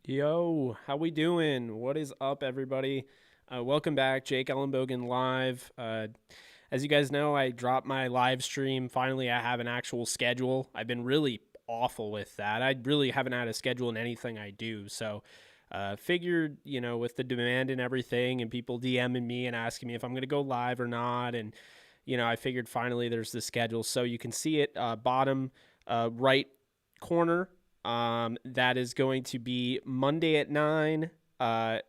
Yo, how we doing? What is up, everybody? Welcome back, Jake Ellenbogen live. As you guys know, I dropped my live stream. Finally, I have an actual schedule. I've been really awful with that. I really haven't had a schedule in anything I do. So, figured, with the demand and everything, and people DMing me and asking me if I'm going to go live or not, and I figured finally there's the schedule. So you can see it bottom right corner. That is going to be Monday at 9,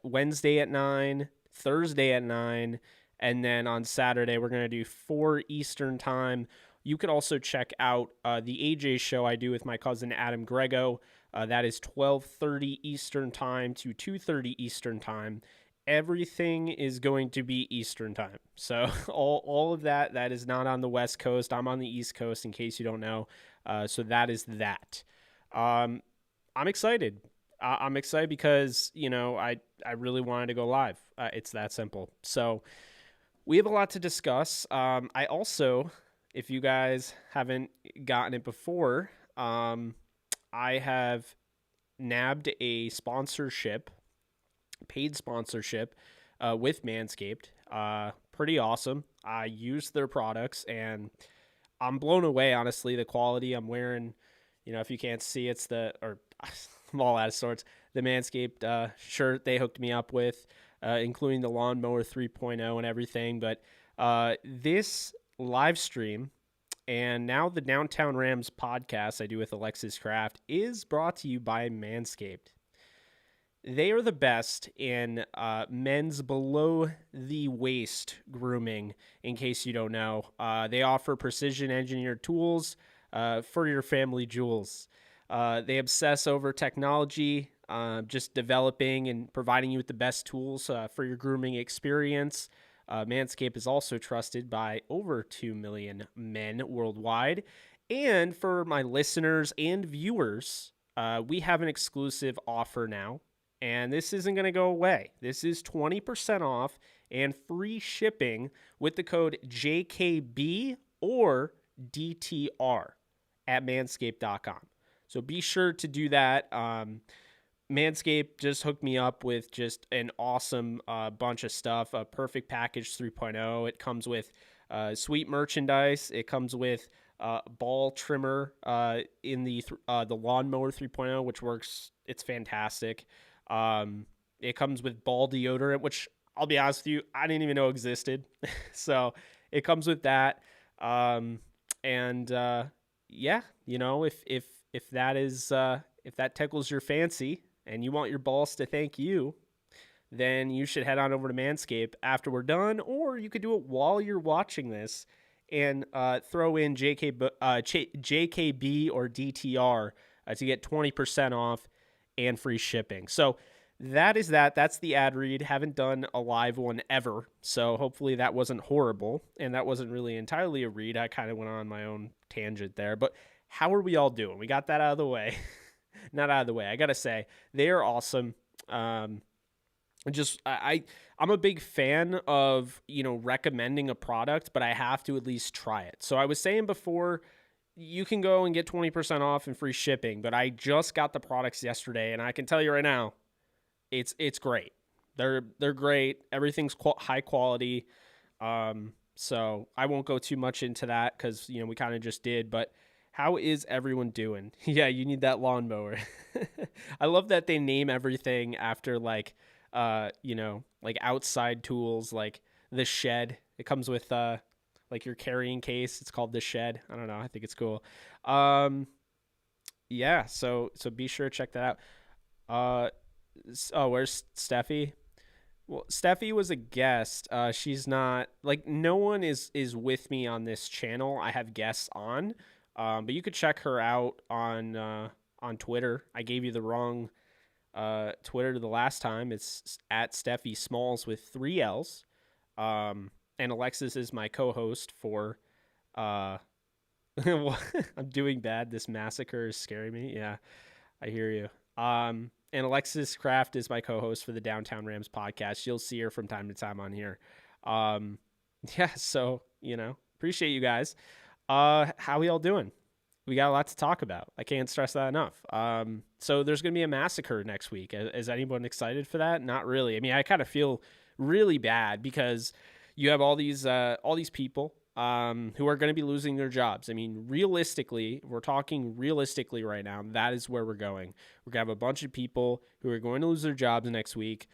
Wednesday at 9, Thursday at 9, and then on Saturday we're going to do 4 Eastern time. You could also check out the AJ show I do with my cousin Adam Grego. That is 12:30 Eastern time to 2:30 Eastern time. Everything is going to be Eastern time. So all of that is not on the West Coast. I'm on the East Coast, in case you don't know. So that is that. I'm excited. I'm excited because, I really wanted to go live. It's that simple. So we have a lot to discuss. I also, if you guys haven't gotten it before, I have nabbed a sponsorship, paid sponsorship, with Manscaped. Pretty awesome. I use their products and I'm blown away, honestly. The quality I'm wearing, if you can't see, I'm all out of sorts. The Manscaped shirt they hooked me up with, including the Lawnmower 3.0 and everything. But this live stream and now the Downtown Rams podcast I do with Alexis Kraft is brought to you by Manscaped. They are the best in men's below the waist grooming, in case you don't know. They offer precision engineered tools for your family jewels. They obsess over technology, just developing and providing you with the best tools for your grooming experience. Manscaped is also trusted by over 2 million men worldwide. And for my listeners and viewers, we have an exclusive offer now. And this isn't going to go away. This is 20% off and free shipping with the code JKB or DTR at manscaped.com. So be sure to do that. Manscaped just hooked me up with just an awesome bunch of stuff. A Perfect Package 3.0. It comes with sweet merchandise. It comes with ball trimmer in the Lawnmower 3.0, which works. It's fantastic. It comes with ball deodorant, which I'll be honest with you, I didn't even know existed. So it comes with that. Yeah, if that tickles your fancy and you want your balls to thank you, then you should head on over to Manscaped after we're done, or you could do it while you're watching this and throw in JKB or DTR to get 20% off and free shipping. So that is that. That's the ad read. Haven't done a live one ever, so hopefully that wasn't horrible, and that wasn't really entirely a read. I kind of went on my own tangent there, but how are we all doing? We got that out of the way. Not out of the way. I gotta say, they are awesome. I'm a big fan of, recommending a product, but I have to at least try it. So I was saying before, you can go and get 20% off and free shipping, but I just got the products yesterday, and I can tell you right now, it's great. They're great. Everything's high quality. So I won't go too much into that because, we kind of just did, but how is everyone doing? Yeah, you need that lawnmower. I love that they name everything after like outside tools, like the shed. It comes with like your carrying case. It's called the shed. I don't know. I think it's cool. Yeah. So be sure to check that out. Where's Steffi? Well, Steffi was a guest. She's not no one is with me on this channel. I have guests on, but you could check her out on Twitter. I gave you the wrong Twitter the last time. It's at Steffi Smalls with 3 L's. And Alexis is my co-host for. I'm doing bad. This massacre is scaring me. Yeah, I hear you. And Alexis Kraft is my co-host for the Downtown Rams podcast. You'll see her from time to time on here. Yeah, so, appreciate you guys. How y'all doing? We got a lot to talk about. I can't stress that enough. So there's going to be a massacre next week. Is anyone excited for that? Not really. I mean, I kind of feel really bad because you have all these people who are going to be losing their jobs. I mean, realistically, we're talking realistically right now. That is where we're going. We're going to have a bunch of people who are going to lose their jobs next week.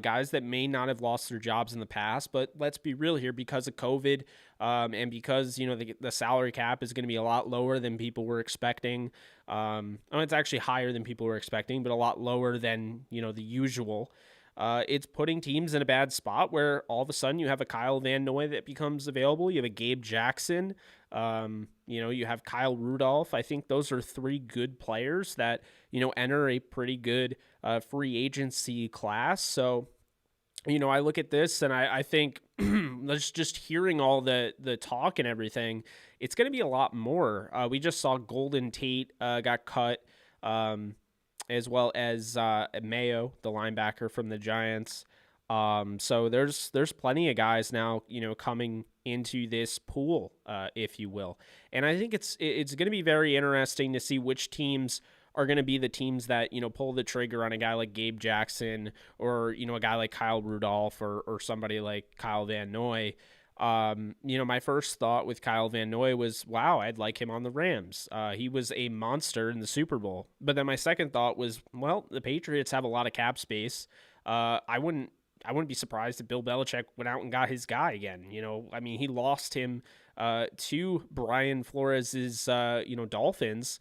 Guys that may not have lost their jobs in the past, but let's be real here, because of COVID, and because the salary cap is going to be a lot lower than people were expecting. It's actually higher than people were expecting, but a lot lower than the usual. It's putting teams in a bad spot where all of a sudden you have a Kyle Van Noy that becomes available. You have a Gabe Jackson. You have Kyle Rudolph. I think those are three good players that, enter a pretty good free agency class. So, I look at this and I think just hearing all the talk and everything, it's going to be a lot more. We just saw Golden Tate got cut. As well as Mayo, the linebacker from the Giants. So there's plenty of guys now, coming into this pool, if you will. And I think it's going to be very interesting to see which teams are going to be the teams that, pull the trigger on a guy like Gabe Jackson or, a guy like Kyle Rudolph or somebody like Kyle Van Noy. My first thought with Kyle Van Noy was, wow, I'd like him on the Rams. He was a monster in the Super Bowl. But then my second thought was, well, the Patriots have a lot of cap space. I wouldn't be surprised if Bill Belichick went out and got his guy again. He lost him to Brian Flores's Dolphins.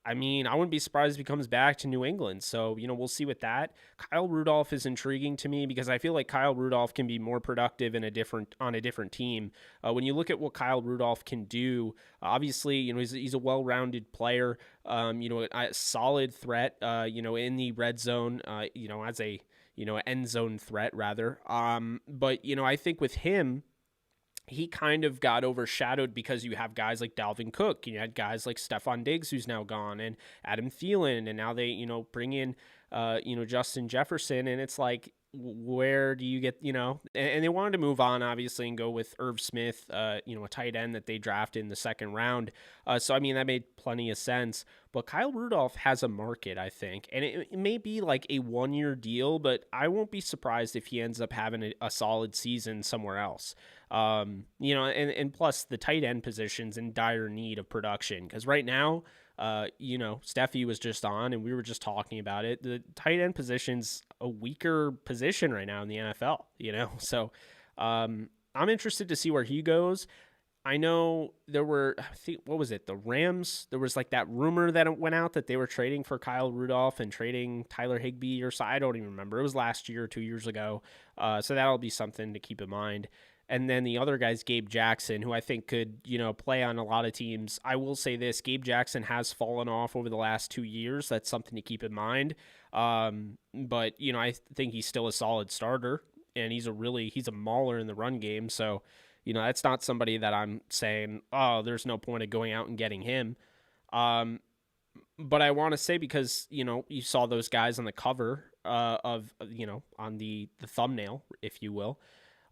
I wouldn't be surprised if he comes back to New England. So, we'll see with that. Kyle Rudolph is intriguing to me because I feel like Kyle Rudolph can be more productive on a different team. When you look at what Kyle Rudolph can do, obviously, he's a well-rounded player, a solid threat, in the red zone, as a, end zone threat rather. But, I think with him, he kind of got overshadowed because you have guys like Dalvin Cook, you had guys like Stephon Diggs, who's now gone, and Adam Thielen, and now they, bring in, Justin Jefferson, and it's like, where do you get, and they wanted to move on, obviously, and go with Irv Smith, a tight end that they drafted in the second round. So, that made plenty of sense. But Kyle Rudolph has a market, I think, and it may be like a 1-year deal, but I won't be surprised if he ends up having a solid season somewhere else. And plus the tight end position's in dire need of production because right now, Steffi was just on and we were just talking about it. The tight end position's a weaker position right now in the NFL, So I'm interested to see where he goes. I know there were, what was it? The Rams, there was like that rumor that went out that they were trading for Kyle Rudolph and trading Tyler Higbee or so. I don't even remember. It was last year or 2 years ago. So that'll be something to keep in mind. And then the other guy's Gabe Jackson, who I think could, play on a lot of teams. I will say this, Gabe Jackson has fallen off over the last 2 years. That's something to keep in mind. But, I think he's still a solid starter, and he's a mauler in the run game. So, that's not somebody that I'm saying, oh, there's no point of going out and getting him. But I want to say because, you saw those guys on the cover on the thumbnail, if you will.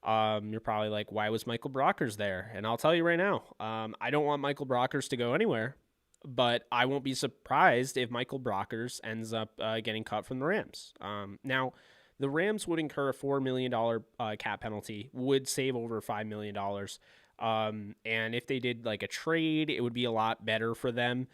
You're probably like, why was Michael Brockers there? And I'll tell you right now, I don't want Michael Brockers to go anywhere, but I won't be surprised if Michael Brockers ends up getting cut from the Rams. Now, the Rams would incur a $4 million cap penalty, would save over $5 million. And if they did like a trade, it would be a lot better for them.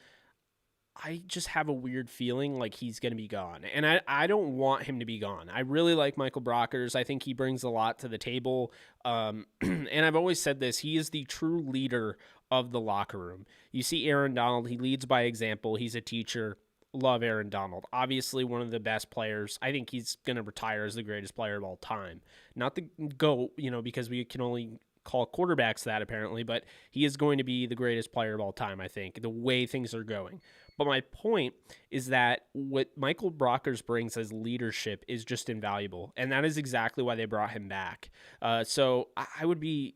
I just have a weird feeling like he's going to be gone. And I don't want him to be gone. I really like Michael Brockers. I think he brings a lot to the table. And I've always said this, he is the true leader of the locker room. You see Aaron Donald, he leads by example. He's a teacher. Love Aaron Donald. Obviously one of the best players. I think he's going to retire as the greatest player of all time. Not the GOAT, because we can only call quarterbacks that apparently, but he is going to be the greatest player of all time, I think, the way things are going. But my point is that what Michael Brockers brings as leadership is just invaluable. And that is exactly why they brought him back. So I would be,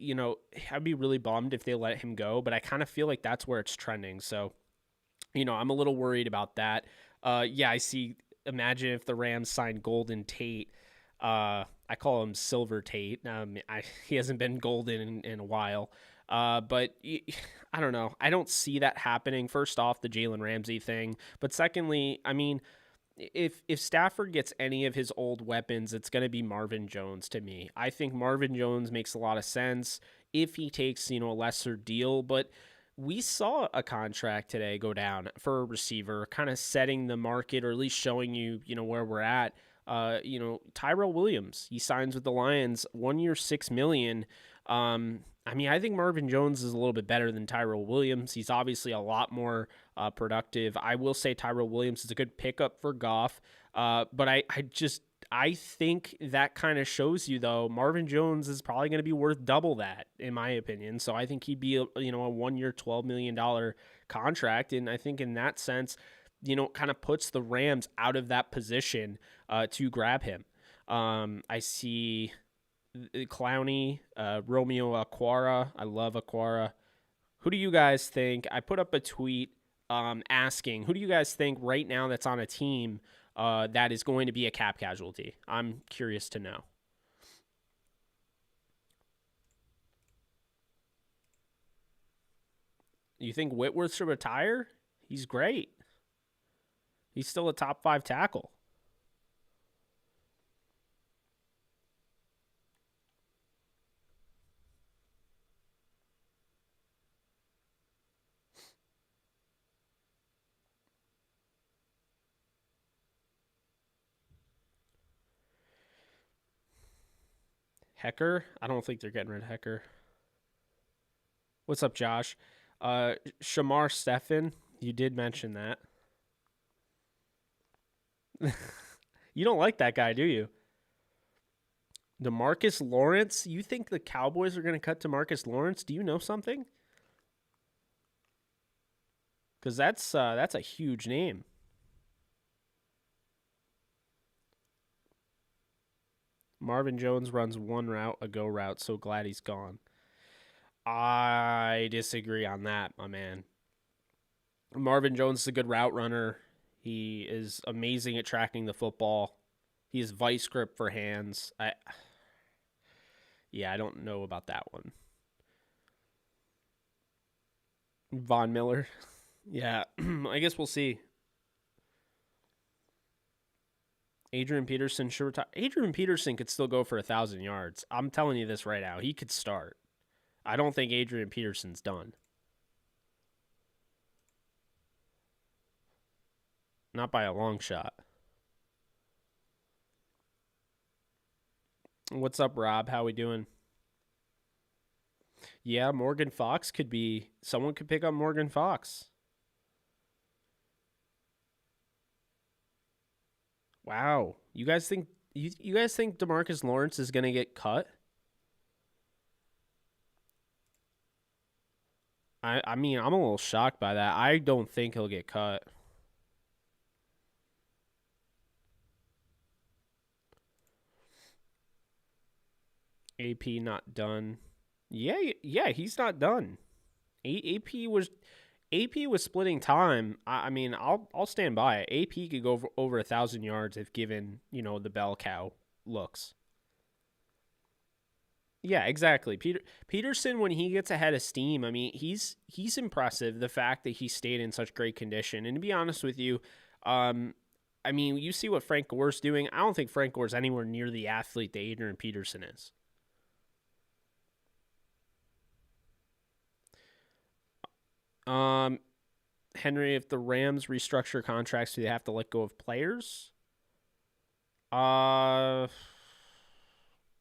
I'd be really bummed if they let him go, but I kind of feel like that's where it's trending. So, I'm a little worried about that. Imagine if the Rams signed Golden Tate. I call him Silver Tate. He hasn't been golden in a while. But I don't know. I don't see that happening. First off, the Jalen Ramsey thing, but secondly, I mean, if Stafford gets any of his old weapons, it's going to be Marvin Jones to me. I think Marvin Jones makes a lot of sense if he takes, a lesser deal, but we saw a contract today go down for a receiver, kind of setting the market or at least showing you, where we're at. Tyrell Williams, he signs with the Lions, 1 year, $6 million. I mean, I think Marvin Jones is a little bit better than Tyrell Williams. He's obviously a lot more productive. I will say Tyrell Williams is a good pickup for Goff, but I think that kind of shows you, though, Marvin Jones is probably going to be worth double that, in my opinion. So I think he'd be, a 1 year, $12 million contract. And I think in that sense, kind of puts the Rams out of that position to grab him. I see Clowney, Romeo Aquara. I love Aquara. Who do you guys think? I put up a tweet asking, who do you guys think right now that's on a team that is going to be a cap casualty? I'm curious to know. You think Whitworth should retire? He's great. He's still a top 5 tackle. Hecker? I don't think they're getting rid of Hecker. What's up, Josh? Shamar Stephen, you did mention that. You don't like that guy, do you? DeMarcus Lawrence? You think the Cowboys are going to cut DeMarcus Lawrence? Do you know something? Because that's a huge name. Marvin Jones runs one route, a go route. So glad he's gone. I disagree on that, my man. Marvin Jones is a good route runner. He is amazing at tracking the football. He has vice grip for hands. I don't know about that one. Von Miller. Yeah, I guess we'll see. Adrian Peterson should retire. Adrian Peterson could still go for 1,000 yards. I'm telling you this right now. He could start. I don't think Adrian Peterson's done. Not by a long shot. What's up, Rob? How we doing? Yeah, Morgan Fox could be. Someone could pick up Morgan Fox. Wow. You guys think DeMarcus Lawrence is going to get cut? I mean, I'm a little shocked by that. I don't think he'll get cut. AP not done. Yeah, he's not done. AP was splitting time. I mean, I'll stand by it. AP could go over 1,000 yards if given, the bell cow looks. Yeah, exactly. Peterson, when he gets ahead of steam, I mean, he's impressive. The fact that he stayed in such great condition, and to be honest with you, I mean, you see what Frank Gore's doing. I don't think Frank Gore's anywhere near the athlete that Adrian Peterson is. Um, Henry, if the Rams restructure contracts, do they have to let go of players? Uh,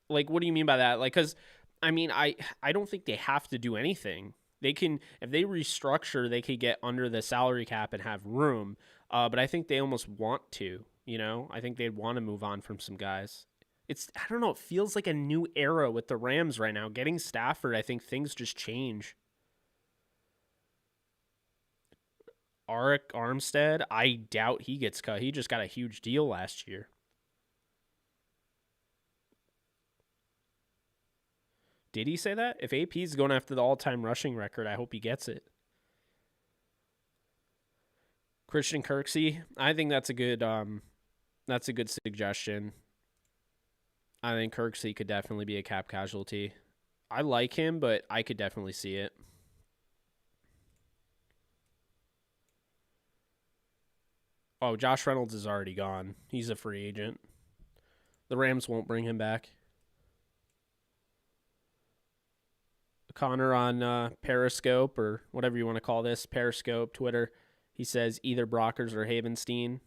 like, what do you mean by that? Like, because I mean, I don't think they have to do anything. They can, if they restructure, they could get under the salary cap and have room. But I think they almost want to. I think they'd want to move on from some guys. I don't know. It feels like a new era with the Rams right now. Getting Stafford, I think things just change. Arik Armstead, I doubt he gets cut. He just got a huge deal last year. Did he say that? If AP's going after the all-time rushing record, I hope he gets it. Christian Kirksey, I think that's a good suggestion. I think Kirksey could definitely be a cap casualty. I like him, but I could definitely see it. Oh, Josh Reynolds is already gone. He's a free agent. The Rams won't bring him back. Connor on Periscope or whatever you want to call this, Periscope, Twitter, he says either Brockers or Havenstein.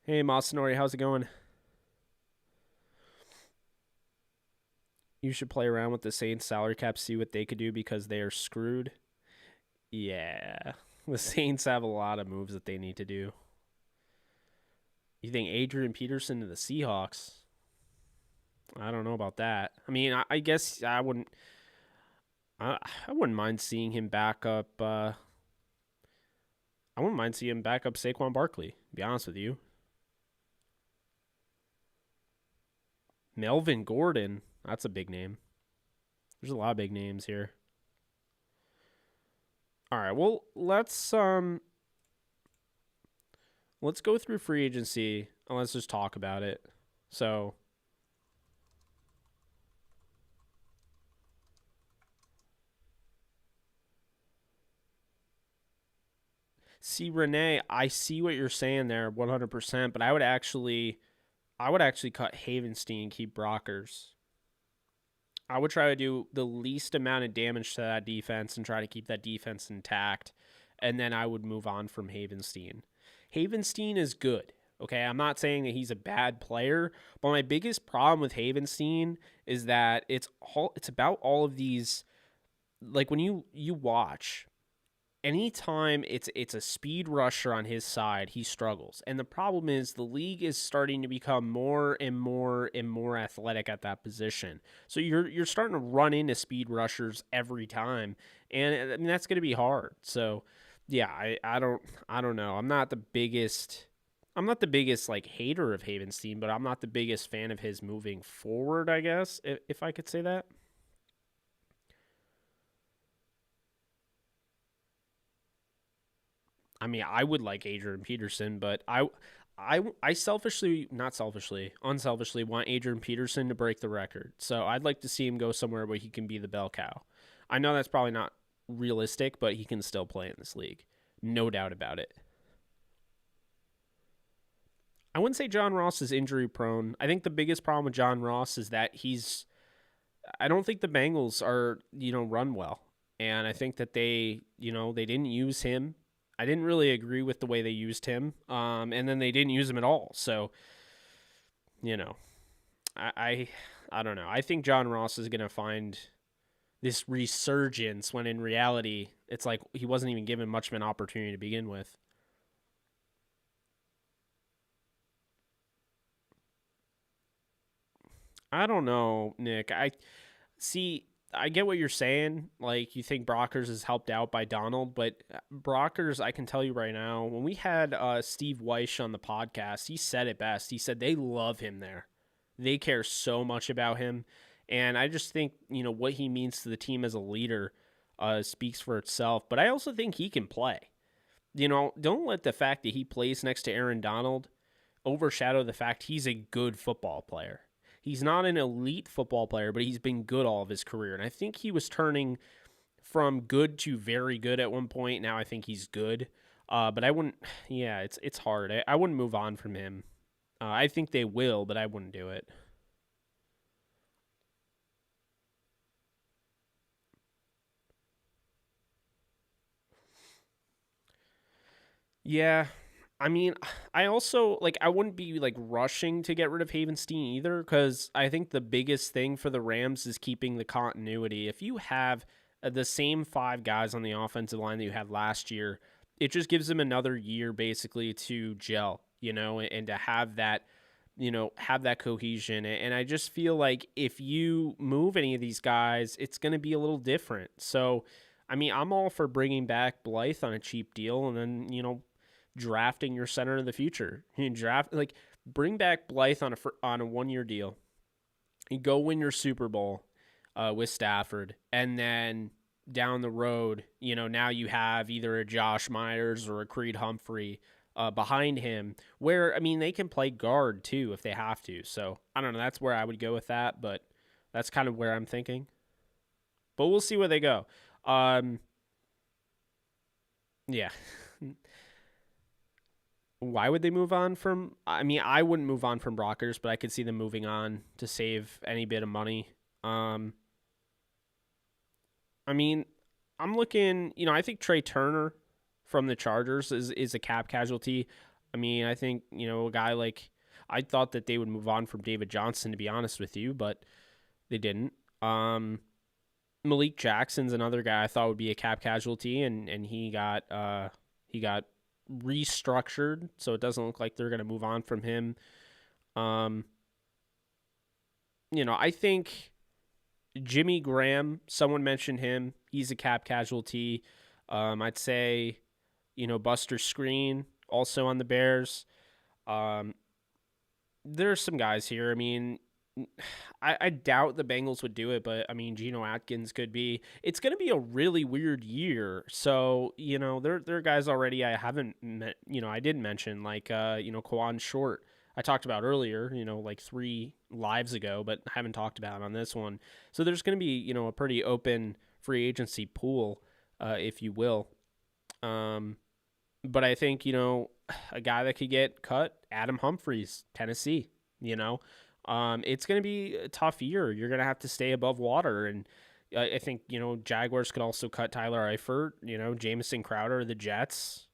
Hey, Masanori, how's it going? You should play around with the Saints salary cap, see what they could do because they are screwed. Yeah, the Saints have a lot of moves that they need to do. You think Adrian Peterson to the Seahawks? I don't know about that. I mean, I guess I wouldn't. I wouldn't mind seeing him back up. I wouldn't mind seeing him back up Saquon Barkley. To be honest with you, Melvin Gordon. That's a big name. There's a lot of big names here. All right. Well, let's go through free agency and let's just talk about it. So, see, Renee, I see what you're saying there 100%, but I would actually cut Havenstein, keep Brockers. I would try to do the least amount of damage to that defense and try to keep that defense intact, and then I would move on from Havenstein. Havenstein is good. Okay, I'm not saying that he's a bad player, but my biggest problem with Havenstein is that it's about all of these, like when you watch, anytime it's a speed rusher on his side, he struggles. And the problem is the league is starting to become more and more and more athletic at that position. So you're starting to run into speed rushers every time, and I mean that's going to be hard. So yeah, I don't know. I'm not the biggest like hater of Havenstein, but I'm not the biggest fan of his moving forward, I guess, if I could say that. I mean, I would like Adrian Peterson, but I selfishly, not selfishly, unselfishly want Adrian Peterson to break the record. So I'd like to see him go somewhere where he can be the bell cow. I know that's probably not realistic, but he can still play in this league. No doubt about it. I wouldn't say John Ross is injury prone. I think the biggest problem with John Ross is that I don't think the Bengals are, run well. And I think that they didn't use him. I didn't really agree with the way they used him. And then they didn't use him at all. So, you know, I I, I don't know. I think John Ross is going to find this resurgence when in reality, it's like he wasn't even given much of an opportunity to begin with. I don't know, Nick. I get what you're saying. Like, you think Brockers is helped out by Donald, but Brockers, I can tell you right now, when we had Steve Weish on the podcast, he said it best. He said they love him there. They care so much about him. And I just think, what he means to the team as a leader speaks for itself. But I also think he can play. Don't let the fact that he plays next to Aaron Donald overshadow the fact he's a good football player. He's not an elite football player, but he's been good all of his career. And I think he was turning from good to very good at one point. Now I think he's good. But I wouldn't, yeah, it's hard. I wouldn't move on from him. I think they will, but I wouldn't do it. Yeah. I mean, I also I wouldn't be rushing to get rid of Havenstein either cuz I think the biggest thing for the Rams is keeping the continuity. If you have the same five guys on the offensive line that you had last year, it just gives them another year basically to gel, and to have that cohesion. And I just feel like if you move any of these guys, it's going to be a little different. So, I mean, I'm all for bringing back Blythe on a cheap deal and then, drafting your center of the future. You draft bring back Blythe on a 1 year deal. You go win your Super Bowl with Stafford, and then down the road, now you have either a Josh Myers or a Creed Humphrey behind him. Where I mean, they can play guard too if they have to. So I don't know. That's where I would go with that, but that's kind of where I'm thinking. But we'll see where they go. Yeah. Why would they move on from? I mean, I wouldn't move on from Brockers, but I could see them moving on to save any bit of money. Um, I mean, I'm looking. I think Trey Turner from the Chargers is a cap casualty. I mean, I think a guy like I thought that they would move on from David Johnson, to be honest with you, but they didn't. Malik Jackson's another guy I thought would be a cap casualty, and he got restructured, so it doesn't look like they're going to move on from him. Um, I think Jimmy Graham, someone mentioned him. He's a cap casualty. I'd say, Buster Screen, also on the Bears. There's some guys here. I mean, I doubt the Bengals would do it, but I mean, Geno Atkins could be. It's going to be a really weird year. So, there are guys already I haven't met, I did mention, like, Kawan Short, I talked about earlier, like 3 lives ago, but I haven't talked about on this one. So there's going to be, a pretty open free agency pool, if you will. But I think, a guy that could get cut, Adam Humphries, Tennessee, it's going to be a tough year. You're going to have to stay above water. And I think, Jaguars could also cut Tyler Eifert, Jamison Crowder, the Jets.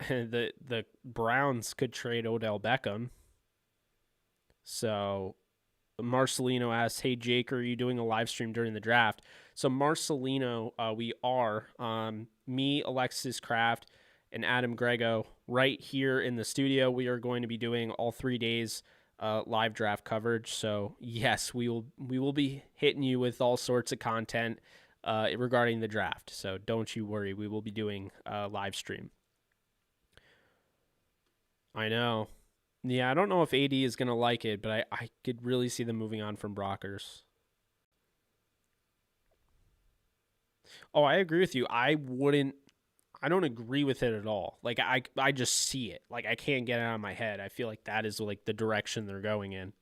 The Browns could trade Odell Beckham. So Marcelino asks, hey, Jake, are you doing a live stream during the draft? So Marcelino, we are. Me, Alexis Kraft, and Adam Grego right here in the studio. We are going to be doing all 3 days live draft coverage. So yes, we will be hitting you with all sorts of content regarding the draft. So don't you worry, we will be doing a live stream. I know. Yeah, I don't know if AD is going to like it, but I could really see them moving on from Brockers. Oh, I agree with you. I don't agree with it at all. Like I just see it. Like I can't get it out of my head. I feel like that is like the direction they're going in.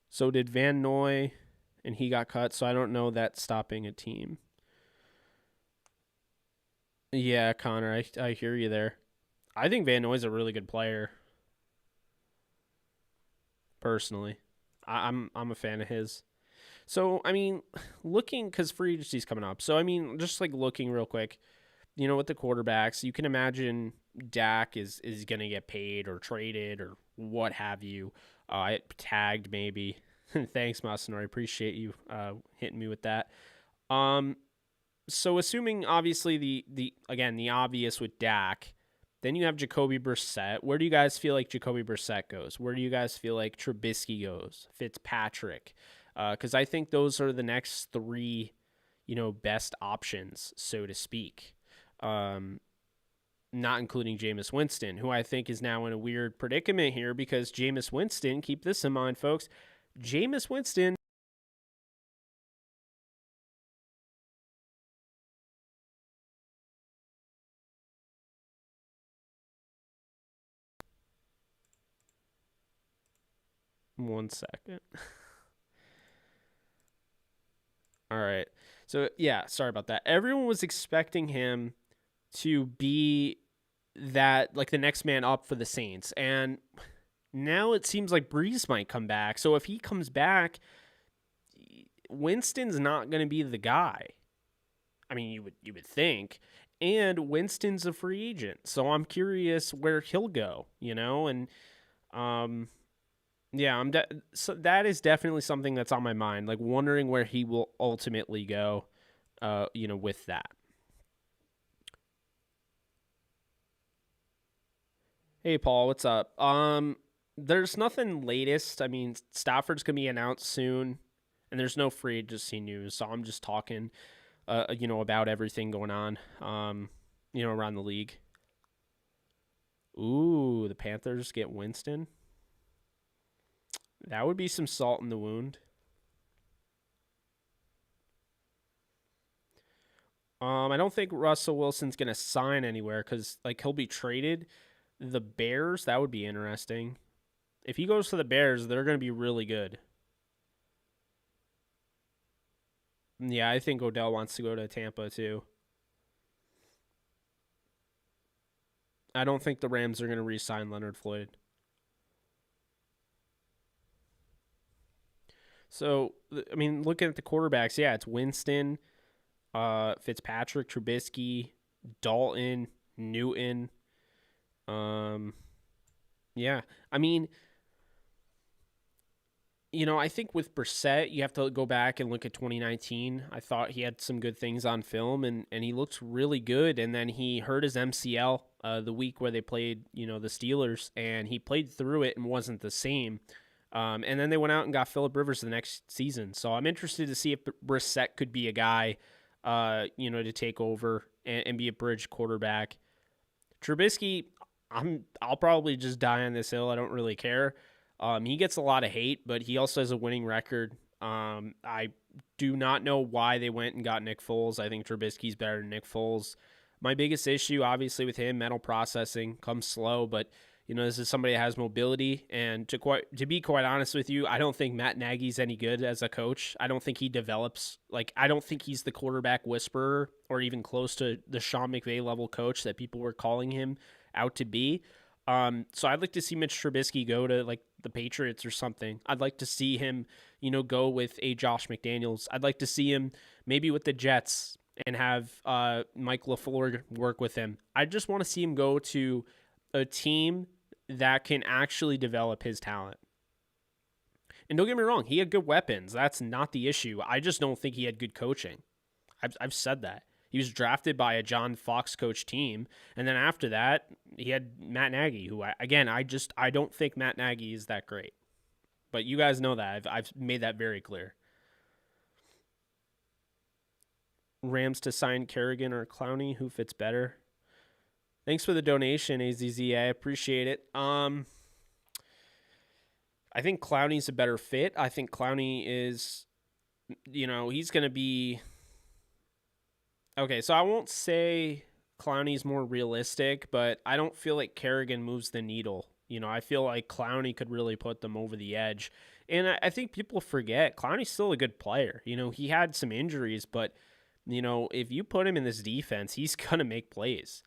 So did Van Noy, and he got cut, so I don't know that stopping a team. Yeah, Connor, I hear you there. I think Van Noy's a really good player. Personally, I'm a fan of his. So I mean, looking because free agency's coming up. So I mean, just like looking real quick, with the quarterbacks, you can imagine Dak is gonna get paid or traded or what have you. Tagged maybe. Thanks, Masanori. Appreciate you hitting me with that. So assuming obviously the obvious with Dak. Then you have Jacoby Brissett. Where do you guys feel like Jacoby Brissett goes? Where do you guys feel like Trubisky goes? Fitzpatrick? Because I think those are the next 3, best options, so to speak. Not including Jameis Winston, who I think is now in a weird predicament here because Jameis Winston, keep this in mind, folks, Jameis Winston. One second. All right. So, yeah, sorry about that. Everyone was expecting him to be that, like, the next man up for the Saints. And now it seems like Breeze might come back. So, if he comes back, Winston's not going to be the guy. I mean, you would think. And Winston's a free agent. So, I'm curious where he'll go, and yeah, so that is definitely something that's on my mind, like wondering where he will ultimately go, with that. Hey, Paul, what's up? There's nothing latest. I mean, Stafford's gonna be announced soon, and there's no free agency news, so I'm just talking, about everything going on, around the league. Ooh, the Panthers get Winston. That would be some salt in the wound. I don't think Russell Wilson's gonna sign anywhere because like he'll be traded. The Bears, that would be interesting. If he goes to the Bears, they're gonna be really good. Yeah, I think Odell wants to go to Tampa too. I don't think the Rams are gonna re-sign Leonard Floyd. So I mean, looking at the quarterbacks, yeah, it's Winston, Fitzpatrick, Trubisky, Dalton, Newton. Um, yeah, I mean, I think with Brissett, you have to go back and look at 2019. I thought he had some good things on film, and he looked really good. And then he hurt his MCL the week where they played, the Steelers, and he played through it and wasn't the same. And then they went out and got Phillip Rivers the next season. So I'm interested to see if Brissett could be a guy, to take over and be a bridge quarterback. Trubisky, I'll probably just die on this hill. I don't really care. He gets a lot of hate, but he also has a winning record. I do not know why they went and got Nick Foles. I think Trubisky's better than Nick Foles. My biggest issue, obviously, with him, mental processing comes slow, but this is somebody that has mobility. And to be quite honest with you, I don't think Matt Nagy's any good as a coach. I don't think he develops I don't think he's the quarterback whisperer or even close to the Sean McVay level coach that people were calling him out to be. So I'd like to see Mitch Trubisky go to the Patriots or something. I'd like to see him, go with a Josh McDaniels. I'd like to see him maybe with the Jets and have Mike LaFleur work with him. I just want to see him go to a team that can actually develop his talent. And don't get me wrong, he had good weapons. That's not the issue. I just don't think he had good coaching. I've said that. He was drafted by a John Fox coach team, and then after that, he had Matt Nagy, who I don't think Matt Nagy is that great. But you guys know that. I've made that very clear. Rams to sign Kerrigan or Clowney, who fits better? Thanks for the donation, AZZ. I appreciate it. I think Clowney's a better fit. I think Clowney is, he's going to be. Okay, so I won't say Clowney's more realistic, but I don't feel like Kerrigan moves the needle. I feel like Clowney could really put them over the edge. And I think people forget Clowney's still a good player. He had some injuries, but, if you put him in this defense, he's going to make plays.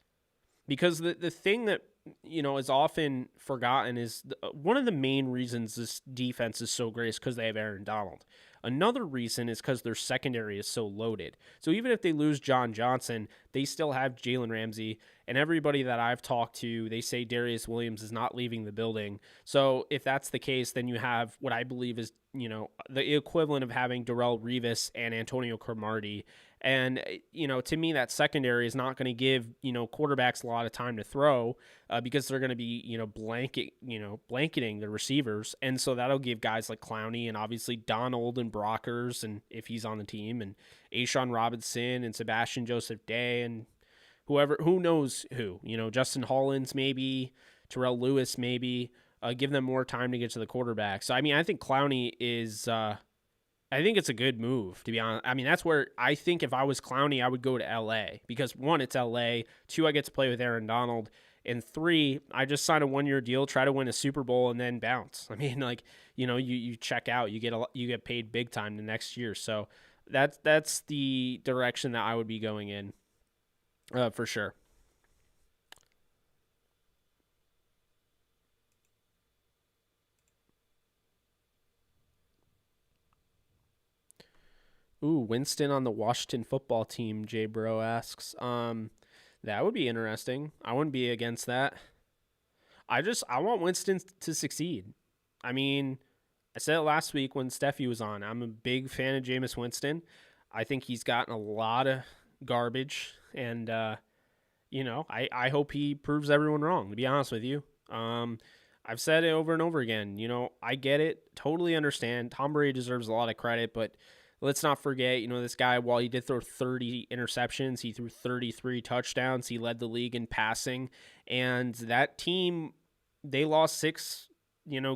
Because the thing that, is often forgotten is one of the main reasons this defense is so great is because they have Aaron Donald. Another reason is because their secondary is so loaded. So even if they lose John Johnson, they still have Jalen Ramsey. And everybody that I've talked to, they say Darius Williams is not leaving the building. So if that's the case, then you have what I believe is, the equivalent of having Darrelle Revis and Antonio Cromartie. And, to me, that secondary is not going to give, quarterbacks a lot of time to throw because they're going to be, blanketing the receivers. And so that'll give guys like Clowney and obviously Donald and Brockers, and if he's on the team, and A'Shawn Robinson and Sebastian Joseph Day and who knows who, Justin Hollins maybe, Terrell Lewis maybe, give them more time to get to the quarterback. So, I think Clowney is I think it's a good move, to be honest. That's where I think if I was Clowney, I would go to LA because 1, it's LA. 2, I get to play with Aaron Donald. And 3, I just sign a 1-year deal, try to win a Super Bowl, and then bounce. You check out, you get paid big time the next year. So that's the direction that I would be going in, for sure. Ooh, Winston on the Washington football team, Jay Bro asks. That would be interesting. I wouldn't be against that. I want Winston to succeed. I said it last week when Steffi was on. I'm a big fan of Jameis Winston. I think he's gotten a lot of garbage, and I hope he proves everyone wrong, to be honest with you. I've said it over and over again. I get it. Totally understand. Tom Brady deserves a lot of credit, but let's not forget, this guy, while he did throw 30 interceptions, he threw 33 touchdowns. He led the league in passing. And that team, they lost 6,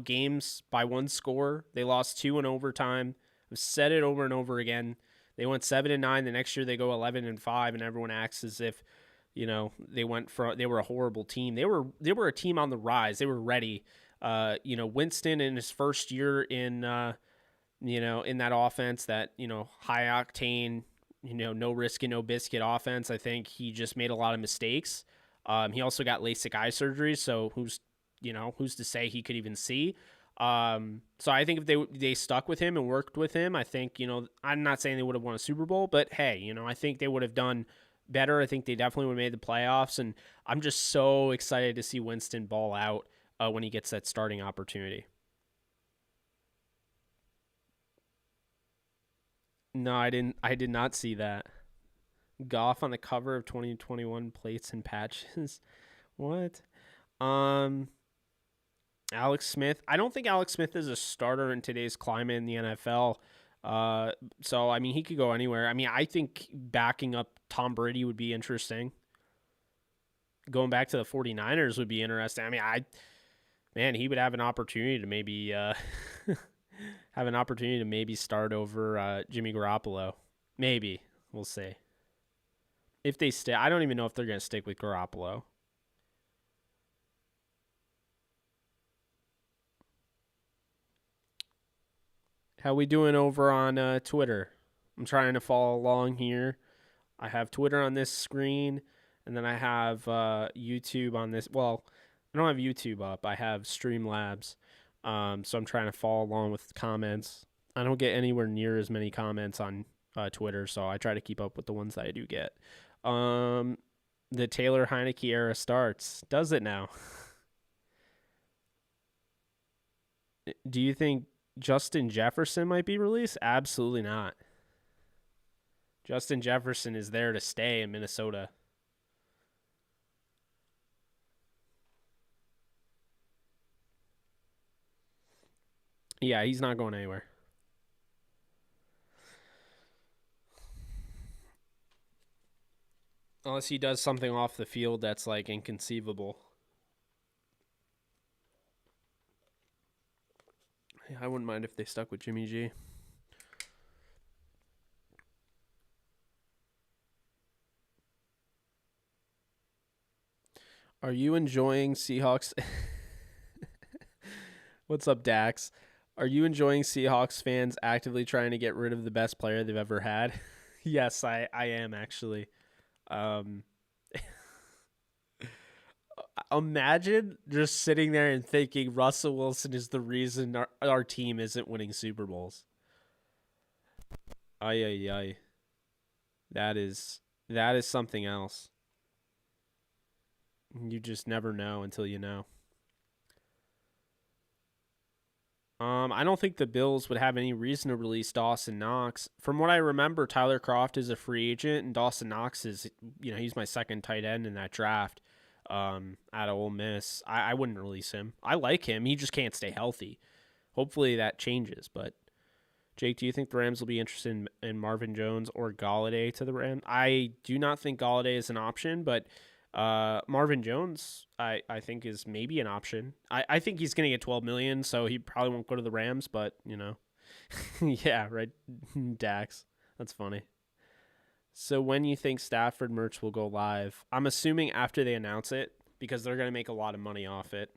games by 1 score. They lost 2 in overtime. I've said it over and over again. They went 7-9. The next year they go 11-5, and everyone acts as if they were a horrible team. They were a team on the rise. They were ready. Winston in his first year in in that offense, that high octane, no risk and no biscuit offense. I think he just made a lot of mistakes. He also got LASIK eye surgery, so who's to say he could even see? So I think if they stuck with him and worked with him, I think I'm not saying they would have won a Super Bowl, but hey, I think they would have done better. I think they definitely would have made the playoffs, and I'm just so excited to see Winston ball out when he gets that starting opportunity. No, I didn't. I did not see that. Goff on the cover of 2021 plates and patches. What? Um, Alex Smith. I don't think Alex Smith is a starter in today's climate in the NFL. Uh, so I mean, he could go anywhere. I mean, I think backing up Tom Brady would be interesting. Going back to the 49ers would be interesting. I mean, man, he would have an opportunity to maybe start over Jimmy Garoppolo. Maybe. We'll see. If they stay, I don't even know if they're going to stick with Garoppolo. How we doing over on Twitter? I'm trying to follow along here. I have Twitter on this screen, and then I have YouTube on this. Well, I don't have YouTube up. I have Streamlabs. So I'm trying to follow along with comments. I don't get anywhere near as many comments on Twitter, so I try to keep up with the ones that I do get. The Taylor Heineke era starts. Does it now? Do you think Justin Jefferson might be released? Absolutely not. Justin Jefferson is there to stay in Minnesota. Yeah, he's not going anywhere. Unless he does something off the field that's like inconceivable. Yeah, I wouldn't mind if they stuck with Jimmy G. Are you enjoying Seahawks? What's up, Dax? Are you enjoying Seahawks fans actively trying to get rid of the best player they've ever had? Yes, I am actually. Um, Imagine just sitting there and thinking Russell Wilson is the reason our team isn't winning Super Bowls. Ay ay ay. That is something else. You just never know until you know. I don't think the Bills would have any reason to release Dawson Knox. From what I remember, Tyler Kroft is a free agent, and Dawson Knox is, he's my second tight end in that draft. Out of Ole Miss, I wouldn't release him. I like him. He just can't stay healthy. Hopefully that changes. But Jake, do you think the Rams will be interested in Marvin Jones or Galladay to the Rams? I do not think Galladay is an option, but Marvin Jones, I think is maybe an option. I think he's going to get $12 million, so he probably won't go to the Rams. But yeah, right, Dax. That's funny. So when you think Stafford merch will go live? I'm assuming after they announce it because they're going to make a lot of money off it.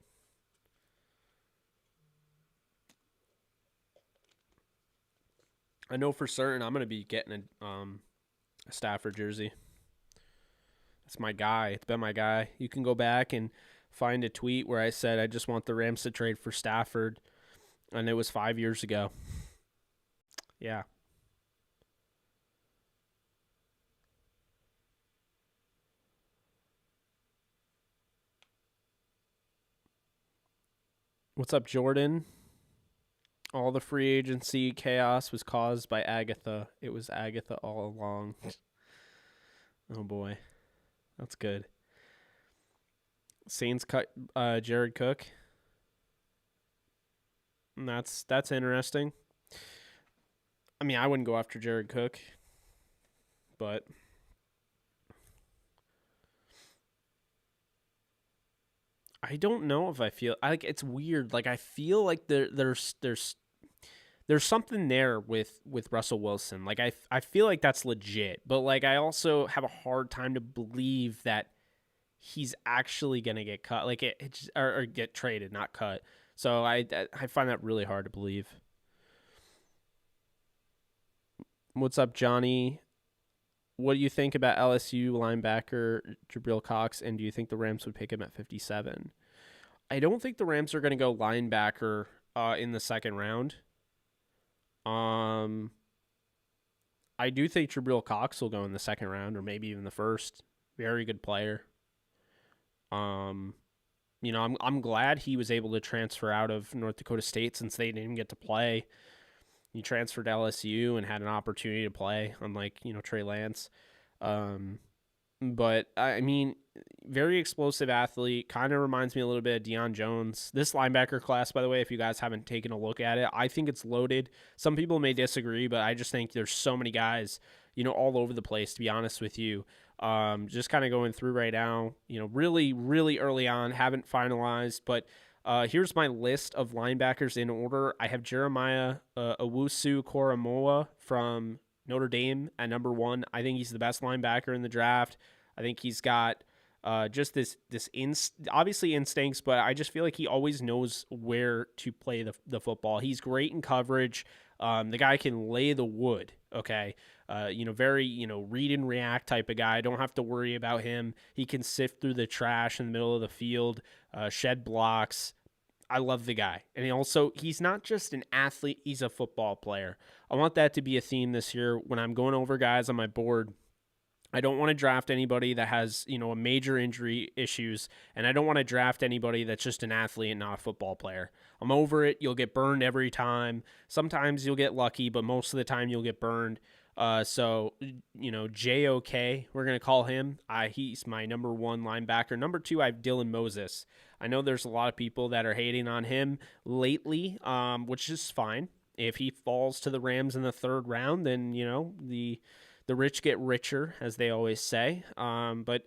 I know for certain I'm going to be getting a Stafford jersey. It's my guy. It's been my guy. You can go back and find a tweet where I said I just want the Rams to trade for Stafford, and it was 5 years ago. Yeah. What's up, Jordan? All the free agency chaos was caused by Agatha. It was Agatha all along. Oh boy. That's good. Saints cut Jared Cook. And that's interesting. I mean, I wouldn't go after Jared Cook, but I don't know if I feel like it's weird. Like I feel like there's there's something there with Russell Wilson. Like I feel like that's legit, but like I also have a hard time to believe that he's actually gonna get cut, like or get traded, not cut. So I find that really hard to believe. What's up, Johnny? What do you think about LSU linebacker Jabril Cox, and do you think the Rams would pick him at 57? I don't think the Rams are going to go linebacker in the second round. I do think Jabril Cox will go in the second round, or maybe even the first. Very good player. I'm glad he was able to transfer out of North Dakota State since they didn't get to play. He transferred to LSU and had an opportunity to play, unlike Trey Lance. But I mean, very explosive athlete. Kind of reminds me a little bit of Deion Jones. This linebacker class, by the way, if you guys haven't taken a look at it, I think it's loaded. Some people may disagree, but I just think there's so many guys, all over the place, to be honest with you. Just kind of going through right now, really, really early on, haven't finalized, but here's my list of linebackers in order. I have Jeremiah Owusu-Koramoah from Notre Dame at number 1. I think he's the best linebacker in the draft. I think he's got just this obviously instincts, but I just feel like he always knows where to play the football. He's great in coverage. The guy can lay the wood, okay? Very, read and react type of guy. Don't have to worry about him. He can sift through the trash in the middle of the field, shed blocks. I love the guy. And he's not just an athlete, he's a football player. I want that to be a theme this year when I'm going over guys on my board. I don't want to draft anybody that has, a major injury issues, and I don't want to draft anybody that's just an athlete and not a football player. I'm over it. You'll get burned every time. Sometimes you'll get lucky, but most of the time you'll get burned. So JOK, we're going to call him. He's my number 1 linebacker. Number 2, I have Dylan Moses. I know there's a lot of people that are hating on him lately, which is fine. If he falls to the Rams in the 3rd round, then, the rich get richer, as they always say. But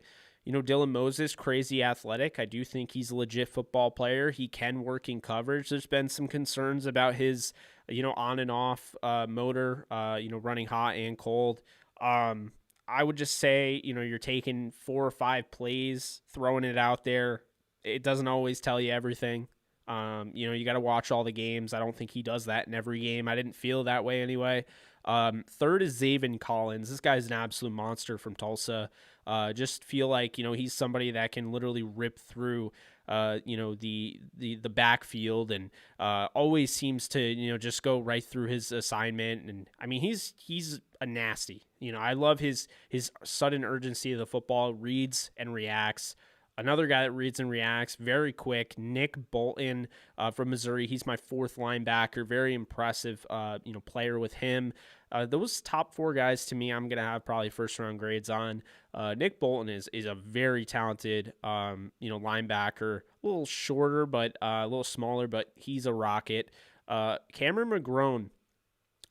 Dylan Moses, crazy athletic. I do think he's a legit football player. He can work in coverage. There's been some concerns about his, on and off motor, running hot and cold. I would just say, you're taking 4 or 5 plays, throwing it out there. It doesn't always tell you everything. You got to watch all the games. I don't think he does that in every game. I didn't feel that way anyway. 3rd is Zaven Collins. This guy's an absolute monster from Tulsa. Just feel like, he's somebody that can literally rip through, the backfield and always seems to, just go right through his assignment. And I mean, he's a nasty. I love his sudden urgency of the football, reads and reacts. Another guy that reads and reacts very quick, Nick Bolton from Missouri. He's my 4th linebacker. Very impressive, player with him. Those top 4 guys to me, I'm gonna have probably 1st round grades on. Nick Bolton is a very talented, linebacker. A little shorter, but a little smaller, but he's a rocket. Cameron McGrone.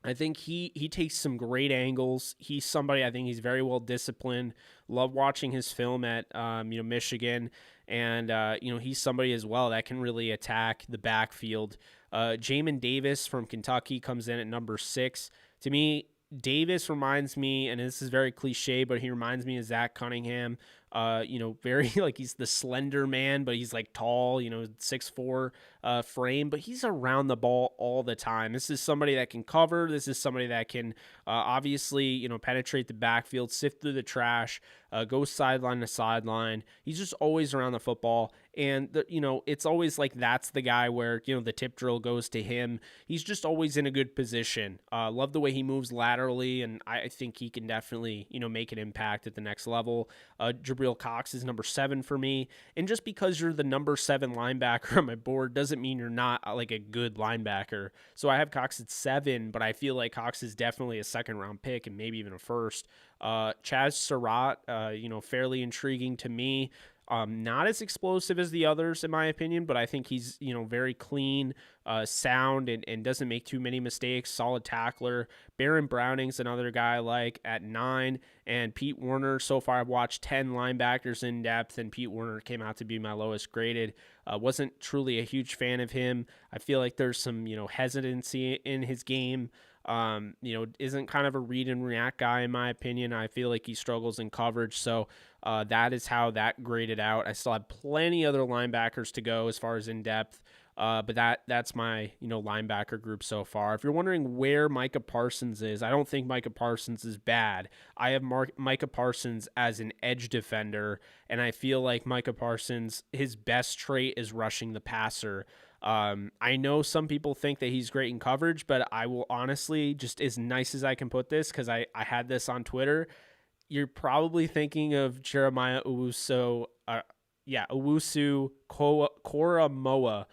I think he takes some great angles. He's somebody, I think he's very well disciplined. Love watching his film at Michigan, and he's somebody as well that can really attack the backfield. Jamin Davis from Kentucky comes in at number 6. To me, Davis reminds me, and this is very cliche, but he reminds me of Zach Cunningham. Very like he's the slender man, but he's like tall, 6'4" frame, but he's around the ball all the time. This is somebody that can cover. This is somebody that can obviously, penetrate the backfield, sift through the trash, go sideline to sideline. He's just always around the football. And, it's always like that's the guy where, the tip drill goes to him. He's just always in a good position. Love the way he moves laterally, and I think he can definitely, make an impact at the next level. Jabril Cox is number 7 for me. And just because you're the number 7 linebacker on my board doesn't mean you're not like a good linebacker. So I have Cox at 7, but I feel like Cox is definitely a 2nd round pick and maybe even a 1st. Chaz Surratt, fairly intriguing to me. Not as explosive as the others, in my opinion, but I think he's, very clean, sound, and doesn't make too many mistakes. Solid tackler. Baron Browning's another guy I like at 9. And Pete Werner, so far I've watched 10 linebackers in depth, and Pete Werner came out to be my lowest graded. Wasn't truly a huge fan of him. I feel like there's some, hesitancy in his game. Isn't kind of a read and react guy, in my opinion. I feel like he struggles in coverage. So that is how that graded out. I still have plenty other linebackers to go as far as in depth. But that's my, linebacker group so far. If you're wondering where Micah Parsons is, I don't think Micah Parsons is bad. I have Micah Parsons as an edge defender, and I feel like Micah Parsons, his best trait is rushing the passer. I know some people think that he's great in coverage, but I will honestly, just as nice as I can put this, because I had this on Twitter, you're probably thinking of Jeremiah Owusu Koramoah,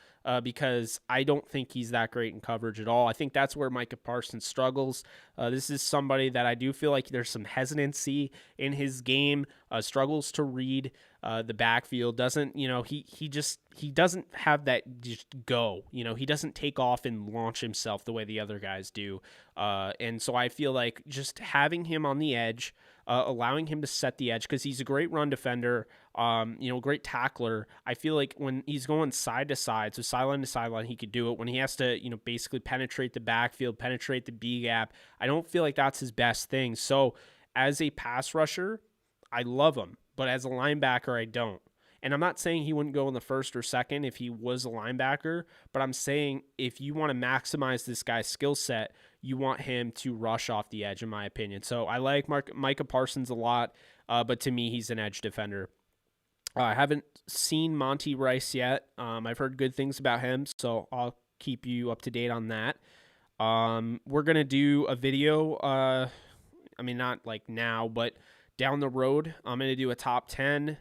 because I don't think he's that great in coverage at all. I think that's where Micah Parsons struggles. This is somebody that I do feel like there's some hesitancy in his game, struggles to read the backfield, doesn't, he doesn't have that just go, he doesn't take off and launch himself the way the other guys do. And so I feel like just having him on the edge, allowing him to set the edge, because he's a great run defender, great tackler. I feel like when he's going side to side, so sideline to sideline, he could do it. When he has to, basically penetrate the backfield, penetrate the B gap, I don't feel like that's his best thing. So as a pass rusher, I love him, but as a linebacker, I don't. And I'm not saying he wouldn't go in the first or second if he was a linebacker, but I'm saying if you want to maximize this guy's skill set, you want him to rush off the edge, in my opinion. So I like Micah Parsons a lot, but to me, he's an edge defender. I haven't seen Monty Rice yet. I've heard good things about him, so I'll keep you up to date on that. We're going to do a video, not like now, but down the road. I'm going to do a top 10.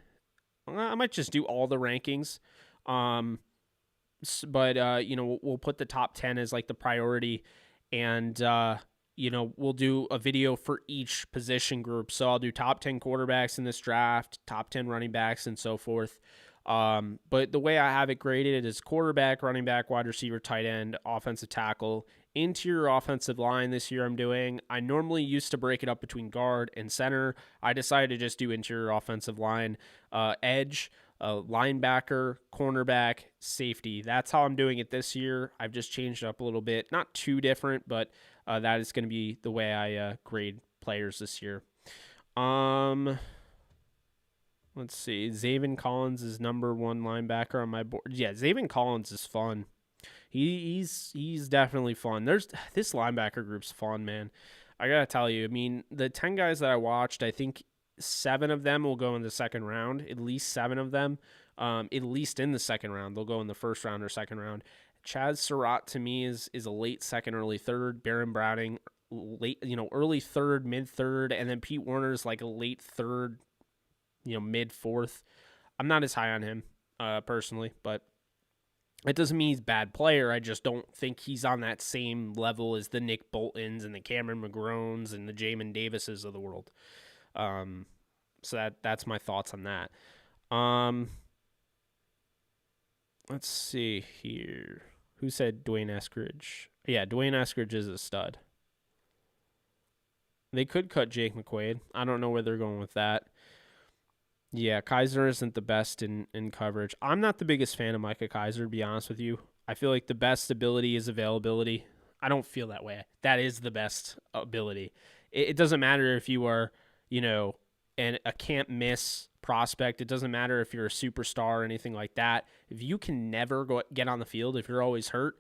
I might just do all the rankings. But we'll put the top 10 as like the priority, and we'll do a video for each position group. So I'll do top 10 quarterbacks in this draft, top 10 running backs, and so forth. But the way I have it graded is quarterback, running back, wide receiver, tight end, offensive tackle, interior offensive line. This year I normally used to break it up between guard and center. I decided to just do interior offensive line, edge, linebacker, cornerback, safety. That's how I'm doing it this year. I've just changed it up a little bit. Not too different, but that is going to be the way I grade players this year. Let's see. Zaven Collins is number 1 linebacker on my board. Yeah, Zaven Collins is fun. He's definitely fun. This linebacker group's fun, man. I gotta tell you. I mean, the 10 guys that I watched, I think 7 of them will go in the second round. At least 7 of them, at least in the second round, they'll go in the first round or second round. Chaz Surratt to me is a late second, early third. Baron Browning, late, early third, mid third, and then Pete Werner's like a late third, mid fourth. I'm not as high on him personally, but it doesn't mean he's a bad player. I just don't think he's on that same level as the Nick Boltons and the Cameron McGrones and the Jamin Davises of the world. So that's my thoughts on that. Let's see here. Who said Dwayne Eskridge? Yeah, Dwayne Eskridge is a stud. They could cut Jake McQuaid. I don't know where they're going with that. Yeah, Kaiser isn't the best in coverage. I'm not the biggest fan of Micah Kaiser, to be honest with you. I feel like the best ability is availability. I don't feel that way. That is the best ability. It doesn't matter if you are, a can't-miss prospect. It doesn't matter if you're a superstar or anything like that. If you can never get on the field, if you're always hurt,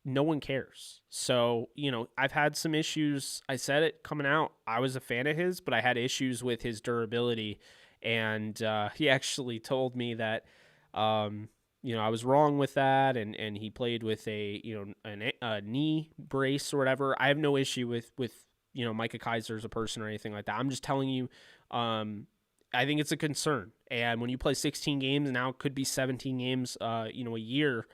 no one cares. So, I've had some issues. I said it coming out. I was a fan of his, but I had issues with his durability. And he actually told me that, I was wrong with that, and he played with a knee brace or whatever. I have no issue with Micah Kaiser as a person or anything like that. I'm just telling you, I think it's a concern. And when you play 16 games, now it could be 17 games, a year,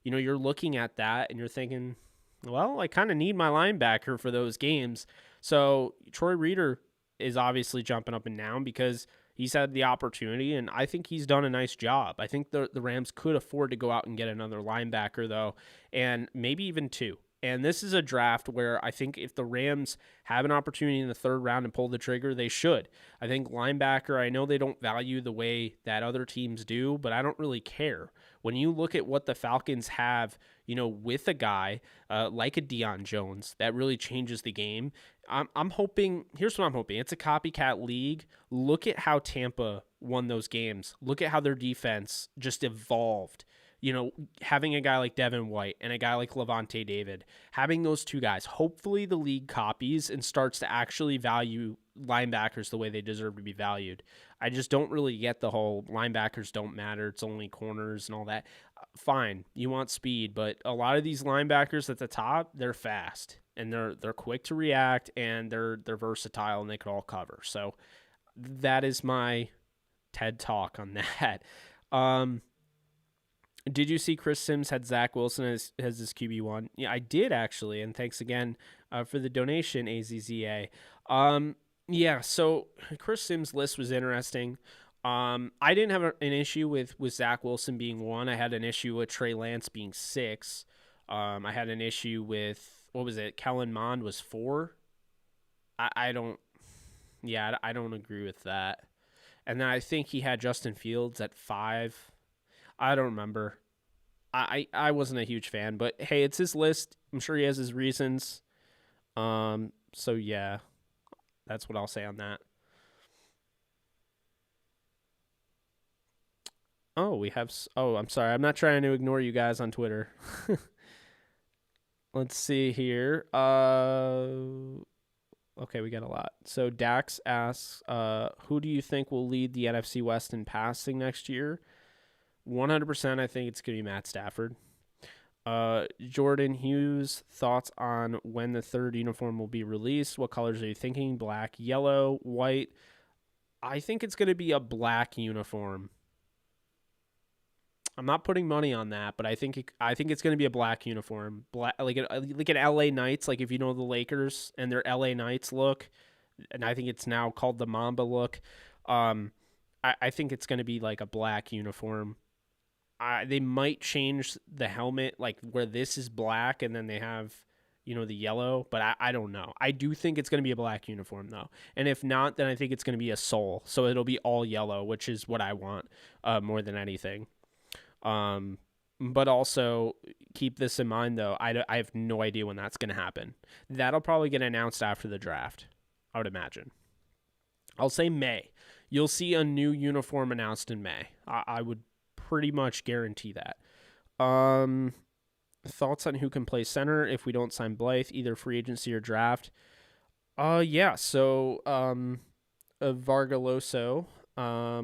you're looking at that and you're thinking, well, I kind of need my linebacker for those games. So Troy Reeder is obviously jumping up and down because He's had the opportunity, and I think he's done a nice job. I think the Rams could afford to go out and get another linebacker, though, and maybe even two. And this is a draft where I think if the Rams have an opportunity in the third round and pull the trigger, they should. I think linebacker, I know they don't value the way that other teams do, but I don't really care. When you look at what the Falcons have, with a guy like a Deion Jones, that really changes the game. I'm hoping, here's what I'm hoping. It's a copycat league. Look at how Tampa won those games. Look at how their defense just evolved. Having a guy like Devin White and a guy like Levante David, having those two guys, hopefully the league copies and starts to actually value linebackers the way they deserve to be valued. I just don't really get the whole linebackers don't matter. It's only corners and all that. Fine, you want speed, but a lot of these linebackers at the top, they're fast and they're quick to react and they're versatile and they could all cover. So that is my TED talk on that. Did you see Chris Sims had Zach Wilson as his QB1? Yeah, I did actually, and thanks again for the donation, AZZA. Yeah, so Chris Sims' list was interesting. I didn't have an issue with Zach Wilson being 1. I had an issue with Trey Lance being 6. I had an issue with, what was it, Kellen Mond was 4. I don't agree with that. And then I think he had Justin Fields at 5. I don't remember. I wasn't a huge fan, but hey, it's his list. I'm sure he has his reasons. So yeah, that's what I'll say on that. I'm sorry. I'm not trying to ignore you guys on Twitter. Let's see here. Okay, we got a lot. So Dax asks, who do you think will lead the NFC West in passing next year? 100%, I think it's going to be Matt Stafford. Jordan Hughes, thoughts on when the third uniform will be released? What colors are you thinking? Black, yellow, white? I think it's going to be a black uniform. I'm not putting money on that, but I think it's going to be a black uniform. Black, like an LA Knights, like if you know the Lakers and their LA Knights look, and I think it's now called the Mamba look. I think it's going to be like a black uniform. They might change the helmet, like where this is black and then they have, the yellow, but I don't know. I do think it's going to be a black uniform though. And if not, then I think it's going to be a sole. So it'll be all yellow, which is what I want more than anything. But also keep this in mind though. I have no idea when that's going to happen. That'll probably get announced after the draft, I would imagine. I'll say May. You'll see a new uniform announced in May. I would pretty much guarantee that. Thoughts on who can play center if we don't sign Blythe, either free agency or draft? Yeah. So, Vargaloso. I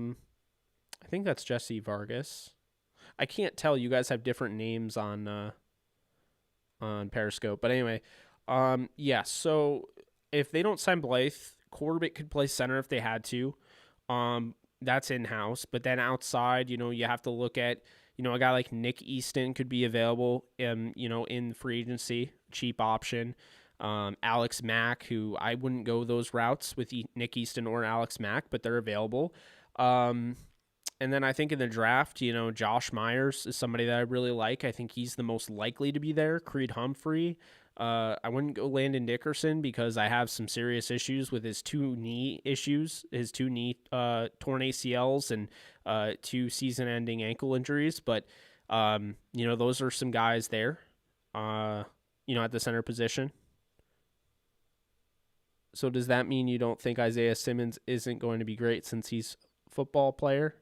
think that's Jesse Vargas. I can't tell. You guys have different names on Periscope, but anyway, yeah. So if they don't sign Blythe, Corbett could play center if they had to. That's in-house, but then outside, you have to look at, a guy like Nick Easton could be available, in free agency, cheap option. Alex Mack, who I wouldn't go those routes with Nick Easton or Alex Mack, but they're available. And then I think in the draft, Josh Myers is somebody that I really like. I think he's the most likely to be there. Creed Humphrey. I wouldn't go Landon Dickerson because I have some serious issues with his 2 knee issues, his 2 knee torn ACLs and 2 season-ending ankle injuries. But, those are some guys there, at the center position. So does that mean you don't think Isaiah Simmons isn't going to be great since he's a football player?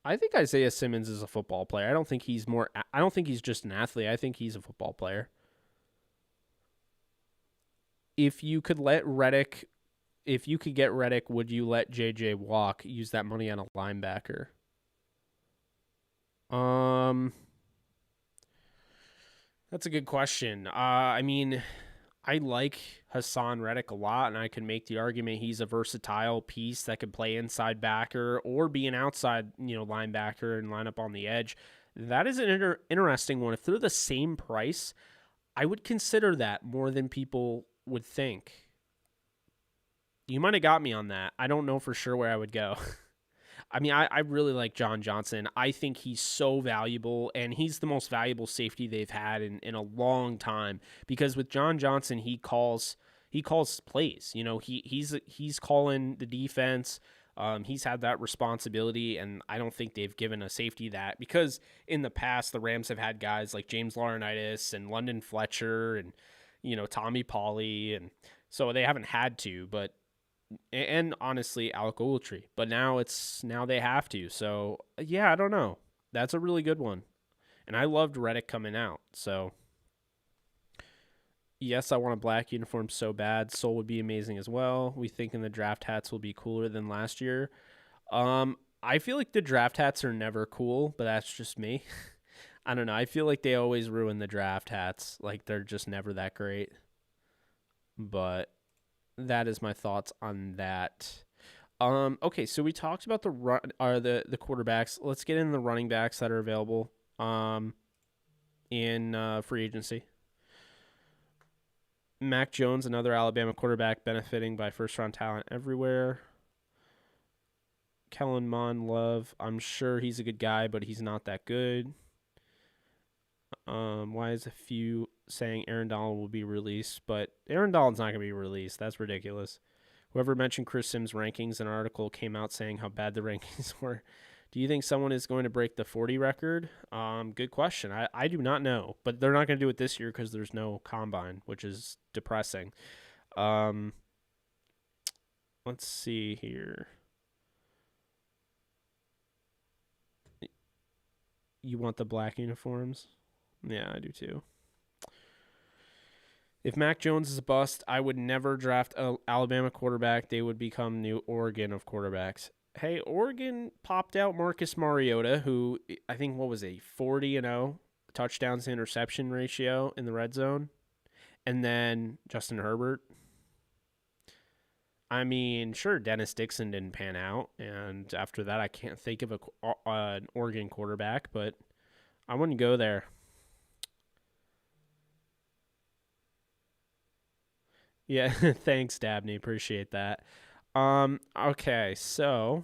I think Isaiah Simmons is a football player. I don't think he's just an athlete. I think he's a football player. If you could get Reddick, would you let JJ walk? Use that money on a linebacker. That's a good question. I like Hassan Reddick a lot, and I can make the argument he's a versatile piece that could play inside backer or be an outside, linebacker and line up on the edge. That is an interesting one. If they're the same price, I would consider that more than people would think. You might have got me on that. I don't know for sure where I would go. I mean, I really like John Johnson. I think he's so valuable, and he's the most valuable safety they've had in a long time. Because with John Johnson, he calls plays. You know, he's calling the defense. He's had that responsibility, and I don't think they've given a safety that, because in the past the Rams have had guys like James Laurinaitis and London Fletcher and Tommy Pauly, and so they haven't had to, but and honestly Alec Ogletree. But now they have to. So yeah, I don't know. That's a really good one, and I loved Reddick coming out. So yes, I want a black uniform so bad. Soul would be amazing as well. We thinking the draft hats will be cooler than last year. I feel like the draft hats are never cool, but that's just me. I don't know. I feel like they always ruin the draft hats. Like they're just never that great. But that is my thoughts on that. Okay, so we talked about the quarterbacks. Let's get into the running backs that are available in free agency. Mac Jones, another Alabama quarterback, benefiting by first-round talent everywhere. Kellen Mond Love, I'm sure he's a good guy, but he's not that good. Why is a few saying Aaron Donald will be released, but Aaron Donald's not going to be released. That's ridiculous. Whoever mentioned Chris Sims' rankings, an article came out saying how bad the rankings were. Do you think someone is going to break the 40 record? Good question. I do not know, but they're not going to do it this year because there's no combine, which is depressing. Let's see here. You want the black uniforms? Yeah, I do too. If Mac Jones is a bust, I would never draft an Alabama quarterback. They would become new Oregon of quarterbacks. Hey, Oregon popped out Marcus Mariota, who I think, what was a 40-0 touchdowns to interception ratio in the red zone. And then Justin Herbert. I mean, sure, Dennis Dixon didn't pan out. And after that, I can't think of an Oregon quarterback, but I wouldn't go there. Yeah, thanks, Dabney. Appreciate that. Okay, so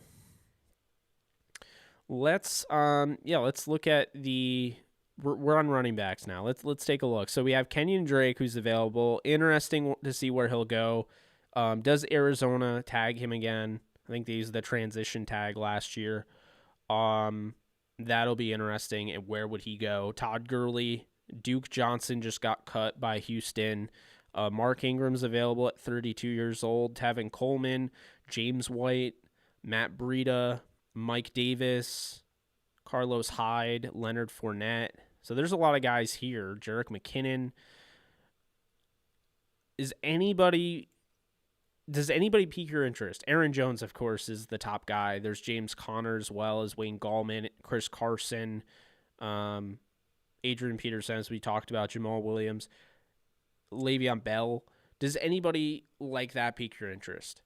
let's look at we're on running backs now. Let's take a look. So we have Kenyon Drake, who's available. Interesting to see where he'll go. Does Arizona tag him again? I think they used the transition tag last year. That'll be interesting. And where would he go? Todd Gurley, Duke Johnson just got cut by Houston. Mark Ingram's available at 32 years old. Tevin Coleman, James White, Matt Breida, Mike Davis, Carlos Hyde, Leonard Fournette. So there's a lot of guys here. Jerick McKinnon. Does anybody pique your interest? Aaron Jones, of course, is the top guy. There's James Conner as well as Wayne Gallman, Chris Carson, Adrian Peterson, as we talked about, Jamal Williams, Le'Veon Bell. Does anybody like that pique your interest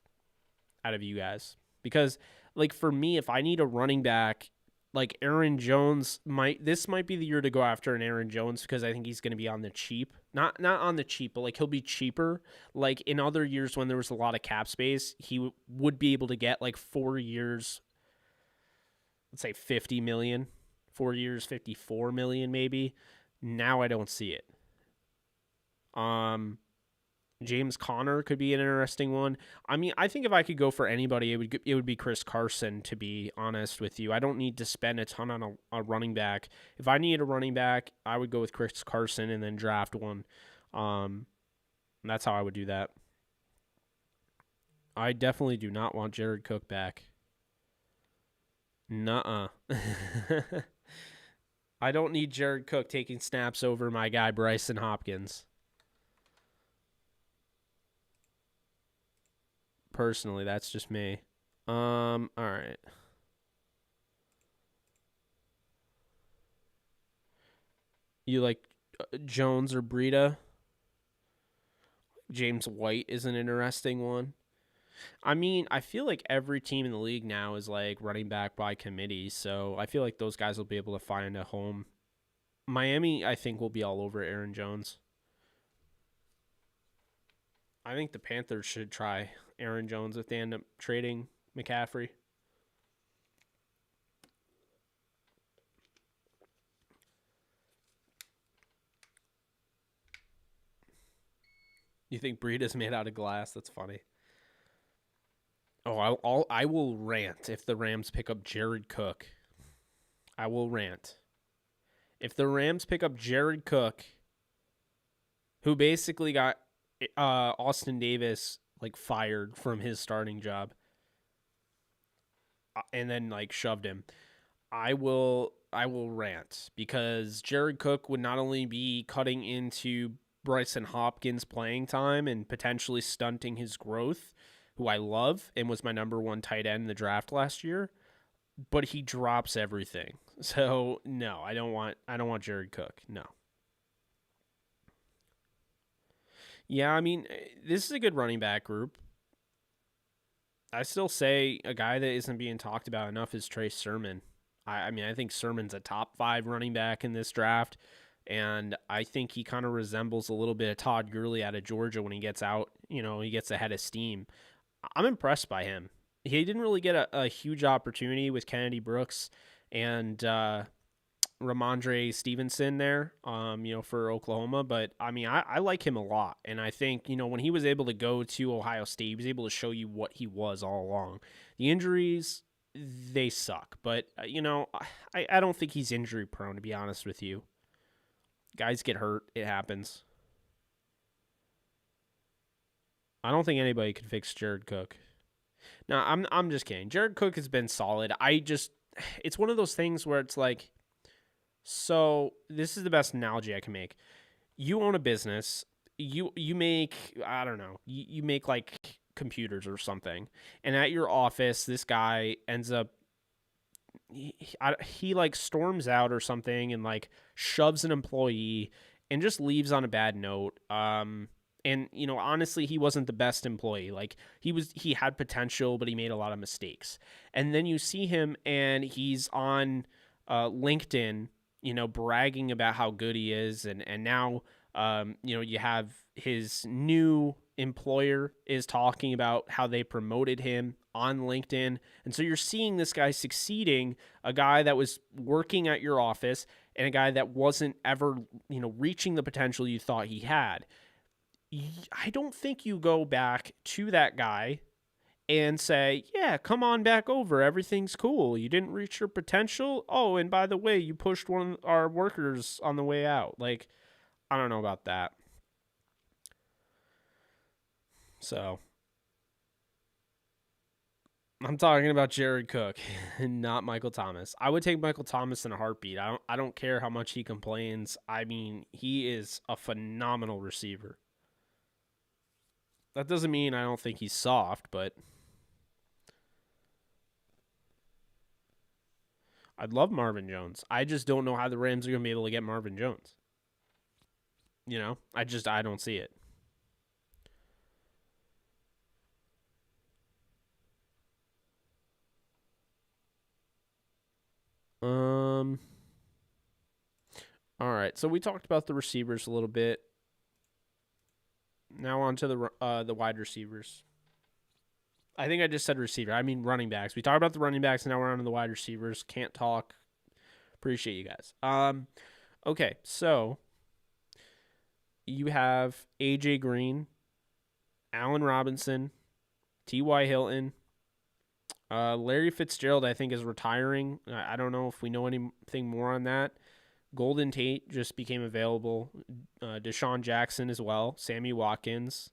out of you guys? Because, like, for me, if I need a running back, like Aaron Jones, this might be the year to go after an Aaron Jones, because I think he's going to be on the cheap. Not on the cheap, but like he'll be cheaper. Like in other years when there was a lot of cap space, he would be able to get like 4 years, let's say 50 million, 4 years, 54 million maybe. Now I don't see it. James Conner could be an interesting one. I mean, I think if I could go for anybody, it would be Chris Carson, to be honest with you. I don't need to spend a ton on a running back. If I need a running back, I would go with Chris Carson and then draft one. That's how I would do that. I definitely do not want Jared Cook back. Nuh-uh. I don't need Jared Cook taking snaps over my guy Bryson Hopkins. Personally, that's just me. All right. You like Jones or Breida? James White is an interesting one. I mean, I feel like every team in the league now is like running back by committee, so I feel like those guys will be able to find a home. Miami, I think, will be all over Aaron Jones. I think the Panthers should try Aaron Jones if they end up trading McCaffrey. You think Breed is made out of glass? That's funny. Oh, I will rant if the Rams pick up Jared Cook. I will rant. If the Rams pick up Jared Cook, who basically got Austin Davis like fired from his starting job, and then like shoved him, I will rant, because Jared Cook would not only be cutting into Bryson Hopkins' playing time and potentially stunting his growth, who I love and was my number one tight end in the draft last year, but he drops everything. So no, I don't want Jared Cook. No. Yeah, I mean, this is a good running back group. I still say a guy that isn't being talked about enough is Trey Sermon. I mean, I think Sermon's a top 5 running back in this draft, and I think he kind of resembles a little bit of Todd Gurley out of Georgia when he gets out. He gets ahead of steam. I'm impressed by him. He didn't really get a huge opportunity with Kennedy Brooks and Ramondre Stevenson there, for Oklahoma. But, I mean, I like him a lot. And I think, when he was able to go to Ohio State, he was able to show you what he was all along. The injuries, they suck. But, I don't think he's injury prone, to be honest with you. Guys get hurt. It happens. I don't think anybody could fix Jared Cook. No, I'm just kidding. Jared Cook has been solid. It's one of those things where it's like, so this is the best analogy I can make. You own a business. You make, I don't know, you make like computers or something. And at your office, this guy ends up, he like storms out or something and like shoves an employee and just leaves on a bad note. And, honestly, he wasn't the best employee. Like, he had potential, but he made a lot of mistakes. And then you see him, and he's on LinkedIn, bragging about how good he is. And now, you have his new employer is talking about how they promoted him on LinkedIn. And so you're seeing this guy succeeding, a guy that was working at your office, and a guy that wasn't ever, reaching the potential you thought he had. I don't think you go back to that guy and say, yeah, come on back over. Everything's cool. You didn't reach your potential. Oh, and by the way, you pushed one of our workers on the way out. Like, I don't know about that. So, I'm talking about Jared Cook and not Michael Thomas. I would take Michael Thomas in a heartbeat. I don't care how much he complains. I mean, he is a phenomenal receiver. That doesn't mean I don't think he's soft, but I'd love Marvin Jones. I just don't know how the Rams are going to be able to get Marvin Jones. I don't see it. All right. So we talked about the receivers a little bit. Now on to the wide receivers. I think I just said receiver. I mean running backs. We talked about the running backs, and now we're on to the wide receivers. Can't talk. Appreciate you guys. Okay, so you have AJ Green, Allen Robinson, T.Y. Hilton, Larry Fitzgerald. I think is retiring. I don't know if we know anything more on that. Golden Tate just became available. Deshaun Jackson as well. Sammy Watkins,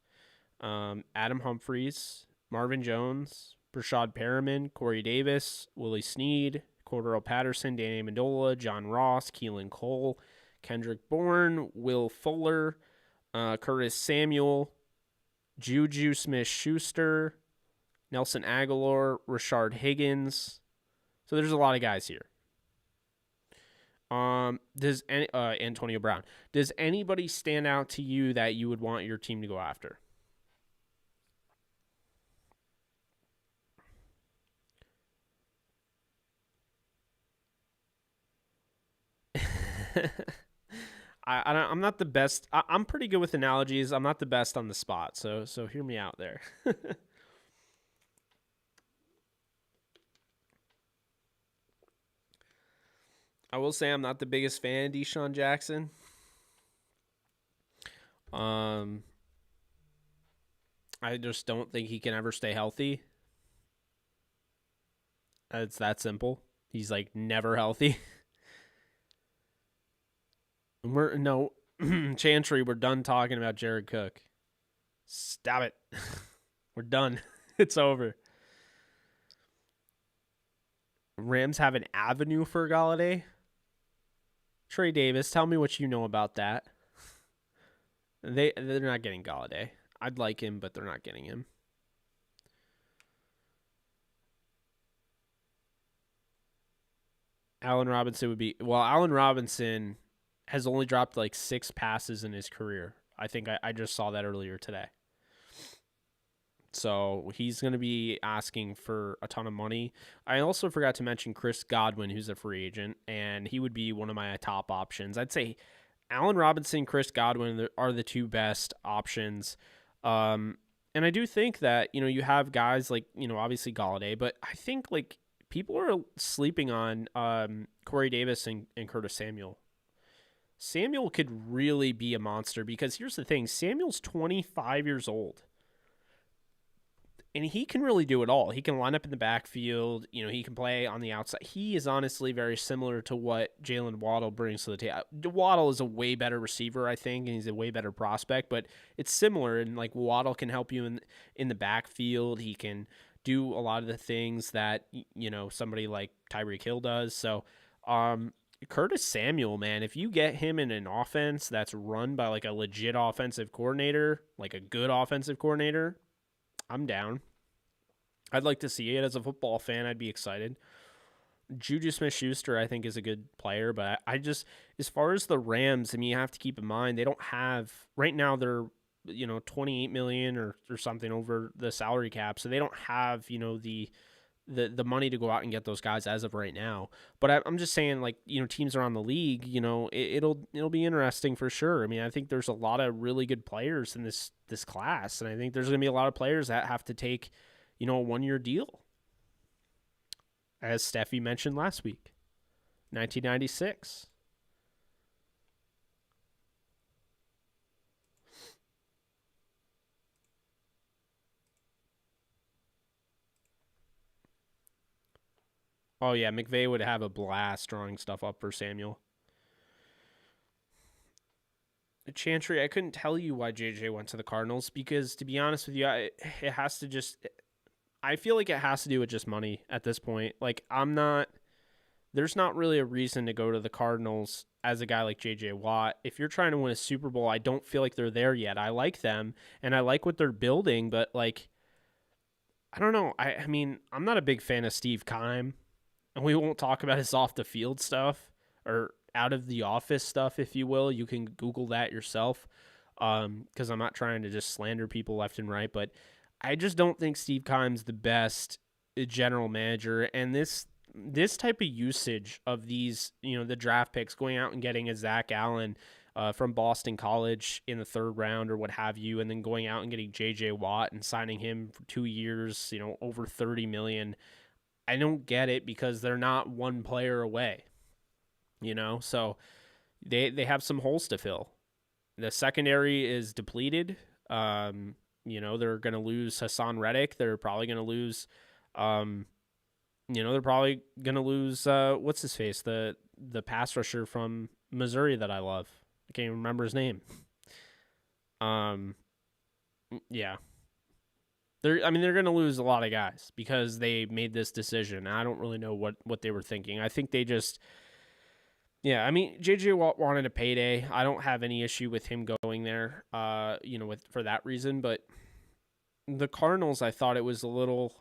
Adam Humphries, Marvin Jones, Brashad Perriman, Corey Davis, Willie Snead, Cordero Patterson, Danny Amendola, John Ross, Keelan Cole, Kendrick Bourne, Will Fuller, Curtis Samuel, Juju Smith-Schuster, Nelson Aguilar, Rashard Higgins. So there's a lot of guys here. Does Antonio Brown. Does anybody stand out to you that you would want your team to go after? I'm not the best. I'm pretty good with analogies. I'm not the best on the spot, so hear me out there. I will say I'm not the biggest fan of Deshaun Jackson. Um, I just don't think he can ever stay healthy. It's that simple. He's like never healthy. We're no Chantry. We're done talking about Jared Cook. Stop it. We're done. It's over. Rams have an avenue for Galladay. Trey Davis, tell me what you know about that. They're not getting Galladay. I'd like him, but they're not getting him. Allen Robinson would be Allen Robinson has only dropped like 6 passes in his career. I think I just saw that earlier today. So he's going to be asking for a ton of money. I also forgot to mention Chris Godwin, who's a free agent, and he would be one of my top options. I'd say Allen Robinson, Chris Godwin are the two best options. And I do think that, you have guys like, obviously Galladay, but I think like people are sleeping on Corey Davis and Curtis Samuel. Samuel could really be a monster because here's the thing. Samuel's 25 years old. And he can really do it all. He can line up in the backfield. He can play on the outside. He is honestly very similar to what Jalen Waddle brings to the table. Waddle is a way better receiver, I think, and he's a way better prospect. But it's similar, and like Waddle can help you in the backfield. He can do a lot of the things that somebody like Tyreek Hill does. So, Curtis Samuel, man, if you get him in an offense that's run by like a legit offensive coordinator, like a good offensive coordinator, I'm down. I'd like to see it as a football fan. I'd be excited. Juju Smith-Schuster, I think, is a good player, but I just, as far as the Rams, I mean, you have to keep in mind they don't have right now. They're 28 million or something over the salary cap, so they don't have the money to go out and get those guys as of right now. But I'm just saying, like, teams around the league, it'll be interesting for sure. I mean, I think there's a lot of really good players in this class, and I think there's going to be a lot of players that have to take, a 1-year deal. As Steffi mentioned last week, 1996. Oh, yeah, McVay would have a blast drawing stuff up for Samuel. Chantry, I couldn't tell you why JJ went to the Cardinals because, to be honest with you, it has to just... I feel like it has to do with just money at this point. Like, there's not really a reason to go to the Cardinals as a guy like JJ Watt. If you're trying to win a Super Bowl, I don't feel like they're there yet. I like them, and I like what they're building, but, like, I don't know. I mean, I'm not a big fan of Steve Keim. And we won't talk about his off the field stuff or out of the office stuff, if you will. You can Google that yourself because I'm not trying to just slander people left and right. But I just don't think Steve Keim's the best general manager. And this type of usage of these, the draft picks, going out and getting a Zach Allen from Boston College in the 3rd round or what have you, and then going out and getting J.J. Watt and signing him for 2 years, over $30 million. I don't get it because they're not one player away, so they have some holes to fill. The secondary is depleted. They're going to lose Hassan Reddick. They're probably going to lose, what's his face? The pass rusher from Missouri that I love. I can't even remember his name. Yeah. They're going to lose a lot of guys because they made this decision. I don't really know what they were thinking. I think they just, JJ Watt wanted a payday. I don't have any issue with him going there, for that reason. But the Cardinals, I thought it was a little,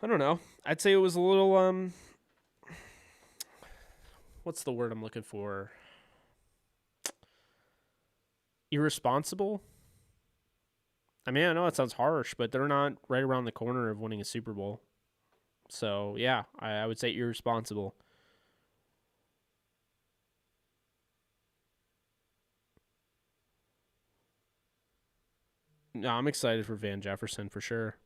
I don't know. I'd say it was a little, what's the word I'm looking for? Irresponsible. I mean, I know that sounds harsh, but they're not right around the corner of winning a Super Bowl. So, yeah, I would say irresponsible. No, I'm excited for Van Jefferson for sure.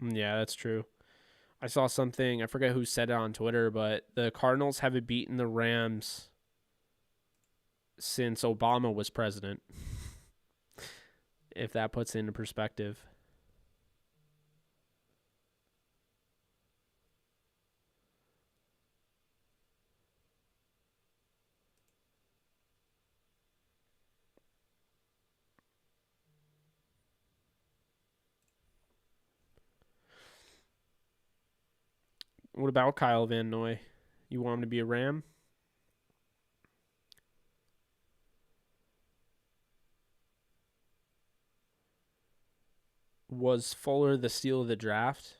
Yeah, that's true. I saw something, I forget who said it on Twitter, but the Cardinals haven't beaten the Rams since Obama was president, if that puts it into perspective. What about Kyle Van Noy? You want him to be a Ram? Was Fuller the steal of the draft?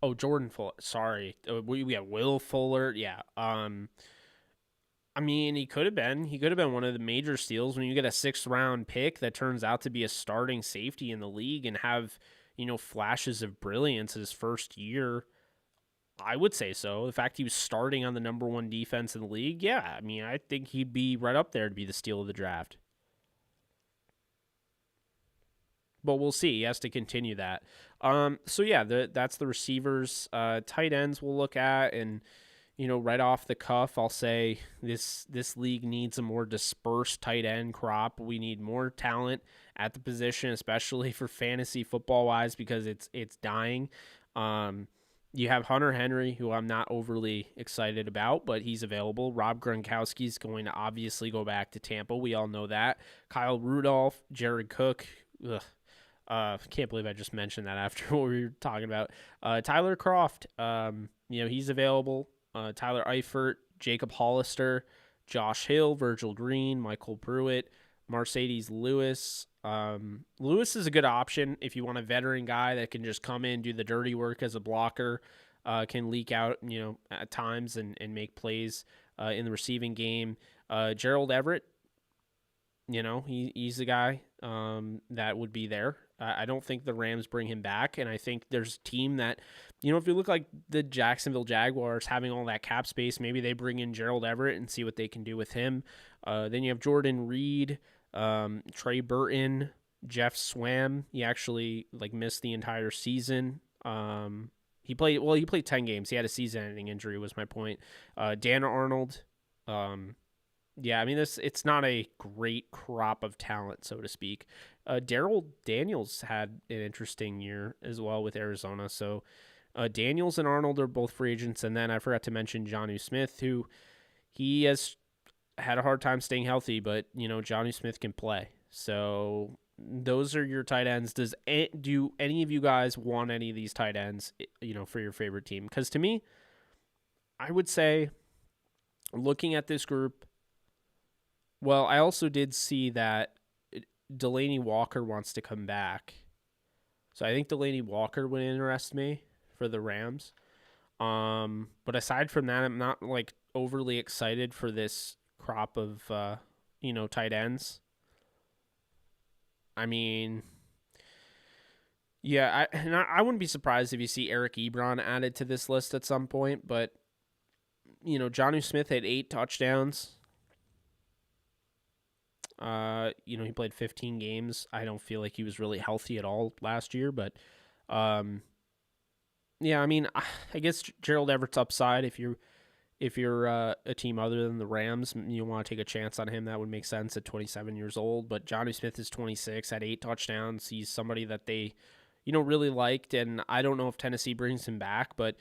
Oh, Jordan Fuller. Sorry, we have Will Fuller. Yeah. I mean, he could have been. He could have been one of the major steals when you get a sixth round pick that turns out to be a starting safety in the league and have flashes of brilliance his first year. I would say so. The fact he was starting on the number one defense in the league, yeah. I mean, I think he'd be right up there to be the steal of the draft. But we'll see. He has to continue that. So yeah, that's the receivers. Tight ends we'll look at, and right off the cuff, I'll say this league needs a more dispersed tight end crop. We need more talent at the position, especially for fantasy football wise, because it's dying. You have Hunter Henry, who I'm not overly excited about, but he's available. Rob Gronkowski's going to obviously go back to Tampa. We all know that. Kyle Rudolph, Jared Cook. Ugh. Can't believe I just mentioned that after what we were talking about. Tyler Kroft, he's available. Tyler Eifert, Jacob Hollister, Josh Hill, Virgil Green, Michael Pruitt, Mercedes Lewis. Lewis is a good option if you want a veteran guy that can just come in, do the dirty work as a blocker, can leak out, at times and make plays in the receiving game. Gerald Everett, he's the guy that would be there. I don't think the Rams bring him back, and I think there's a team that, if you look like the Jacksonville Jaguars having all that cap space, maybe they bring in Gerald Everett and see what they can do with him. Then you have Jordan Reed, Trey Burton, Jeff Swam. He actually missed the entire season. He played 10 games. He had a season-ending injury, was my point. Dan Arnold. Yeah, I mean, it's not a great crop of talent, so to speak. Daryl Daniels had an interesting year as well with Arizona. So Daniels and Arnold are both free agents. And then I forgot to mention Jonnu Smith, who he has had a hard time staying healthy, but, Jonnu Smith can play. So those are your tight ends. Do any of you guys want any of these tight ends, for your favorite team? Because to me, I would say, looking at this group, well, I also did see that Delaney Walker wants to come back. So I think Delaney Walker would interest me for the Rams. But aside from that, I'm not overly excited for this crop of tight ends. I mean, yeah, I wouldn't be surprised if you see Eric Ebron added to this list at some point, but Jonnu Smith had 8 touchdowns. He played 15 games. I don't feel like he was really healthy at all last year, but yeah, I mean, I guess Gerald Everett's upside, if you're a team other than the Rams, you want to take a chance on him, that would make sense at 27 years old. But Jonnu Smith is 26, had 8 touchdowns. He's somebody that they really liked, and I don't know if Tennessee brings him back, but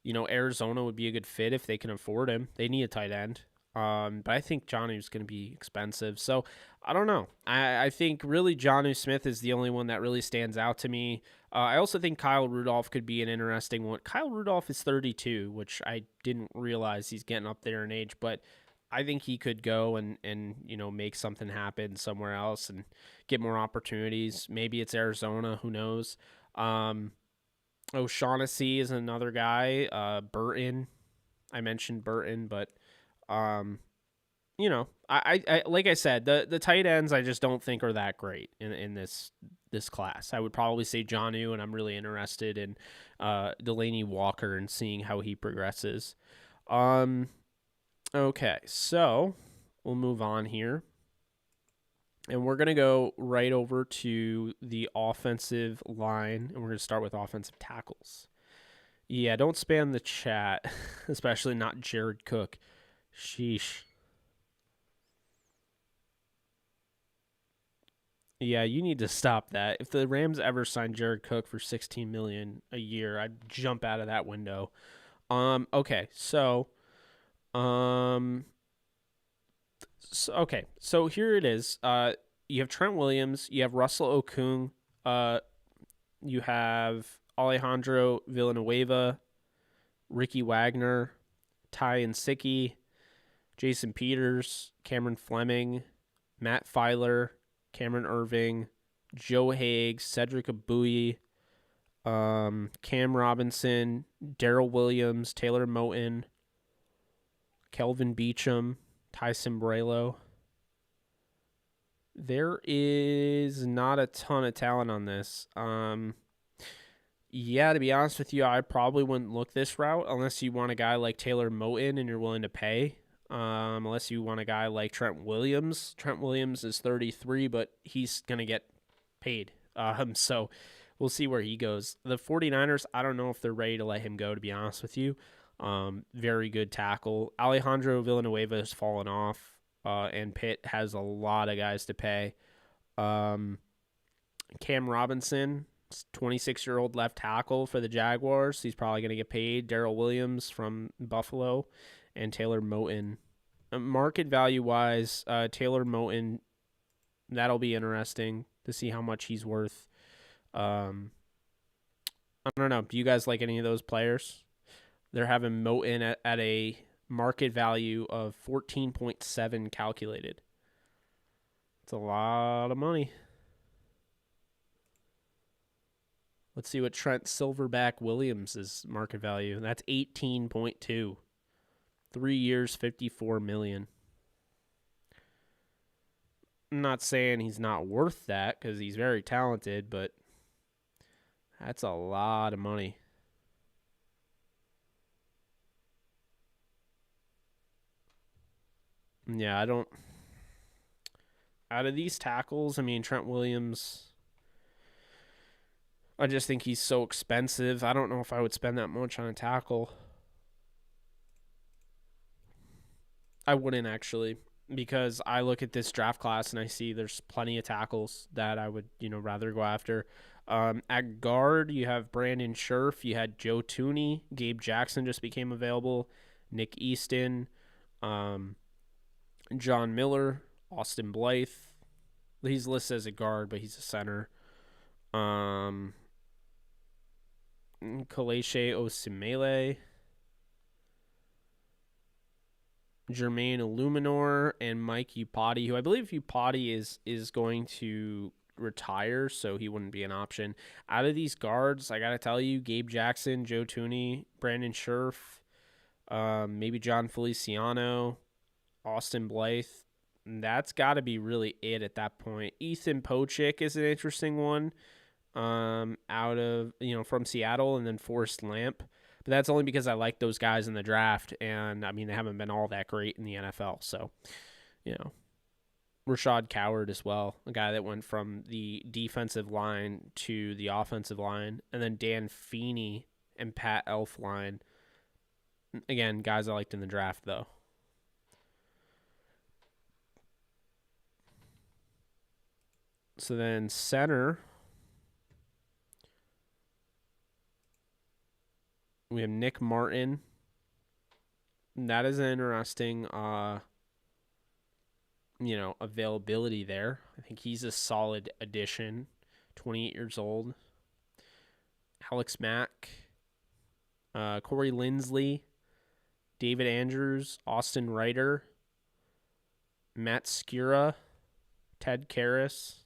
Arizona would be a good fit if they can afford him. They need a tight end. But I think Jonnu's going to be expensive. So I don't know. I think really Jonnu Smith is the only one that really stands out to me. I also think Kyle Rudolph could be an interesting one. Kyle Rudolph is 32, which I didn't realize he's getting up there in age, but I think he could go and make something happen somewhere else and get more opportunities. Maybe it's Arizona. Who knows? O'Shaughnessy is another guy. Burton. I mentioned Burton, but I like I said, the tight ends I just don't think are that great in this class. I would probably say Jonnu, and I'm really interested in Delaney Walker and seeing how he progresses. Okay, so we'll move on here. And we're going to go right over to the offensive line, and we're going to start with offensive tackles. Yeah, don't spam the chat, especially not Jared Cook. Sheesh. Yeah, you need to stop that. If the Rams ever signed Jared Cook for $16 million a year, I'd jump out of that window. Okay, um so here it is. You have Trent Williams, you have Russell Okung, you have Alejandro Villanueva, Ricky Wagner, Ty Nsekhe, Jason Peters, Cameron Fleming, Matt Filer, Cameron Irving, Joe Haig, Cedric Abui, Cam Robinson, Daryl Williams, Taylor Moton, Kelvin Beachum, Tyson Braylo. There is not a ton of talent on this. Yeah, to be honest with you, I probably wouldn't look this route unless you want a guy like Taylor Moton and you're willing to pay. Unless you want a guy like Trent Williams. Trent Williams is 33, but he's going to get paid. So we'll see where he goes. The 49ers, I don't know if they're ready to let him go, to be honest with you. Very good tackle. Alejandro Villanueva has fallen off, and Pitt has a lot of guys to pay. Cam Robinson, 26-year-old left tackle for the Jaguars. He's probably going to get paid. Daryl Williams from Buffalo, and Taylor Moton. Market value-wise, Taylor Moton, that'll be interesting to see how much he's worth. I don't know. Do you guys like any of those players? They're having Moton at a market value of 14.7 calculated. It's a lot of money. Let's see what Trent Silverback Williams' market value. That's 18.2. 3 years, $54 million. I'm not saying he's not worth that because he's very talented, but that's a lot of money. Yeah, I don't. Out of these tackles, I mean, Trent Williams, I just think he's so expensive. I don't know if I would spend that much on a tackle. I wouldn't actually, because I look at this draft class and I see there's plenty of tackles that I would, rather go after. At guard, you have Brandon Scherf. You had Joe Thuney. Gabe Jackson just became available. Nick Easton. John Miller. Austin Blythe. He's listed as a guard, but he's a center. Kaleche Osimele. Jermaine Illuminor and Mike Upati, who I believe Upati is going to retire, so he wouldn't be an option. Out of these guards, I got to tell you, Gabe Jackson, Joe Thuney, Brandon Scherf, maybe John Feliciano, Austin Blythe. That's got to be really it at that point. Ethan Pochik is an interesting one out of, from Seattle, and then Forrest Lamp. But that's only because I like those guys in the draft, and, I mean, they haven't been all that great in the NFL. So, Rashad Coward as well, a guy that went from the defensive line to the offensive line, and then Dan Feeney and Pat Elflein. Again, guys I liked in the draft, though. So then center, we have Nick Martin. That is an interesting, availability there. I think he's a solid addition. 28 years old. Alex Mack, Corey Linsley, David Andrews, Austin Ryder, Matt Skura, Ted Karras.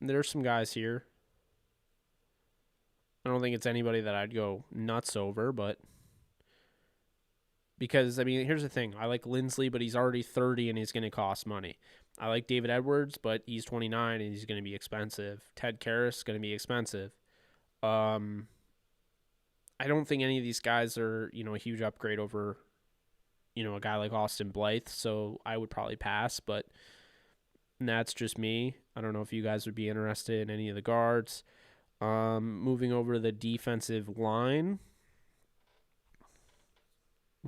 There's some guys here. I don't think it's anybody that I'd go nuts over, but because, I mean, here's the thing. I like Linsley, but he's already 30 and he's going to cost money. I like David Edwards, but he's 29 and he's going to be expensive. Ted Karras is going to be expensive. I don't think any of these guys are, a huge upgrade over a guy like Austin Blythe, so I would probably pass, but that's just me. I don't know if you guys would be interested in any of the guards. Moving over to the defensive line.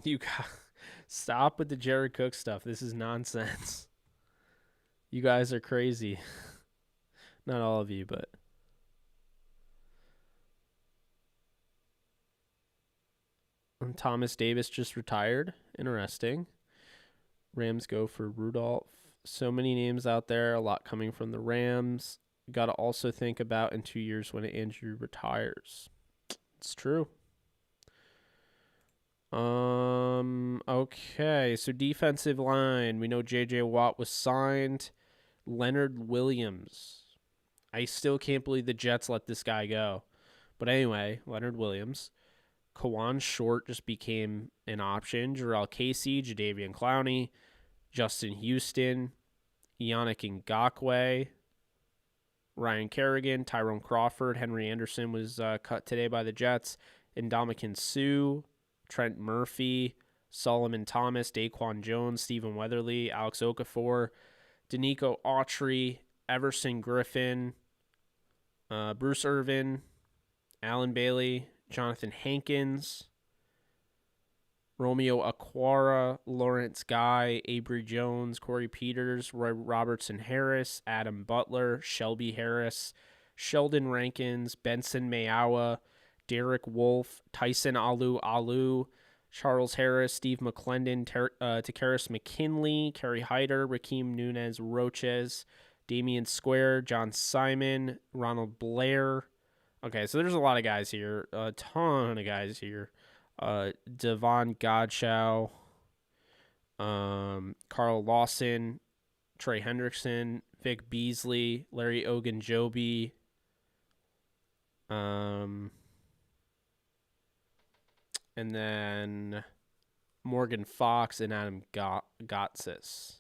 You got stop with the Jared Cook stuff. This is nonsense. You guys are crazy. Not all of you, but Thomas Davis just retired. Interesting. Rams go for Rudolph. So many names out there, a lot coming from the Rams. Got to also think about in 2 years when Andrew retires. It's true. Okay, so defensive line. We know J.J. Watt was signed. Leonard Williams. I still can't believe the Jets let this guy go. But anyway, Leonard Williams. Kawan Short just became an option. Jarrell Casey, Jadeveon Clowney, Justin Houston, Yannick Ngakoue, Ryan Kerrigan, Tyrone Crawford, Henry Anderson was cut today by the Jets, Ndamukong Suh, Trent Murphy, Solomon Thomas, Daquan Jones, Stephen Weatherly, Alex Okafor, Danico Autry, Everson Griffin, Bruce Irvin, Alan Bailey, Jonathan Hankins, Romeo Aquara, Lawrence Guy, Avery Jones, Corey Peters, Roy Robertson Harris, Adam Butler, Shelby Harris, Sheldon Rankins, Benson Mayowa, Derek Wolfe, Tyson Alu, Charles Harris, Steve McClendon, Takaris McKinley, Kerry Hyder, Rakeem Nunez Roches, Damian Square, John Simon, Ronald Blair. Okay, so there's a lot of guys here, a ton of guys here. Devon Godshaw, Carl Lawson, Trey Hendrickson, Vic Beasley, Larry Ogunjobi, and then Morgan Fox and Adam Gotsis.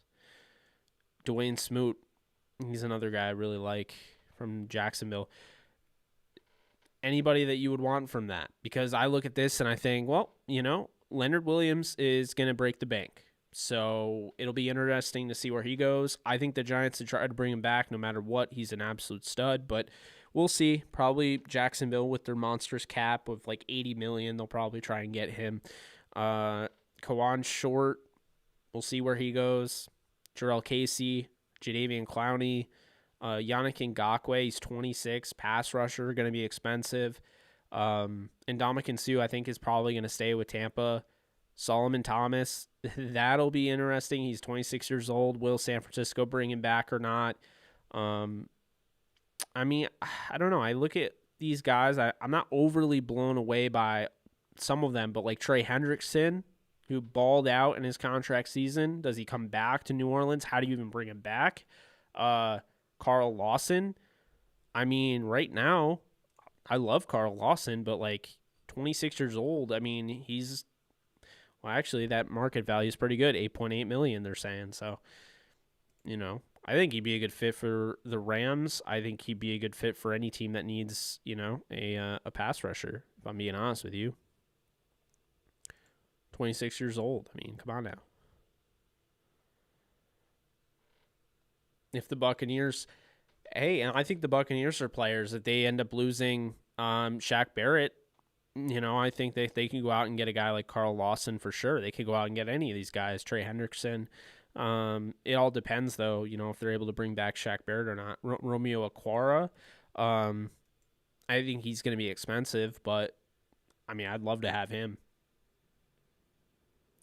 Dwayne Smoot, he's another guy I really like from Jacksonville. Anybody that you would want from that, because I look at this and I think, well, Leonard Williams is going to break the bank. So it'll be interesting to see where he goes. I think the Giants would try to bring him back no matter what. He's an absolute stud, but we'll see. Probably Jacksonville with their monstrous cap of like $80 million. They'll probably try and get him. Kawan Short, we'll see where he goes. Jarrell Casey, Jadeveon Clowney, Yannick Ngakoue, he's 26, pass rusher, going to be expensive. And Ndamukong Suh, I think, is probably going to stay with Tampa. Solomon Thomas, that'll be interesting. He's 26 years old. Will San Francisco bring him back or not? I mean, I don't know. I look at these guys. I'm not overly blown away by some of them, but like Trey Hendrickson, who balled out in his contract season. Does he come back to New Orleans? How do you even bring him back? Carl Lawson. I mean, right now, I love Carl Lawson, but like 26 years old. I mean, actually, that market value is pretty good. $8.8 million, they're saying. So, I think he'd be a good fit for the Rams. I think he'd be a good fit for any team that needs, a pass rusher, if I'm being honest with you. 26 years old. I mean, come on now. If the Buccaneers, and I think the Buccaneers are players, if they end up losing Shaq Barrett, I think they can go out and get a guy like Carl Lawson for sure. They could go out and get any of these guys, Trey Hendrickson. It all depends, though, if they're able to bring back Shaq Barrett or not. Romeo Aquara, I think he's going to be expensive, but, I mean, I'd love to have him.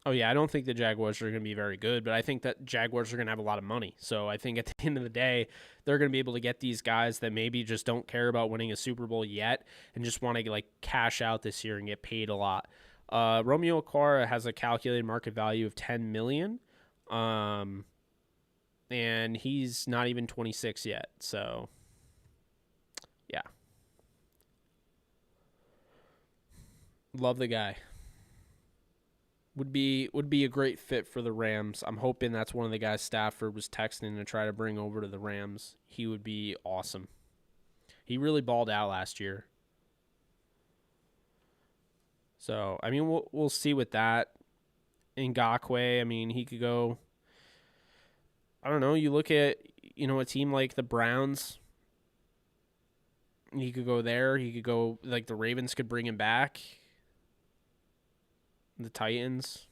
Oh, yeah, I don't think the Jaguars are going to be very good, but I think that Jaguars are going to have a lot of money. So I think at the end of the day, they're going to be able to get these guys that maybe just don't care about winning a Super Bowl yet and just want to cash out this year and get paid a lot. Romeo Aquara has a calculated market value of $10 million, and he's not even 26 yet. So, yeah. Love the guy. Would be a great fit for the Rams. I'm hoping that's one of the guys Stafford was texting to try to bring over to the Rams. He would be awesome. He really balled out last year. So, I mean, we'll see with that. Ngakoue, I mean, he could go. I don't know. You look at a team like the Browns. He could go there. He could go like the Ravens could bring him back. The Titans.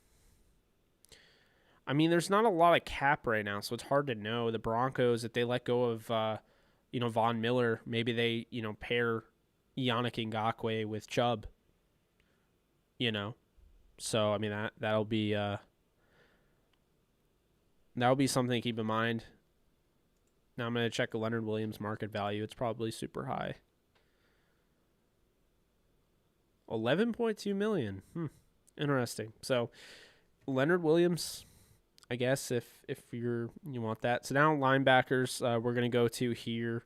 I mean, there's not a lot of cap right now, so it's hard to know. The Broncos, if they let go of, Von Miller, maybe they, pair Yannick Ngakoue with Chubb. So I mean that'll be something to keep in mind. Now I'm gonna check the Leonard Williams market value. It's probably super high. 11.2 million. Interesting. So Leonard Williams, I guess if you want that. So now linebackers, we're gonna go to here,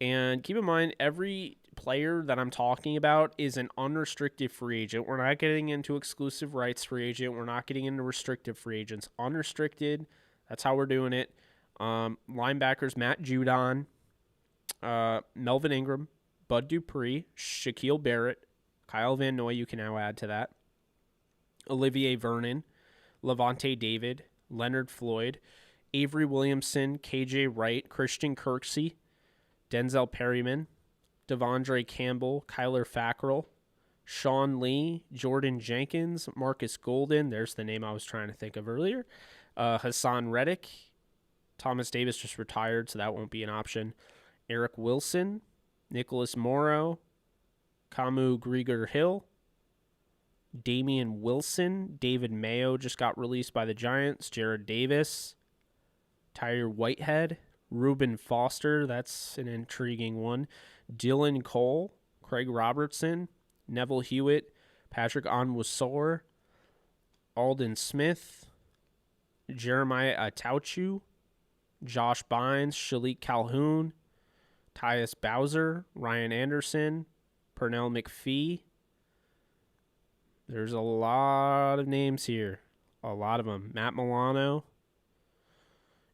and keep in mind every player that I'm talking about is an unrestricted free agent. We're not getting into exclusive rights free agent. We're not getting into restricted free agents. Unrestricted. That's how we're doing it. Linebackers: Matt Judon, Melvin Ingram, Bud Dupree, Shaquille Barrett, Kyle Van Noy. You can now add to that. Olivier Vernon, Levante David, Leonard Floyd, Avery Williamson, KJ Wright, Christian Kirksey, Denzel Perryman, Devondre Campbell, Kyler Fackrell, Sean Lee, Jordan Jenkins, Marcus Golden. There's the name I was trying to think of earlier. Hassan Reddick. Thomas Davis just retired, so that won't be an option. Eric Wilson, Nicholas Morrow, Kamu Grieger-Hill, Damian Wilson, David Mayo just got released by the Giants, Jared Davis, Tyre Whitehead, Reuben Foster, that's an intriguing one, Dylan Cole, Craig Robertson, Neville Hewitt, Patrick Onwuasor, Alden Smith, Jeremiah Atauchu, Josh Bynes, Shalik Calhoun, Tyus Bowser, Ryan Anderson, Pernell McPhee. There's a lot of names here. A lot of them. Matt Milano,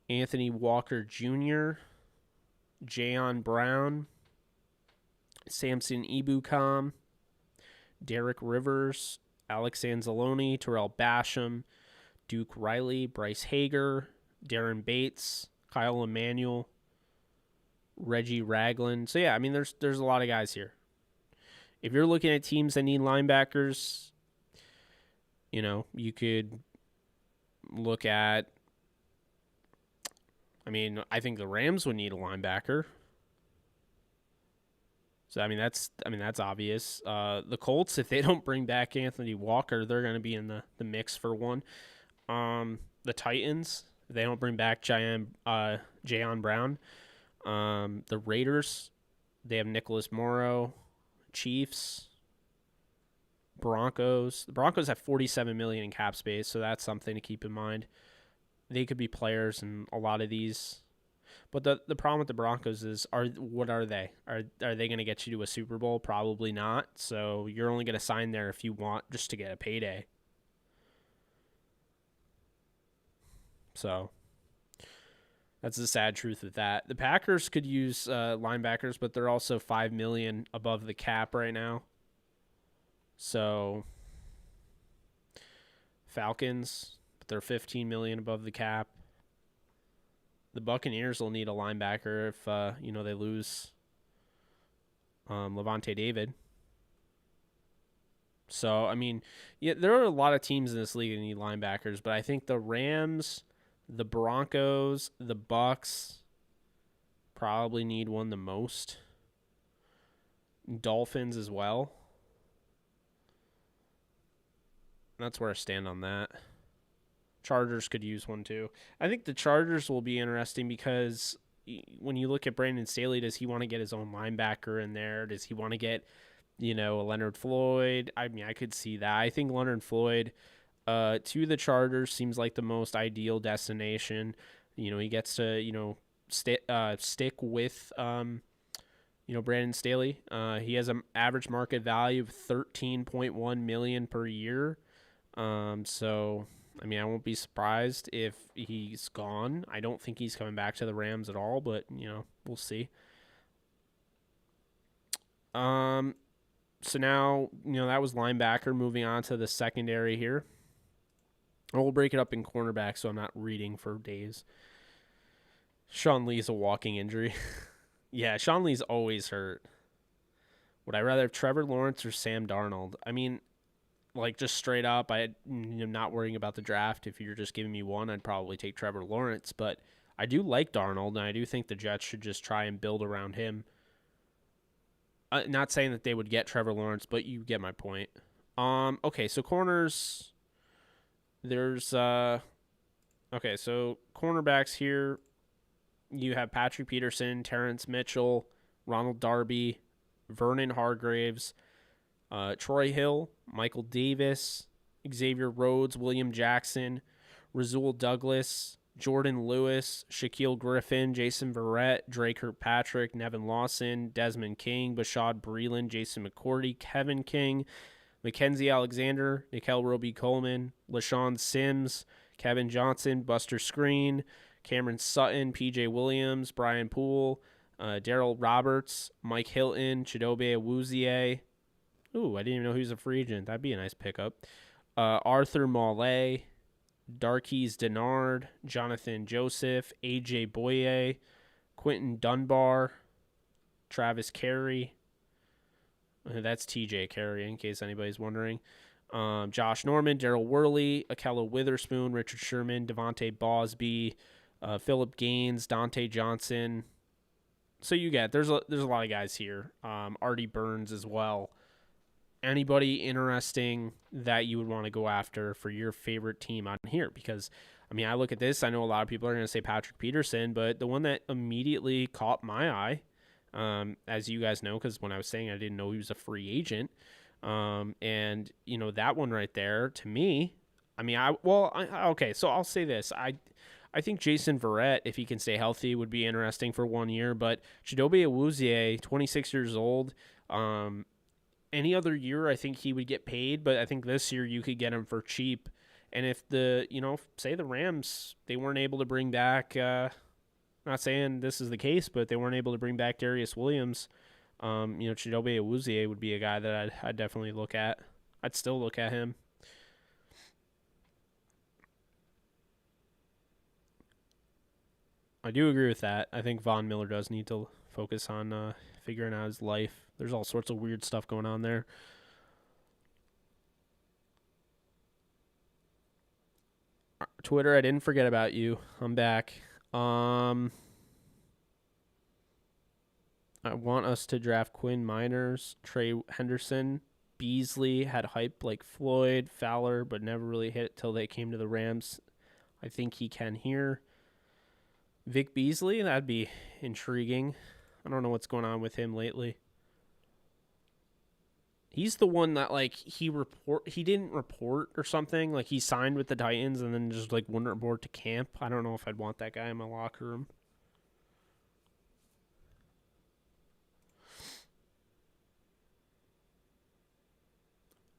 Anthony Walker Jr., Jayon Brown, Samson Ebukam, Derek Rivers, Alex Anzalone, Terrell Basham, Duke Riley, Bryce Hager, Darren Bates, Kyle Emanuel, Reggie Ragland. So yeah, I mean there's a lot of guys here. If you're looking at teams that need linebackers, you could look at, I think the Rams would need a linebacker. So that's obvious. The Colts, if they don't bring back Anthony Walker, they're going to be in the mix for one. The Titans, if they don't bring back Jayon Brown. The Raiders, they have Nicholas Morrow. Chiefs, Broncos. The Broncos have $47 million in cap space, so that's something to keep in mind. They could be players in a lot of these. But the problem with the Broncos is, what are they? Are they going to get you to a Super Bowl? Probably not. So you're only going to sign there if you want just to get a payday. So that's the sad truth with that. The Packers could use linebackers, but they're also $5 million above the cap right now. So Falcons, but they're $15 million above the cap. The Buccaneers will need a linebacker if they lose Levante David. So there are a lot of teams in this league that need linebackers, but I think the Rams, the Broncos, the Bucs probably need one the most. Dolphins as well. That's where I stand on that. Chargers could use one too. I think the Chargers will be interesting because when you look at Brandon Staley, does he want to get his own linebacker in there? Does he want to get, a Leonard Floyd? I could see that. I think Leonard Floyd to the Chargers seems like the most ideal destination. He gets to, stick with, Brandon Staley. He has an average market value of $13.1 million per year. So I won't be surprised if he's gone. I don't think he's coming back to the Rams at all, but we'll see. So now, that was linebacker. Moving on to the secondary here. We'll break it up in cornerbacks so I'm not reading for days. Sean Lee's a walking injury. Yeah, Sean Lee's always hurt. Would I rather have Trevor Lawrence or Sam Darnold? I mean, like just straight up, I'm not worrying about the draft. If you're just giving me one, I'd probably take Trevor Lawrence. But I do like Darnold, and I do think the Jets should just try and build around him. Not saying that they would get Trevor Lawrence, but you get my point. Okay, so corners. There's okay, so cornerbacks here. You have Patrick Peterson, Terrence Mitchell, Ronald Darby, Vernon Hargraves, Troy Hill, Michael Davis, Xavier Rhodes, William Jackson, Rasul Douglas, Jordan Lewis, Shaquille Griffin, Jason Verrett, Drake Kirkpatrick, Nevin Lawson, Desmond King, Bashad Breeland, Jason McCourty, Kevin King, Mackenzie Alexander, Nickel Roby-Coleman, LaShawn Sims, Kevin Johnson, Buster Screen, Cameron Sutton, PJ Williams, Brian Poole, Daryl Roberts, Mike Hilton, Chidobe Awuzie. Ooh, I didn't even know he was a free agent. That'd be a nice pickup. Arthur Maule, Darqueze Dennard, Jonathan Joseph, AJ Boye, Quentin Dunbar, Travis Carey. That's TJ Carey, in case anybody's wondering. Josh Norman, Daryl Worley, Akello Witherspoon, Richard Sherman, Devontae Bosby, Philip Gaines, Dante Johnson. So you get there's a lot of guys here. Artie Burns as well. Anybody interesting that you would want to go after for your favorite team on here? Because I mean, I look at this. I know a lot of people are going to say Patrick Peterson, but the one that immediately caught my eye, as you guys know, because when I was saying I didn't know he was a free agent, and you know that one right there to me. I mean, okay. So I'll say this. I think Jason Verrett, if he can stay healthy, would be interesting for 1 year. But Chidobe Awuzie, 26 years old, any other year, I think he would get paid. But I think this year you could get him for cheap. And if say the Rams, they weren't able to bring back, not saying this is the case, but they weren't able to bring back Darius Williams, Chidobe Awuzie would be a guy that I'd definitely look at. I'd still look at him. I do agree with that. I think Von Miller does need to focus on figuring out his life. There's all sorts of weird stuff going on there. Twitter, I didn't forget about you. I'm back. I want us to draft Quinn Miners, Trey Henderson. Beasley had hype like Floyd, Fowler, but never really hit till they came to the Rams. I think he can here. Vic Beasley, that'd be intriguing. I don't know what's going on with him lately. He's the one that he didn't report or something. Like he signed with the Titans and then just wouldn't report to camp. I don't know if I'd want that guy in my locker room.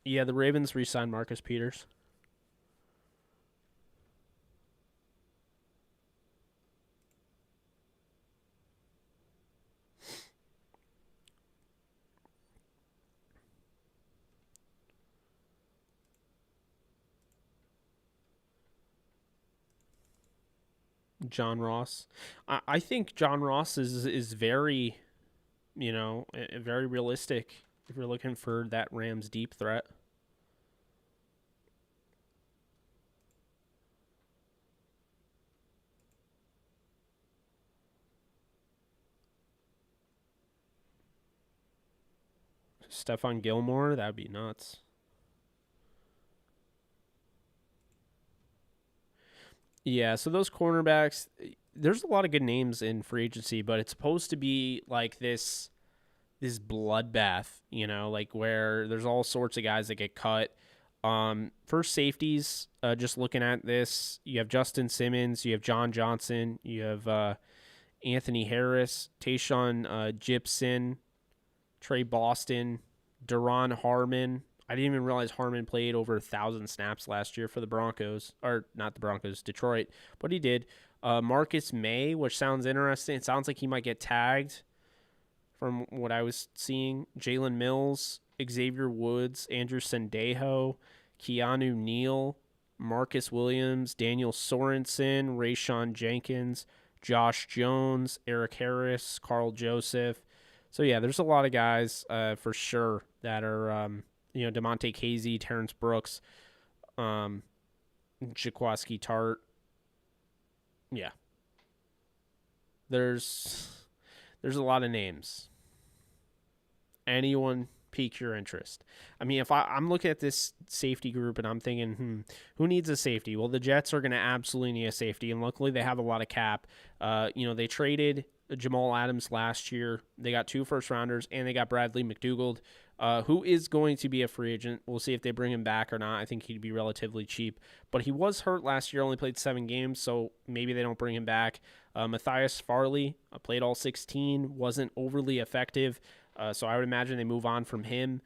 Yeah, the Ravens re-signed Marcus Peters. John Ross. I think John Ross is very, very realistic if you're looking for that Rams deep threat. Stephon Gilmore, that'd be nuts. Yeah, so those cornerbacks, there's a lot of good names in free agency, but it's supposed to be like this bloodbath, where there's all sorts of guys that get cut. First safeties, just looking at this, you have Justin Simmons, you have John Johnson, you have Anthony Harris, Tayshaun Gibson, Trey Boston, Duron Harmon. I didn't even realize Harmon played over 1,000 snaps last year for the Broncos. Or not the Broncos, Detroit. But he did. Marcus May, which sounds interesting. It sounds like he might get tagged from what I was seeing. Jalen Mills, Xavier Woods, Andrew Sendejo, Keanu Neal, Marcus Williams, Daniel Sorensen, Rayshon Jenkins, Josh Jones, Eric Harris, Carl Joseph. So, yeah, there's a lot of guys for sure that are, DeMonte Casey, Terrence Brooks, Jaquaski Tart. Yeah. There's a lot of names. Anyone pique your interest? I mean, if I'm looking at this safety group and I'm thinking, who needs a safety? Well, the Jets are going to absolutely need a safety, and luckily they have a lot of cap. They traded Jamal Adams last year. They got 2 first-rounders, and they got Bradley McDougald, who is going to be a free agent. We'll see if they bring him back or not. I think he'd be relatively cheap. But he was hurt last year, only played 7 games, so maybe they don't bring him back. Matthias Farley played all 16, wasn't overly effective. So I would imagine they move on from him.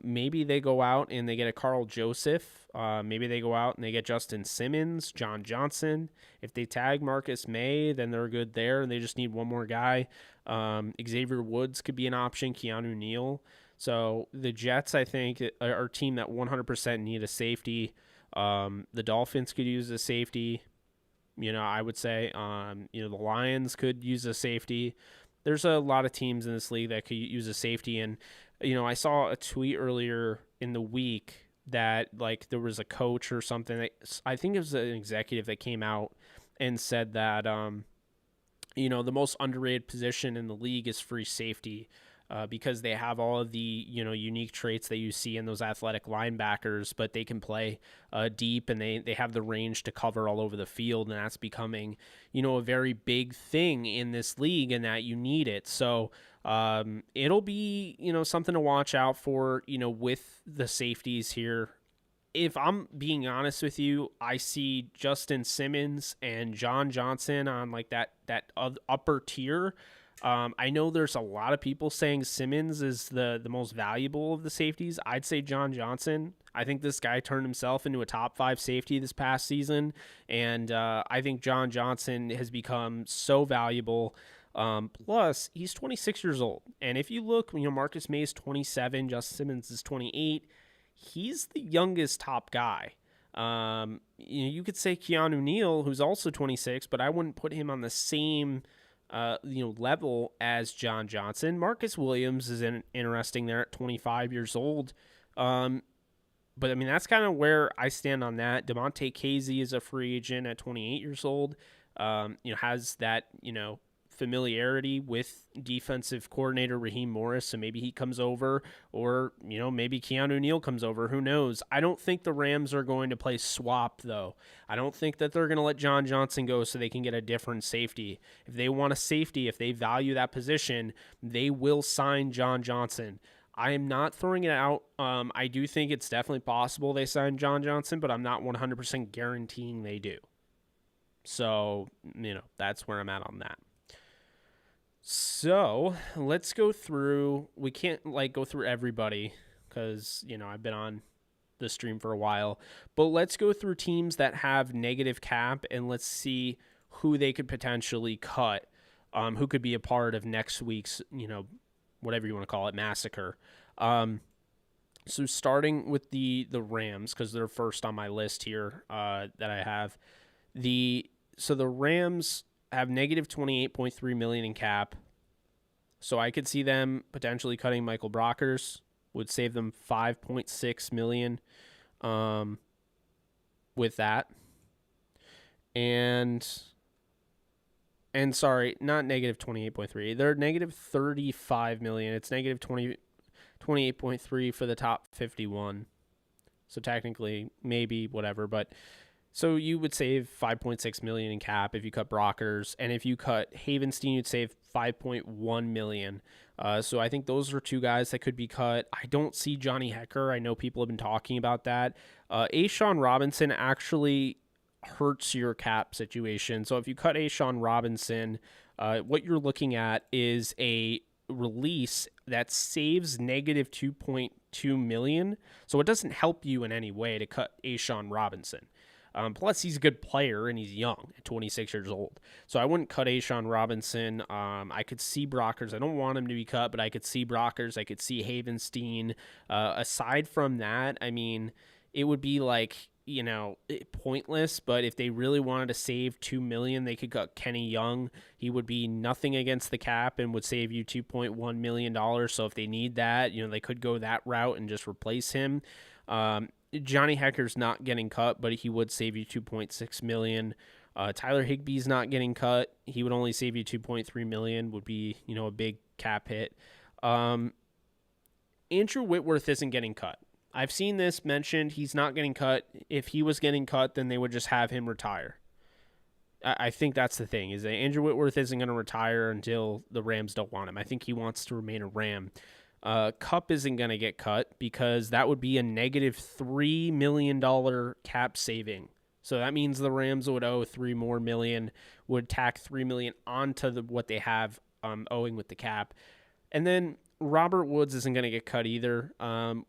Maybe they go out and they get a Carl Joseph. Maybe they go out and they get Justin Simmons, John Johnson. If they tag Marcus May, then they're good there, and they just need one more guy. Xavier Woods could be an option, Keanu Neal. So the Jets, I think, are a team that 100% need a safety. The Dolphins could use a safety. I would say, the Lions could use a safety. There's a lot of teams in this league that could use a safety. And, I saw a tweet earlier in the week that, there was a coach or something. I think it was an executive that came out and said that, the most underrated position in the league is free safety. Because they have all of the, unique traits that you see in those athletic linebackers, but they can play deep, and they have the range to cover all over the field, and that's becoming, a very big thing in this league, and that you need it. So it'll be, something to watch out for, with the safeties here. If I'm being honest with you, I see Justin Simmons and John Johnson on that upper tier. I know there's a lot of people saying Simmons is the most valuable of the safeties. I'd say John Johnson. I think this guy turned himself into a top 5 safety this past season, and I think John Johnson has become so valuable. Plus, he's 26 years old, and if you look, Marcus May is 27, Justin Simmons is 28. He's the youngest top guy. You could say Keanu Neal, who's also 26, but I wouldn't put him on the same level as John Johnson. Marcus Williams is interesting there at 25 years old. But I mean, that's kind of where I stand on that. DeMonte Casey is a free agent at 28 years old. Has that, familiarity with defensive coordinator Raheem Morris, so maybe he comes over, or maybe Keanu Neal comes over, who knows. I don't think the Rams are going to play swap, though. I don't think that they're going to let John Johnson go so they can get a different safety. If they want a safety, if they value that position, they will sign John Johnson. I am not throwing it out. I do think it's definitely possible they sign John Johnson, but I'm not 100% guaranteeing they do. So, that's where I'm at on that. So let's go through. We can't go through everybody because, I've been on the stream for a while, but let's go through teams that have negative cap, and let's see who they could potentially cut, who could be a part of next week's, whatever you want to call it, massacre. So starting with the Rams, because they're first on my list here that I have. So the Rams have negative $28.3 million in cap. So I could see them potentially cutting Michael Brockers, would save them $5.6 million with that. And sorry, not negative 28.3. They're negative $35 million. It's negative 28.3 for the top 51. So technically, maybe whatever, but so you would save $5.6 million in cap if you cut Brockers, and if you cut Havenstein, you'd save $5.1 million. So I think those are 2 guys that could be cut. I don't see Johnny Hecker. I know people have been talking about that. A'Shawn Robinson actually hurts your cap situation. So if you cut A'Shawn Robinson, what you're looking at is a release that saves negative $2.2 million. So it doesn't help you in any way to cut A'Shawn Robinson. Plus, he's a good player, and he's young at 26 years old. So I wouldn't cut A'Shawn Robinson. I could see Brockers. I don't want him to be cut, but I could see Brockers. I could see Havenstein. Aside from that, I mean, it would be pointless, but if they really wanted to save $2 million, they could cut Kenny Young. He would be nothing against the cap and would save you $2.1 million. So if they need that, they could go that route and just replace him. Johnny Hecker's not getting cut, but he would save you $2.6 million. Tyler Higbee's not getting cut. He would only save you $2.3 million, would be, a big cap hit. Andrew Whitworth isn't getting cut. I've seen this mentioned. He's not getting cut. If he was getting cut, then they would just have him retire. I think that's the thing, is that Andrew Whitworth isn't going to retire until the Rams don't want him. I think he wants to remain a Ram. Kupp isn't going to get cut because that would be a negative $3 million cap saving. So that means the Rams would owe $3 million more, would tack $3 million onto what they have owing with the cap. And then Robert Woods isn't going to get cut either,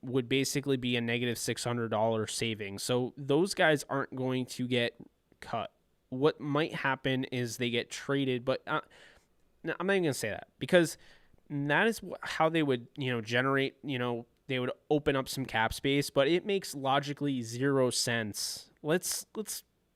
would basically be a negative $600 savings. So those guys aren't going to get cut. What might happen is they get traded, but I'm not even going to say that, because that is how they would, generate, they would open up some cap space, but it makes logically zero sense. Let's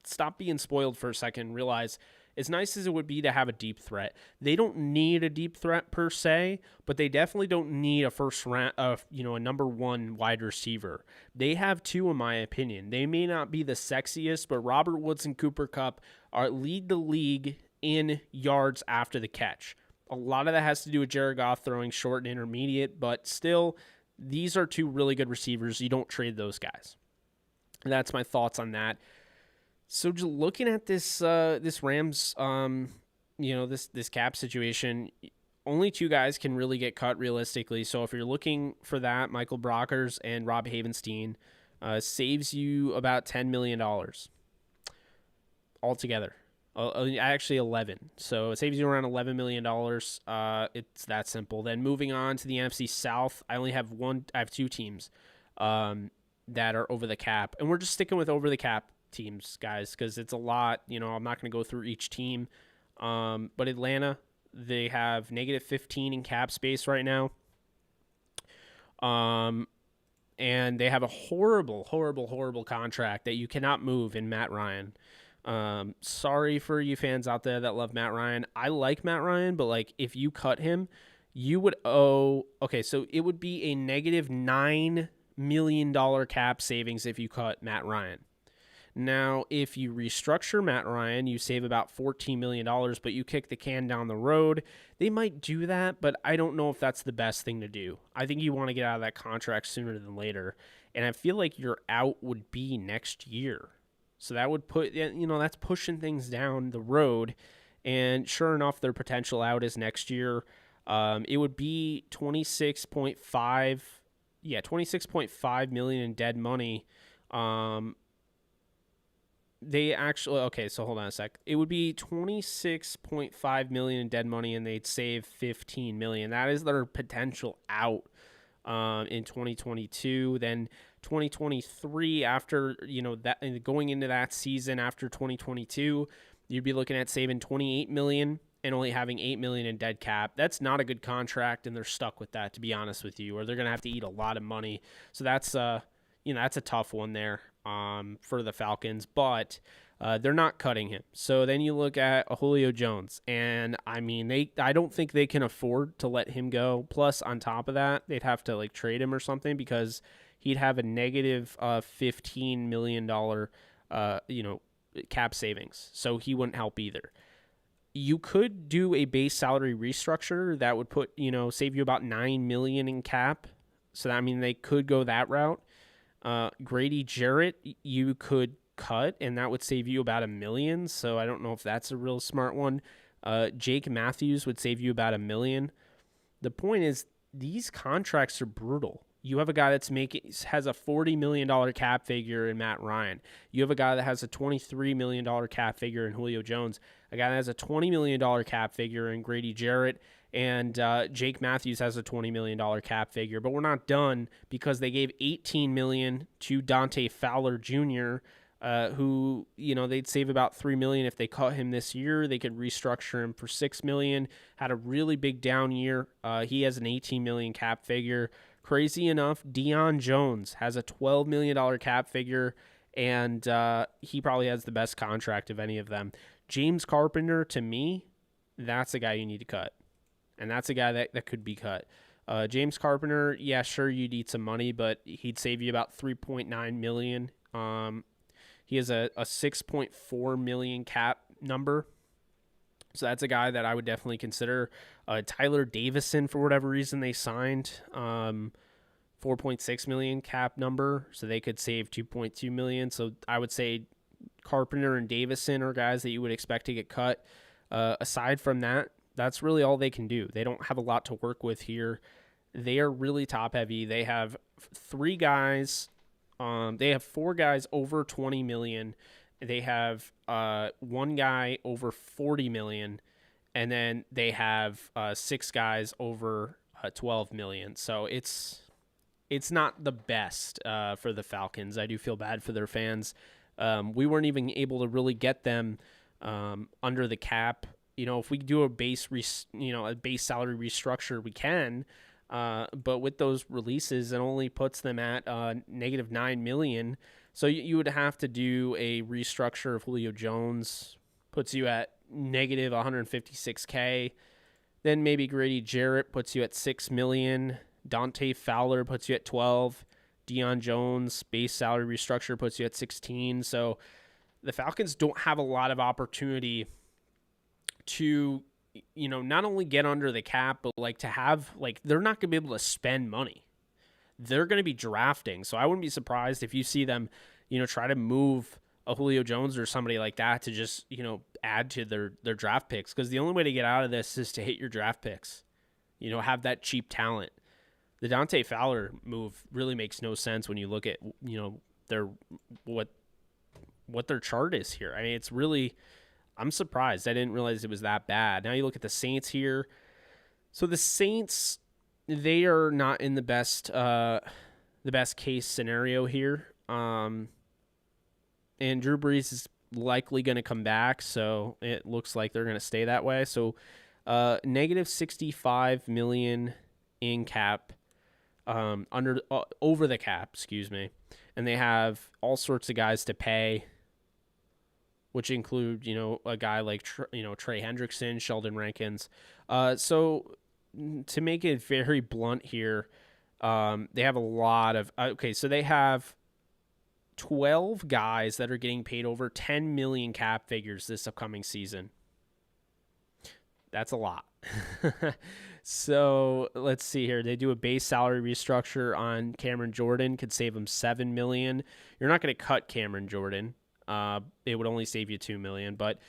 stop being spoiled for a second and realize, as nice as it would be to have a deep threat, they don't need a deep threat per se, but they definitely don't need a first round of, a number one wide receiver. They have two, in my opinion. They may not be the sexiest, but Robert Woods and Cooper Kupp lead the league in yards after the catch. A lot of that has to do with Jared Goff throwing short and intermediate, but still, these are two really good receivers. You don't trade those guys. And that's my thoughts on that. So just looking at this Rams, this cap situation, only two guys can really get cut realistically. So if you're looking for that, Michael Brockers and Rob Havenstein saves you about $10 million altogether. Actually 11. So it saves you around $11 million. It's that simple. Then moving on to the NFC South, I have two teams that are over the cap. And we're just sticking with over the cap teams, guys, because it's a lot. I'm not going to go through each team. But Atlanta, they have negative 15 in cap space right now. And they have a horrible, horrible, horrible contract that you cannot move in Matt Ryan. Sorry for you fans out there that love Matt Ryan. I like Matt Ryan, but if you cut him, you would owe, so it would be a negative $9 million cap savings if you cut Matt Ryan. Now, if you restructure Matt Ryan, you save about $14 million, but you kick the can down the road. They might do that, but I don't know if that's the best thing to do. I think you want to get out of that contract sooner than later, and I feel like your out would be next year. So that would put, that's pushing things down the road, and sure enough, their potential out is next year. It would be $26.5 million in dead money. They actually, so hold on a sec. It would be $26.5 million in dead money, and they'd save $15 million. That is their potential out in 2022. Then 2023, after that, going into that season after 2022, you'd be looking at saving $28 million and only having $8 million in dead cap. That's not a good contract, and they're stuck with that, to be honest with you, or they're gonna have to eat a lot of money. So that's that's a tough one there for the Falcons, but they're not cutting him. So then you look at Julio Jones, and I don't think they can afford to let him go. Plus, on top of that, they'd have to trade him or something, because he'd have a negative $15 million cap savings. So he wouldn't help either. You could do a base salary restructure that would put, save you about $9 million in cap. So they could go that route. Grady Jarrett, you could cut, and that would save you about $1 million. So I don't know if that's a real smart one. Jake Matthews would save you about $1 million. The point is, these contracts are brutal. You have a guy has a $40 million cap figure in Matt Ryan. You have a guy that has a $23 million cap figure in Julio Jones. A guy that has a $20 million cap figure in Grady Jarrett. And Jake Matthews has a $20 million cap figure. But we're not done, because they gave $18 million to Dante Fowler Jr., who, they'd save about $3 million if they cut him this year. They could restructure him for $6 million. Had a really big down year. He has an $18 million cap figure. Crazy enough, Deion Jones has a $12 million cap figure, and he probably has the best contract of any of them. James Carpenter, to me, that's a guy you need to cut, and that's a guy that could be cut. James Carpenter, yeah, sure, you'd eat some money, but he'd save you about $3.9 million. He has a $6.4 million cap number. So that's a guy that I would definitely consider. Tyler Davison, for whatever reason, they signed $4.6 million cap number, so they could save $2.2 million. So I would say Carpenter and Davison are guys that you would expect to get cut. Aside from that, that's really all they can do. They don't have a lot to work with here. They are really top heavy. They have three guys. They have four guys over 20 million. They have one guy over 40 million, and then they have six guys over 12 million. So it's not the best for the Falcons. I do feel bad for their fans. We weren't even able to really get them under the cap. If we do a base salary restructure, we can. But with those releases, it only puts them at negative $9 million. So you would have to do a restructure of Julio Jones, puts you at negative $156K. Then maybe Grady Jarrett puts you at $6 million. Dante Fowler puts you at 12. Deion Jones base salary restructure puts you at 16. So the Falcons don't have a lot of opportunity to, not only get under the cap, but to have, they're not going to be able to spend money. They're going to be drafting. So I wouldn't be surprised if you see them, try to move a Julio Jones or somebody like that to just, add to their draft picks. Because the only way to get out of this is to hit your draft picks, have that cheap talent. The Dante Fowler move really makes no sense when you look at, their what their chart is here. I mean, it's really, I'm surprised. I didn't realize it was that bad. Now you look at the Saints here. So the Saints, they are not in the best case scenario here. And Drew Brees is likely going to come back, so it looks like they're going to stay that way. So negative $65 million in cap, over the cap, excuse me. And they have all sorts of guys to pay, which include, a guy like Trey Hendrickson, Sheldon Rankins. So to make it very blunt here, they have a lot of so they have 12 guys that are getting paid over 10 million cap figures this upcoming season. That's a lot. So let's see here. They do a base salary restructure on Cameron Jordan, could save him $7 million. You're not going to cut Cameron Jordan. It would only save you $2 million, but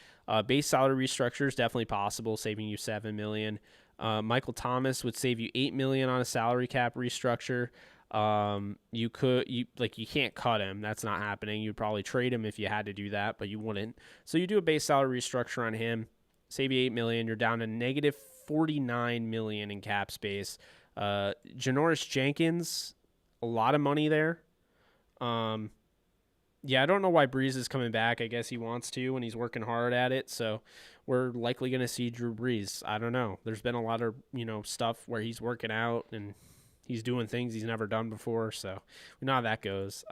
base salary restructure is definitely possible, saving you $7 million. Michael Thomas would save you $8 million on a salary cap restructure. You can't cut him. That's not happening. You'd probably trade him if you had to do that, but you wouldn't. So you do a base salary restructure on him, save you $8 million. You're down to negative $49 million in cap space. Janoris Jenkins, a lot of money there. Yeah, I don't know why Brees is coming back. I guess he wants to, and he's working hard at it. So we're likely going to see Drew Brees. I don't know. There's been a lot of, stuff where he's working out and he's doing things he's never done before. So we know how that goes.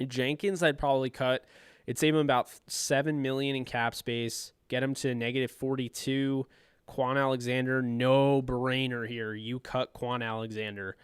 Jenkins, I'd probably cut. It'd save him about $7 million in cap space, get him to negative 42. Quan Alexander, no brainer here. You cut Quan Alexander.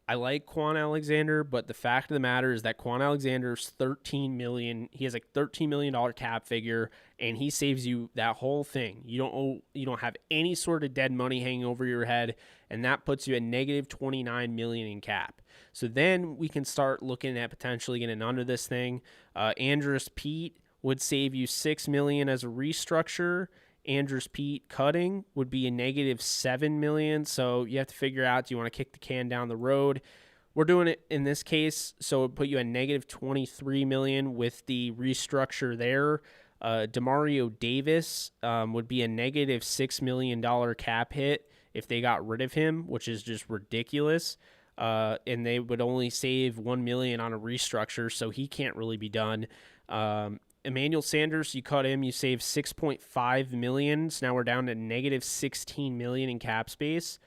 I like Quan Alexander, but the fact of the matter is that Quan Alexander's $13 million. He has a $13 million cap figure, and he saves you that whole thing. You don't have any sort of dead money hanging over your head, and that puts you at negative $29 million in cap. So then we can start looking at potentially getting under this thing. Andrus Peat would save you $6 million as a restructure. Andrus Peat cutting would be a negative $7 million. So you have to figure out, do you want to kick the can down the road? We're doing it in this case, so it would put you at negative $23 million with the restructure there. Demario Davis would be a negative $6 million cap hit if they got rid of him, which is just ridiculous. And they would only save $1 million on a restructure, so he can't really be done. Emmanuel Sanders, you cut him, you save $6.5 million. So now we're down to negative $16 million in cap space.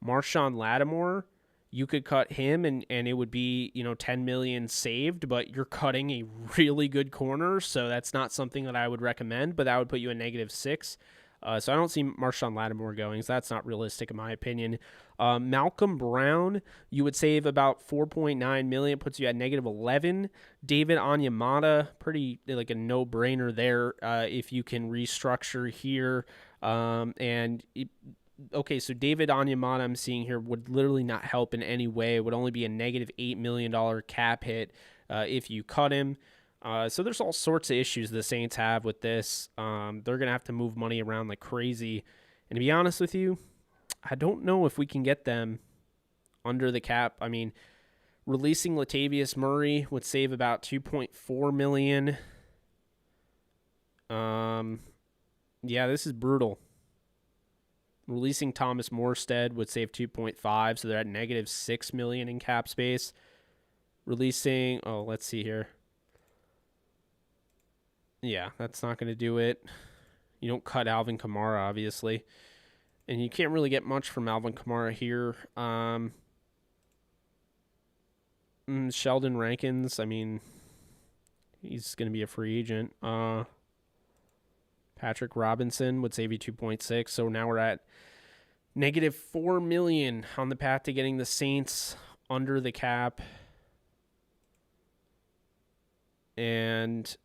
Marshawn Lattimore, you could cut him and it would be, 10 million saved, but you're cutting a really good corner. So that's not something that I would recommend, but that would put you in -6. So I don't see Marshawn Lattimore going. So that's not realistic in my opinion. Malcolm Brown, you would save about 4.9 million, puts you at -11. David Onyemata, pretty like a no-brainer there if you can restructure here. Okay, so David Onyemata I'm seeing here would literally not help in any way. It would only be a -$8 million cap hit if you cut him. So there's all sorts of issues the Saints have with this. They're going to have to move money around like crazy. And to be honest with you, I don't know if we can get them under the cap. I mean, releasing Latavius Murray would save about $2.4 million. Yeah, this is brutal. Releasing Thomas Morstead would save 2.5, so they're at -$6 million in cap space. Releasing, let's see here. Yeah, that's not going to do it. You don't cut Alvin Kamara, obviously. And you can't really get much from Alvin Kamara here. Sheldon Rankins, I mean, he's going to be a free agent. Patrick Robinson would save you 2.6. So now we're at -$4 million on the path to getting the Saints under the cap. And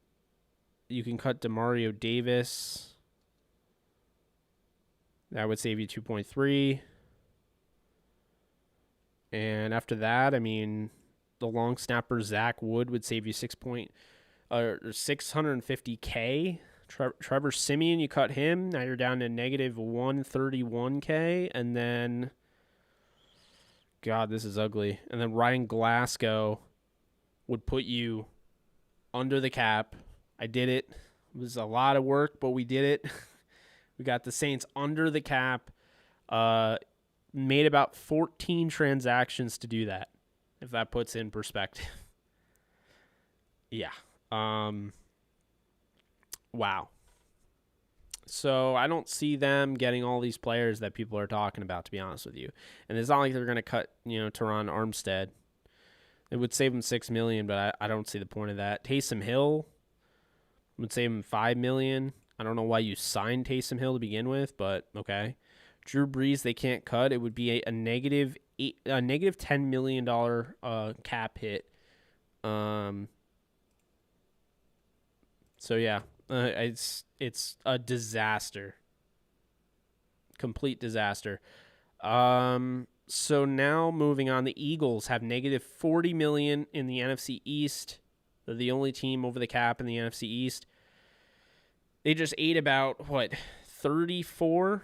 you can cut Demario Davis. That would save you 2.3. And after that, I mean, the long snapper Zach Wood would save you 650K. Trevor Siemian, you cut him. Now you're down to -131K. And then, God, this is ugly. And then Ryan Glasgow would put you under the cap. I did it. It was a lot of work, but we did it. We got the Saints under the cap. Made about 14 transactions to do that, if that puts in perspective. Yeah. Wow. So I don't see them getting all these players that people are talking about, to be honest with you. And it's not like they're going to cut, Teron Armstead. It would save them $6 million, but I don't see the point of that. Taysom Hill would save him $5 million. I don't know why you signed Taysom Hill to begin with, but okay. Drew Brees, they can't cut. It would be a negative $10 million cap hit. So yeah, it's a disaster, complete disaster. So now moving on, the Eagles have -$40 million in the NFC East. They're the only team over the cap in the NFC East. They just ate about 34.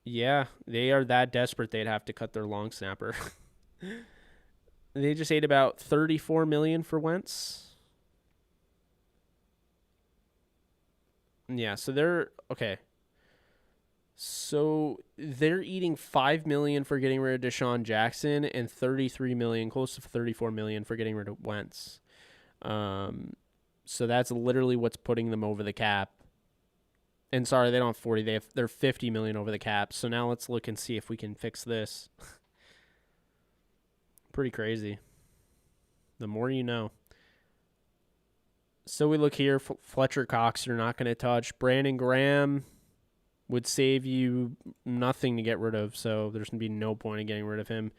Yeah, they are that desperate they'd have to cut their long snapper. They just ate about $34 million for Wentz. Yeah, so they're okay. So they're eating $5 million for getting rid of Deshaun Jackson and $33 million, close to $34 million for getting rid of Wentz. So that's literally what's putting them over the cap. And sorry, they don't have 40. They're $50 million over the cap. So now let's look and see if we can fix this. Pretty crazy. The more you know. So we look here. Fletcher Cox, you're not going to touch. Brandon Graham would save you nothing to get rid of. So there's going to be no point in getting rid of him.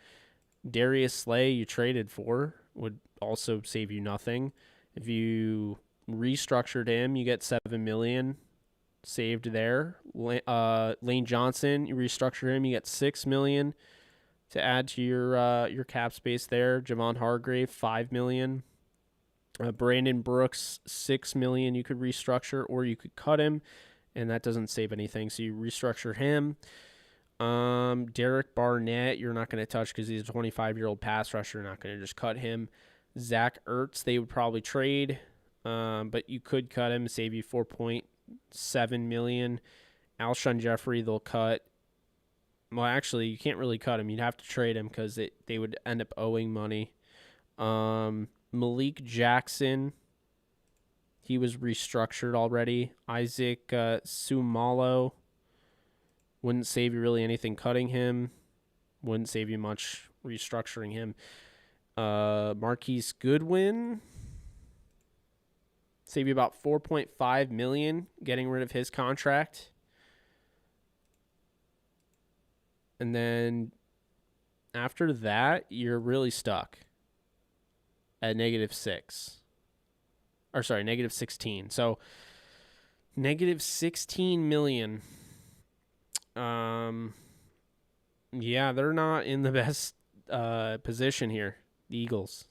Darius Slay, you traded for, would also save you nothing. If you restructured him, you get $7 million saved there. Lane Johnson, you restructure him, you get $6 million to add to your cap space there. Javon Hargrave, $5 million. Brandon Brooks, $6 million. You could restructure or you could cut him, and that doesn't save anything. So you restructure him. Derek Barnett, you're not going to touch because he's a 25-year-old pass rusher. You're not going to just cut him. Zach Ertz, they would probably trade, but you could cut him, save you $4.7 million. Alshon Jeffrey, they'll cut. Well, actually, you can't really cut him. You'd have to trade him because they would end up owing money. Malik Jackson, he was restructured already. Isaac Sumalo, wouldn't save you really anything cutting him. Wouldn't save you much restructuring him. Marquise Goodwin, save you about $4.5 million getting rid of his contract. And then after that, you're really stuck at -6. Or sorry, -16. So -16 million. Yeah, they're not in the best position here. The Eagles.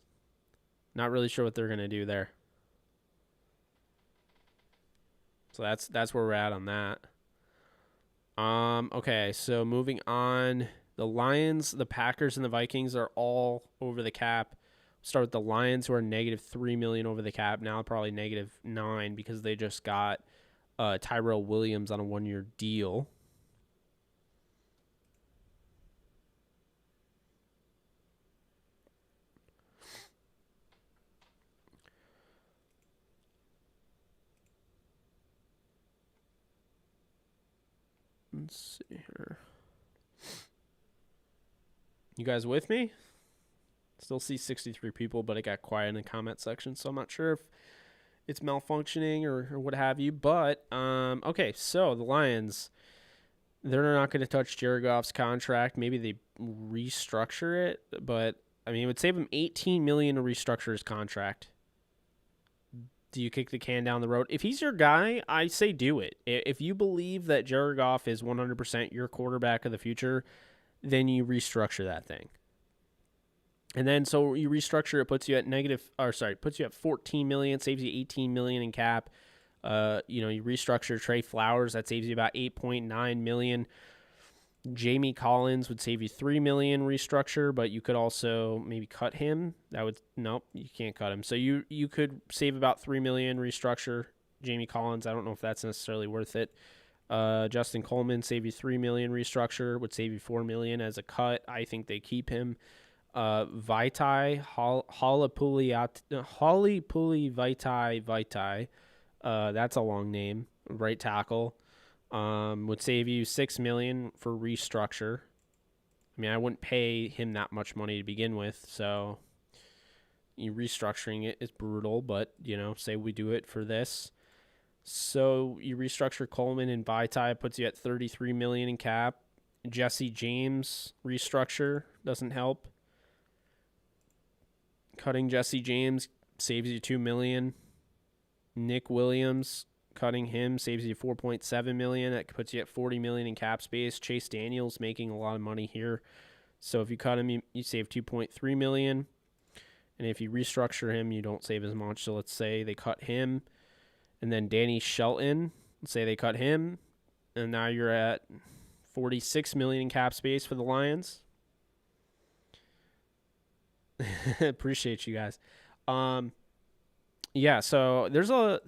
Not really sure what they're gonna do there. So that's where we're at on that. Okay, so moving on. The Lions, the Packers, and the Vikings are all over the cap. Start with the Lions, who are -3 million over the cap. Now probably -9 because they just got Tyrell Williams on a 1-year deal. Let's see here. You guys with me? Still see 63 people, but it got quiet in the comment section, so I'm not sure if it's malfunctioning or what have you. But, okay, so the Lions, they're not going to touch Jared Goff's contract. Maybe they restructure it, but, I mean, it would save him $18 million to restructure his contract. Do you kick the can down the road? If he's your guy, I say do it. If you believe that Jared Goff is 100% your quarterback of the future, then you restructure that thing. And then so you restructure it, puts you at 14 million, saves you 18 million in cap. You restructure Trey Flowers, that saves you about 8.9 million. Jamie Collins would save you 3 million restructure, but you could also maybe cut him. Nope, you can't cut him. So you could save about 3 million restructure Jamie Collins. I don't know if that's necessarily worth it. Justin Coleman save you 3 million restructure, would save you 4 million as a cut. I think they keep him. Vaitai, Hollypuli Vaitai, that's a long name, right tackle, would save you 6 million for restructure. I mean, I wouldn't pay him that much money to begin with, so restructuring it is brutal, but, say we do it for this. So you restructure Coleman and Vaitai, puts you at 33 million in cap. Jesse James restructure doesn't help. Cutting Jesse James saves you 2 million. Nick Williams, cutting him saves you 4.7 million. That puts you at 40 million in cap space. Chase Daniels making a lot of money here. So if you cut him, you save 2.3 million. And if you restructure him, you don't save as much. So let's say they cut him. And then Danny Shelton, let's say they cut him. And now you're at 46 million in cap space for the Lions. Appreciate you guys. Yeah, so the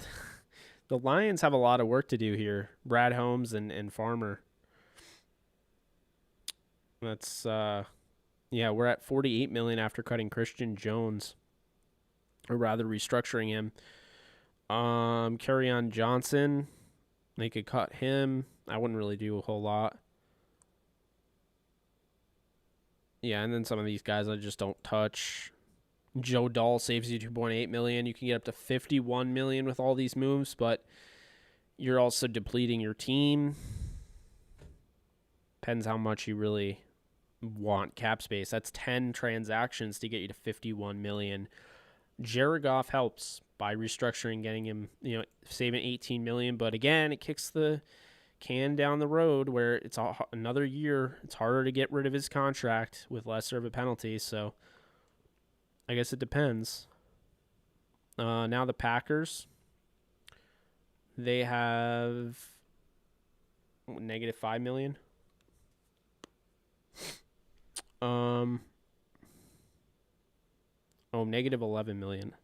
Lions have a lot of work to do here. Brad Holmes and Farmer. That's we're at 48 million after cutting Christian Jones, or rather restructuring him. Kerryon Johnson, they could cut him. I wouldn't really do a whole lot. Yeah, and then some of these guys I just don't touch. Joe Dahl saves you 2.8 million. You can get up to 51 million with all these moves, but you're also depleting your team. Depends how much you really want cap space. That's 10 transactions to get you to 51 million. Jared Goff helps by restructuring, getting him, saving 18 million, but again, it kicks the can down the road where it's another year. It's harder to get rid of his contract with lesser of a penalty, so I guess it depends. Now the Packers, they have -5 million. -11 million.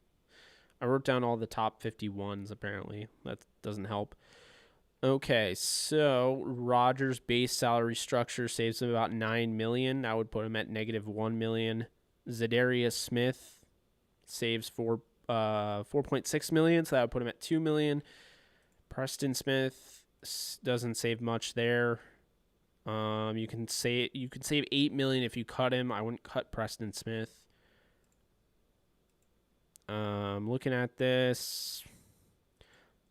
I wrote down all the top 51s, apparently. That doesn't help. Okay, so Rodgers' base salary structure saves him about 9 million. I would put him at -1 million. Zadarius Smith saves 4.6 million, so that would put him at 2 million. Preston Smith doesn't save much there. You can save $8 million if you cut him. I wouldn't cut Preston Smith. Looking at this,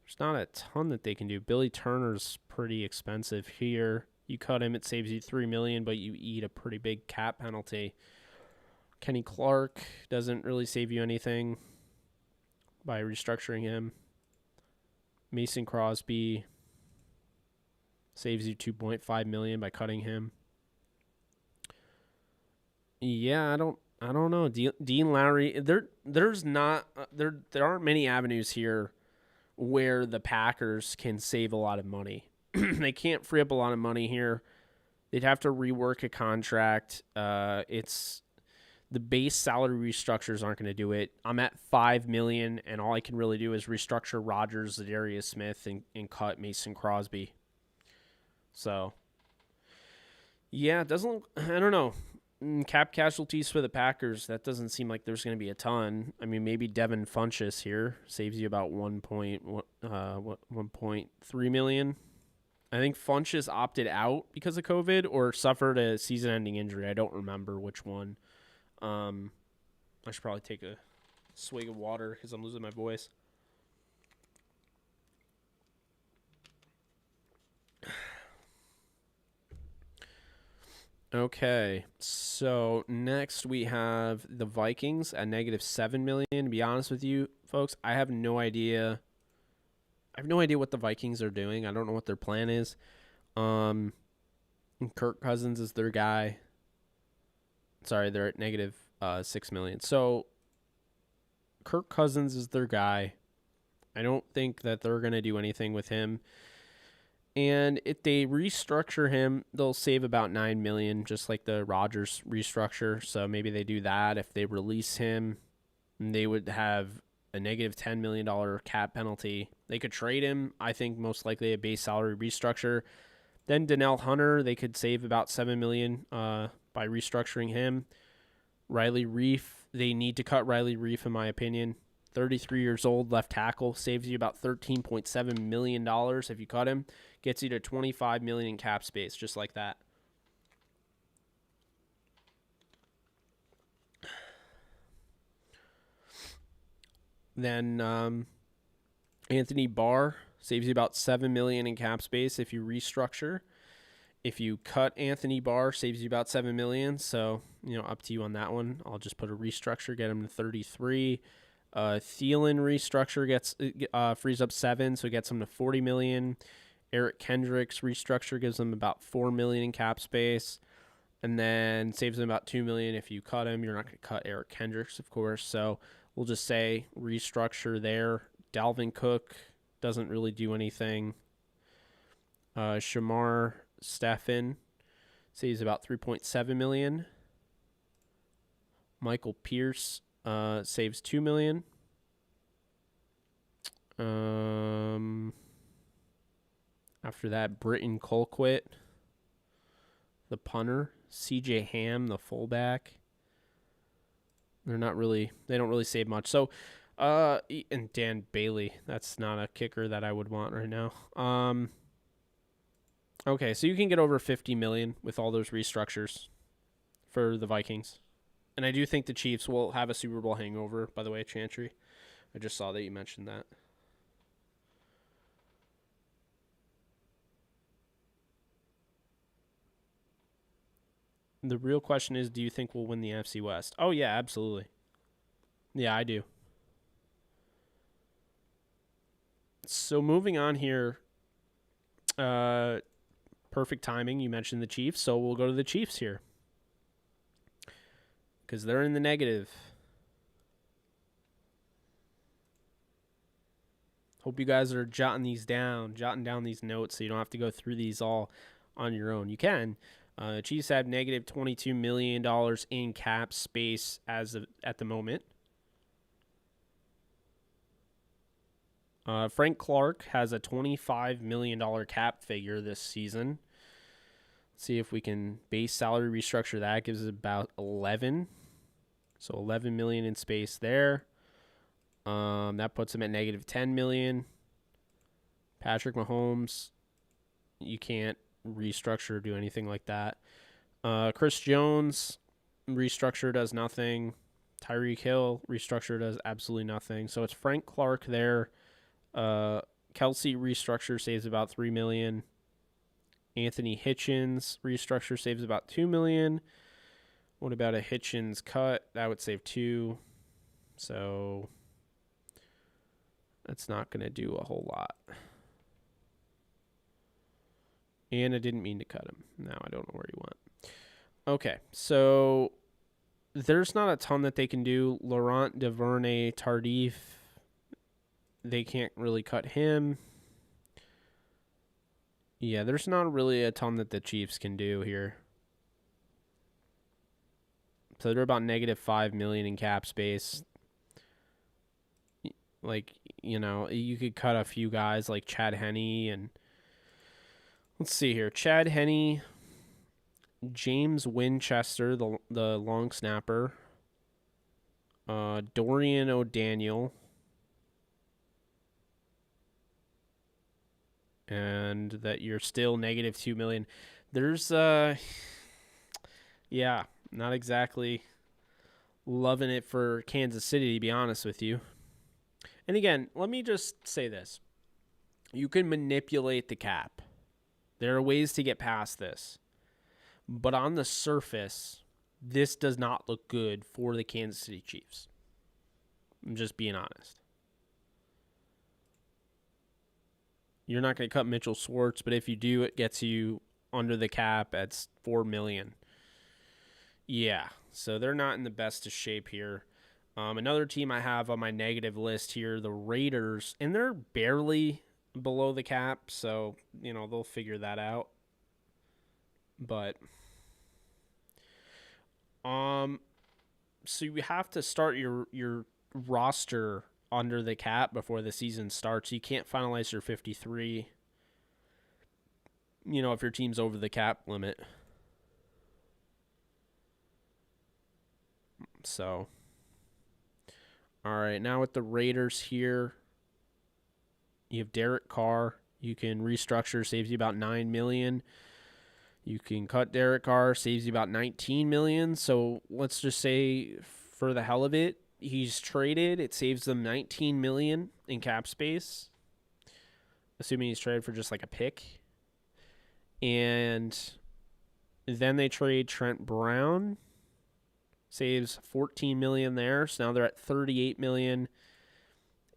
there's not a ton that they can do. Billy Turner's pretty expensive here. You cut him, it saves you $3 million, but you eat a pretty big cap penalty. Kenny Clark doesn't really save you anything by restructuring him. Mason Crosby saves you $2.5 million by cutting him. Yeah, I don't know. Dean Lowry, there aren't many avenues here where the Packers can save a lot of money. They can't free up a lot of money here. They'd have to rework a contract. It's the base salary restructures aren't going to do it. I'm at $5 million, and all I can really do is restructure Rodgers, Zadarius Smith, and cut Mason Crosby. So, yeah, it doesn't look, I don't know. Cap casualties for the Packers, that doesn't seem like there's going to be a ton. I mean, maybe Devin Funchess here saves you about $1.3 million. I think Funchess opted out because of COVID or suffered a season-ending injury. I don't remember which one. I should probably take a swig of water because I'm losing my voice. Okay, so next we have the Vikings at -$7 million. To be honest with you, folks, I have no idea. I have no idea what the Vikings are doing. I don't know what their plan is. Kirk Cousins is their guy. Sorry, they're at -$6 million. So Kirk Cousins is their guy. I don't think that they're going to do anything with him. And if they restructure him, they'll save about $9 million, just like the Rodgers restructure. So maybe they do that. If they release him, they would have a $-10 million cap penalty. They could trade him. I think most likely a base salary restructure. Then Danielle Hunter, they could save about $7 million by restructuring him. Riley Reif, they need to cut Riley Reif, in my opinion. 33 years old, left tackle, saves you about $13.7 million if you cut him. Gets you to $25 million in cap space, just like that. Then Anthony Barr saves you about $7 million in cap space if you restructure. If you cut Anthony Barr, saves you about $7 million. So, up to you on that one. I'll just put a restructure, get him to 33. Thielen restructure gets frees up 7, so it gets him to $40 million. Eric Kendricks restructure gives him about $4 million in cap space, and then saves him about $2 million if you cut him. You're not going to cut Eric Kendricks, of course. So we'll just say restructure there. Dalvin Cook doesn't really do anything. Shamar Stephen saves about $3.7 million. Michael Pierce saves $2 million. After that, Britton Colquitt, the punter. CJ Ham, the fullback. They don't really save much. So, and Dan Bailey, that's not a kicker that I would want right now. Okay, so you can get over $50 million with all those restructures for the Vikings. And I do think the Chiefs will have a Super Bowl hangover, by the way, Chantry. I just saw that you mentioned that. The real question is, do you think we'll win the NFC West? Oh, yeah, absolutely. Yeah, I do. So moving on here, perfect timing. You mentioned the Chiefs, so we'll go to the Chiefs here because they're in the negative. Hope you guys are jotting down these notes so you don't have to go through these all on your own. You can. Chiefs have $-22 million in cap space at the moment. Frank Clark has a $25 million cap figure this season. Let's see if we can base salary restructure that. Gives us about 11. So $11 million in space there. That puts him at $-10 million. Patrick Mahomes, you can't restructure or do anything like that. Chris Jones, restructure does nothing. Tyreek Hill, restructure does absolutely nothing. So it's Frank Clark there. Kelsey, restructure saves about $3 million. Anthony Hitchens, restructure saves about $2 million. What about a Hitchens cut? That would save $2 million. So that's not going to do a whole lot. And I didn't mean to cut him. Now I don't know where he went. Okay, so there's not a ton that they can do. Laurent Duvernay Tardif, they can't really cut him. Yeah, there's not really a ton that the Chiefs can do here. So they're about -$5 million in cap space. Like, you could cut a few guys like Chad Henne and let's see here. Chad Henne, James Winchester, the long snapper, Dorian O'Daniel, and that you're still -$2 million. There's yeah, not exactly loving it for Kansas City, to be honest with you. And again, let me just say this. You can manipulate the cap. There are ways to get past this. But on the surface, this does not look good for the Kansas City Chiefs. I'm just being honest. You're not going to cut Mitchell Schwartz, but if you do, it gets you under the cap at $4 million. Yeah, so they're not in the best of shape here. Another team I have on my negative list here, the Raiders, and they're barely below the cap, so, they'll figure that out. But, so you have to start your roster under the cap before the season starts. You can't finalize your 53, if your team's over the cap limit. So, all right, now with the Raiders here, you have Derek Carr. You can restructure, saves you about $9 million. You can cut Derek Carr, saves you about $19 million. So let's just say, for the hell of it, he's traded. It saves them $19 million in cap space, assuming he's traded for just like a pick. And then they trade Trent Brown. Saves $14 million there. So now they're at $38 million.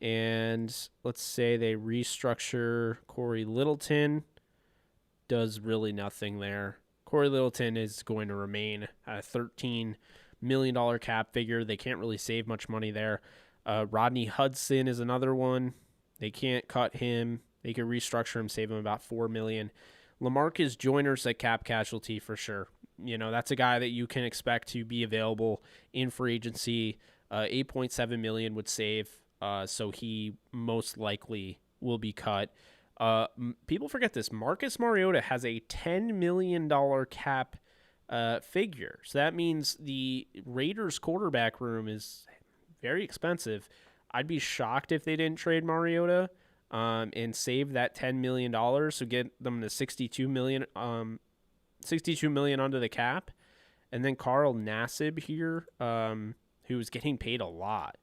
And let's say they restructure Corey Littleton. Does really nothing there. Corey Littleton is going to remain at a $13 million cap figure. They can't really save much money there. Rodney Hudson is another one. They can't cut him. They could restructure him, save him about $4 million. LaMarcus Joyner's a cap casualty for sure. That's a guy that you can expect to be available in free agency. $8.7 million would save, so he most likely will be cut. People forget this. Marcus Mariota has a $10 million cap figure. So that means the Raiders quarterback room is very expensive. I'd be shocked if they didn't trade Mariota and save that $10 million, so get them to $62 million under the cap. And then Carl Nassib here, who's getting paid a lot.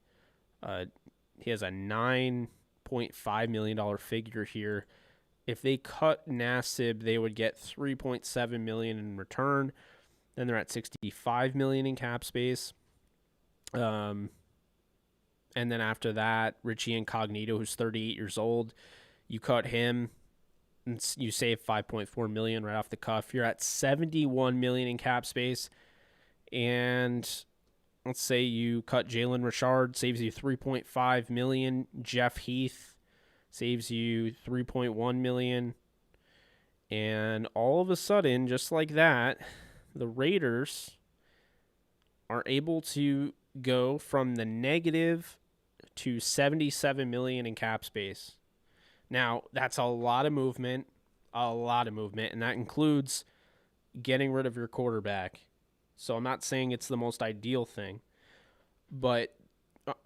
He has a $9.5 million figure here. If they cut Nassib, they would get $3.7 million in return. Then they're at $65 million in cap space. And then after that, Richie Incognito, who's 38 years old, you cut him, and you save $5.4 million right off the cuff. You're at $71 million in cap space. And let's say you cut Jalen Richard, saves you $3.5 million. Jeff Heath saves you $3.1 million. And all of a sudden, just like that, the Raiders are able to go from the negative to $77 million in cap space. Now, that's a lot of movement, and that includes getting rid of your quarterback. So I'm not saying it's the most ideal thing, but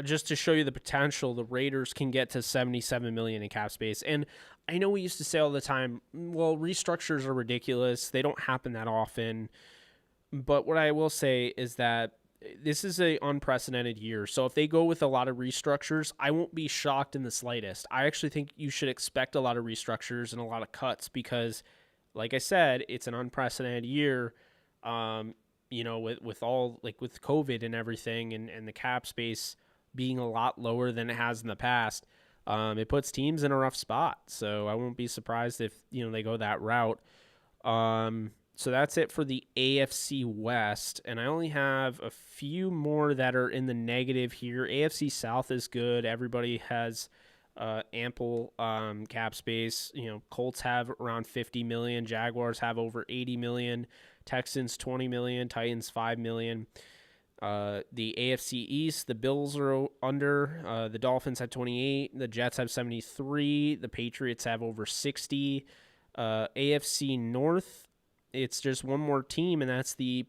just to show you the potential, the Raiders can get to 77 million in cap space. And I know we used to say all the time, well, restructures are ridiculous. They don't happen that often. But what I will say is that this is an unprecedented year. So if they go with a lot of restructures, I won't be shocked in the slightest. I actually think you should expect a lot of restructures and a lot of cuts because, like I said, it's an unprecedented year. With all like with COVID and everything and the cap space being a lot lower than it has in the past, it puts teams in a rough spot. So I won't be surprised if, they go that route. So that's it for the AFC West. And I only have a few more that are in the negative here. AFC South is good. Everybody has ample cap space. Colts have around 50 million. Jaguars have over 80 million. Texans 20 million. Titans 5 million. The AFC East, the Bills are under. The Dolphins have 28. The Jets have 73. The Patriots have over 60. AFC North, it's just one more team, and that's the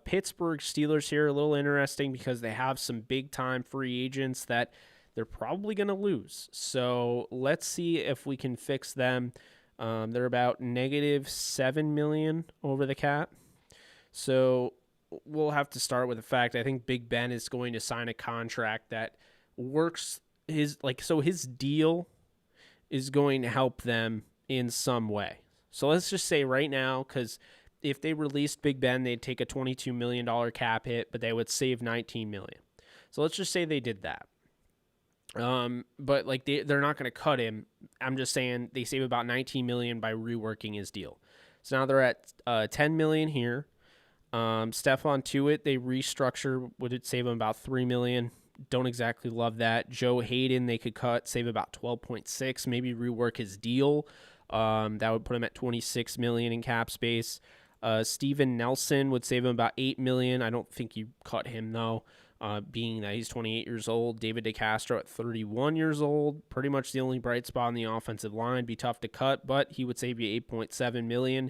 Pittsburgh Steelers here. A little interesting because they have some big-time free agents that they're probably going to lose. So let's see if we can fix them. They're about -$7 million over the cap. So we'll have to start with the fact I think Big Ben is going to sign a contract that works his deal is going to help them in some way. So let's just say right now, because if they released Big Ben, they'd take a $22 million cap hit, but they would save $19 million. So let's just say they did that. But they're not going to cut him. I'm just saying they save about $19 million by reworking his deal. So now they're at $10 million here. Stephon Tuitt, they restructure, would it save him about $3 million? Don't exactly love that. Joe Hayden, they could cut, save about 12.6, maybe rework his deal. That would put him at $26 million in cap space. Steven Nelson would save him about $8 million. I don't think you cut him though, being that he's 28 years old. David DeCastro at 31 years old, pretty much the only bright spot on the offensive line. Be tough to cut, but he would save you $8.7 million.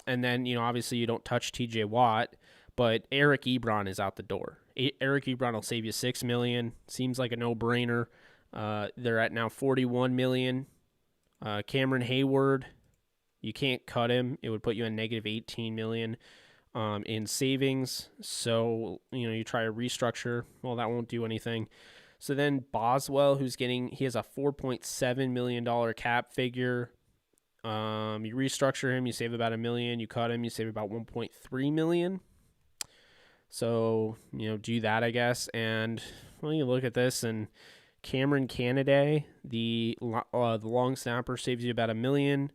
And then, obviously you don't touch TJ Watt, but Eric Ebron is out the door. Eric Ebron will save you $6 million. Seems like a no-brainer. They're at now $41 million. Cameron Hayward, you can't cut him. It would put you at -$18 million in savings. So, you try to restructure. Well, that won't do anything. So then Boswell, he has a $4.7 million cap figure. You restructure him, you save about $1 million. You cut him, you save about $1.3 million. So, do that, I guess. And you look at this, and Cameron Canaday, the long snapper, saves you about $1 million.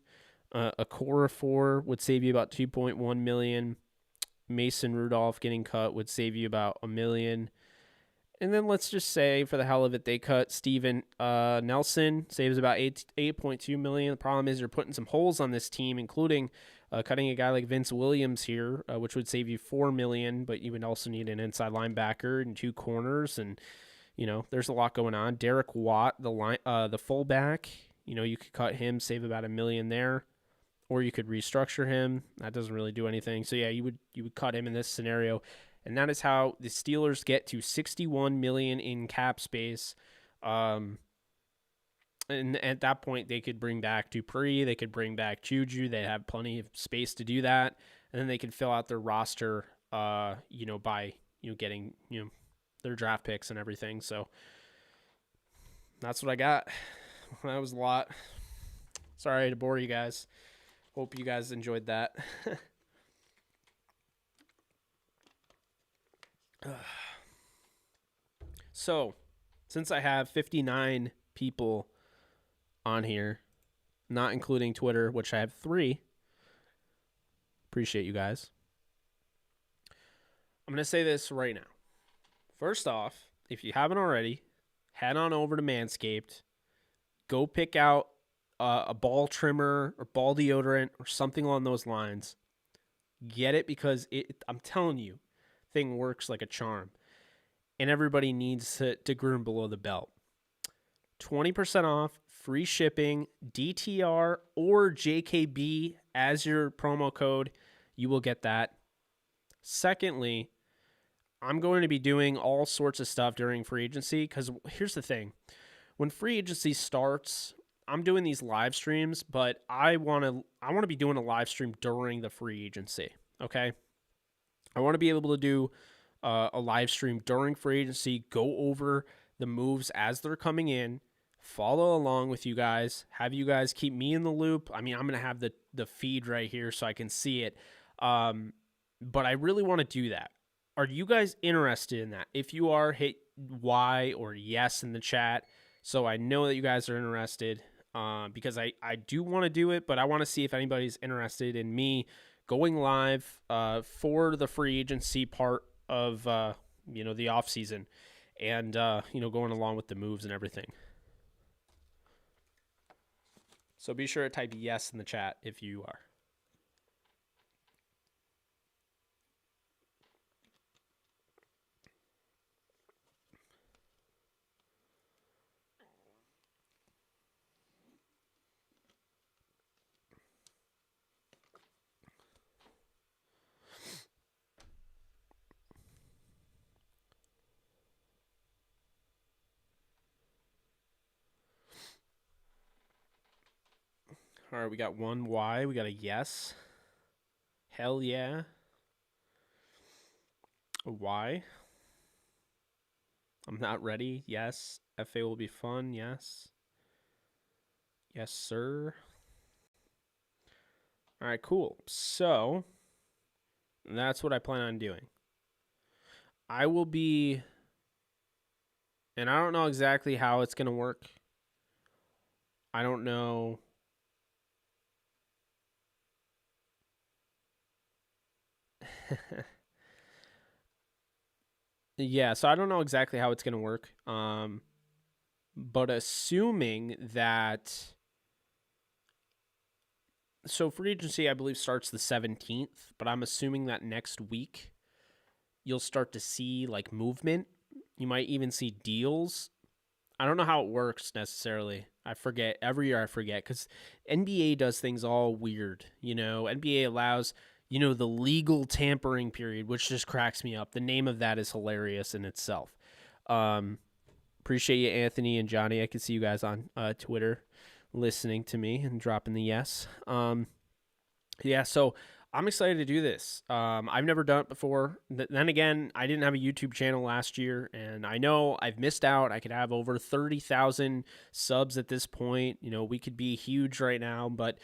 Okorafor would save you about $2.1 million. Mason Rudolph getting cut would save you about $1 million. And then let's just say, for the hell of it, they cut Steven Nelson, saves about $8.2 million. The problem is you're putting some holes on this team, including cutting a guy like Vince Williams here, which would save you $4 million, but you would also need an inside linebacker and 2 corners, and there's a lot going on. Derek Watt, the fullback, you could cut him, save about $1 million there, or you could restructure him. That doesn't really do anything. So yeah, you would cut him in this scenario. And that is how the Steelers get to $61 million in cap space. And at that point, they could bring back Dupree. They could bring back Juju. They have plenty of space to do that. And then they can fill out their roster, by getting their draft picks and everything. So that's what I got. That was a lot. Sorry to bore you guys. Hope you guys enjoyed that. So, since I have 59 people on here, not including Twitter, which I have 3, appreciate you guys. I'm going to say this right now. First off, if you haven't already, head on over to Manscaped. Go pick out a ball trimmer or ball deodorant or something along those lines. Get it because I'm telling you, thing works like a charm. And everybody needs to groom below the belt. 20% off, free shipping, DTR or JKB as your promo code. You will get that. Secondly, I'm going to be doing all sorts of stuff during free agency because here's the thing. When free agency starts, I'm doing these live streams, but I want to be doing a live stream during the free agency. Okay, I want to be able to do a live stream during free agency, go over the moves as they're coming in, follow along with you guys, have you guys keep me in the loop. I mean, I'm gonna have the feed right here so I can see it, but I really want to do that. Are you guys interested in that? If you are, hit Y or yes in the chat so I know that you guys are interested, because I do want to do it, but I want to see if anybody's interested in me going live for the free agency part of the off season, and going along with the moves and everything. So be sure to type yes in the chat if you are. All right, we got one Y. We got a yes. Hell yeah. A Y. I'm not ready. Yes. FA will be fun. Yes. Yes, sir. All right, cool. So that's what I plan on doing. I will be, and I don't know exactly how it's going to work. I don't know. Yeah, so I don't know exactly how it's going to work. But assuming that, so free agency, I believe, starts the 17th, but I'm assuming that next week you'll start to see like movement. You might even see deals. I don't know how it works necessarily. I forget. Every year I forget because NBA does things all weird. NBA allows, the legal tampering period, which just cracks me up. The name of that is hilarious in itself. Appreciate you, Anthony and Johnny. I can see you guys on Twitter listening to me and dropping the yes. Yeah, so I'm excited to do this. I've never done it before. Then again, I didn't have a YouTube channel last year, and I know I've missed out. I could have over 30,000 subs at this point. We could be huge right now, but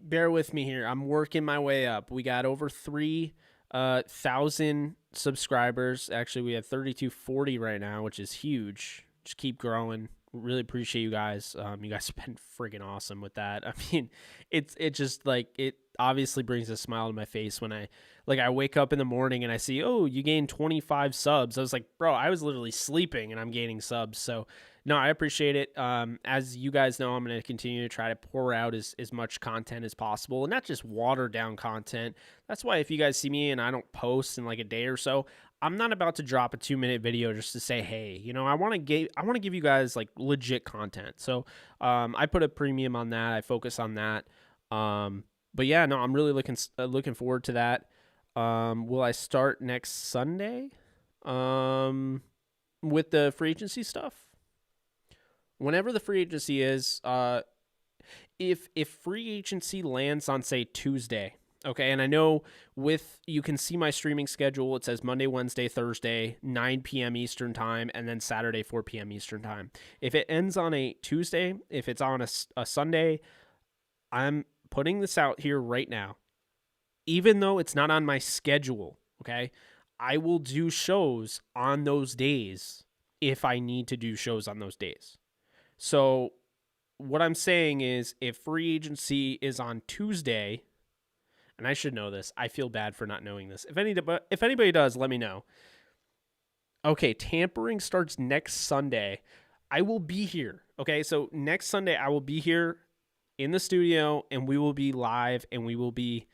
bear with me here. I'm working my way up. We got over 3,000 subscribers. Actually, we have 3,240 right now, which is huge. Just keep growing. Really appreciate you guys. You guys have been freaking awesome with that. I mean, it just like it obviously brings a smile to my face when I wake up in the morning and I see, oh, you gained 25 subs. I was like, bro, I was literally sleeping and I'm gaining subs. So no, I appreciate it. As you guys know, I'm going to continue to try to pour out as much content as possible, and not just watered down content. That's why if you guys see me and I don't post in like a day or so, I'm not about to drop a 2-minute video just to say, hey, I want to give you guys like legit content. So I put a premium on that. I focus on that. But yeah, no, I'm really looking forward to that. Will I start next Sunday with the free agency stuff? Whenever the free agency is, if free agency lands on, say, Tuesday, okay, and I know you can see my streaming schedule. It says Monday, Wednesday, Thursday, 9 p.m. Eastern time, and then Saturday, 4 p.m. Eastern time. If it ends on a Tuesday, if it's on a Sunday, I'm putting this out here right now. Even though it's not on my schedule, okay, I will do shows on those days if I need to do shows on those days. So what I'm saying is if free agency is on Tuesday, and I should know this. I feel bad for not knowing this. If anybody does, let me know. Okay, tampering starts next Sunday. I will be here. Okay, so next Sunday I will be here in the studio and we will be live and we will be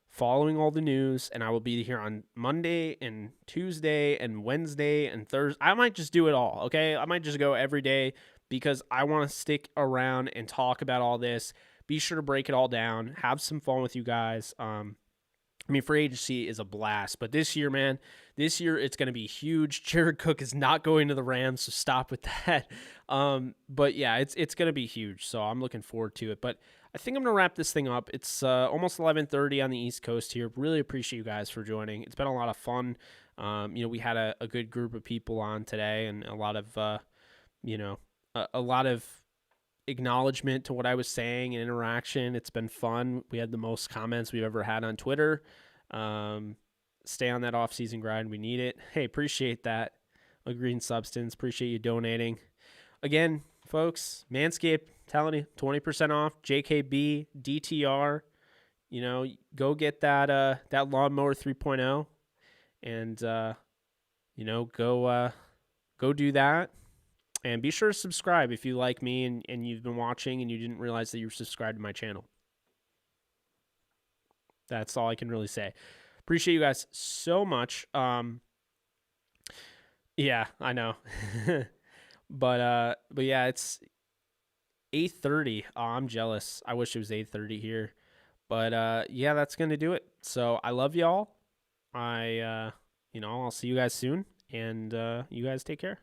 following all the news, and I will be here on Monday and Tuesday and Wednesday and Thursday. I might just do it all, okay? I might just go every day because I want to stick around and talk about all this. Be sure to break it all down, have some fun with you guys. I mean, free agency is a blast, but this year, man, it's going to be huge. Jared Cook is not going to the Rams, so stop with that. But yeah, it's going to be huge, so I'm looking forward to it. But I think I'm going to wrap this thing up. It's almost 11:30 on the East Coast here. Really appreciate you guys for joining. It's been a lot of fun. We had a good group of people on today, and a lot of a lot of acknowledgement to what I was saying and interaction. It's been fun. We had the most comments we've ever had on Twitter. Stay on that off-season grind. We need it. Hey, appreciate that. A Green Substance. Appreciate you donating. Again, folks, Manscaped, telling you, 20% off. JKB, DTR. Go get that lawnmower 3.0 and go do that. And be sure to subscribe if you like me and you've been watching and you didn't realize that you were subscribed to my channel. That's all I can really say. Appreciate you guys so much. Yeah, I know. But yeah, it's 8:30. Oh, I'm jealous. I wish it was 8:30 here. But yeah, that's gonna do it. So I love y'all. I'll see you guys soon, and you guys take care.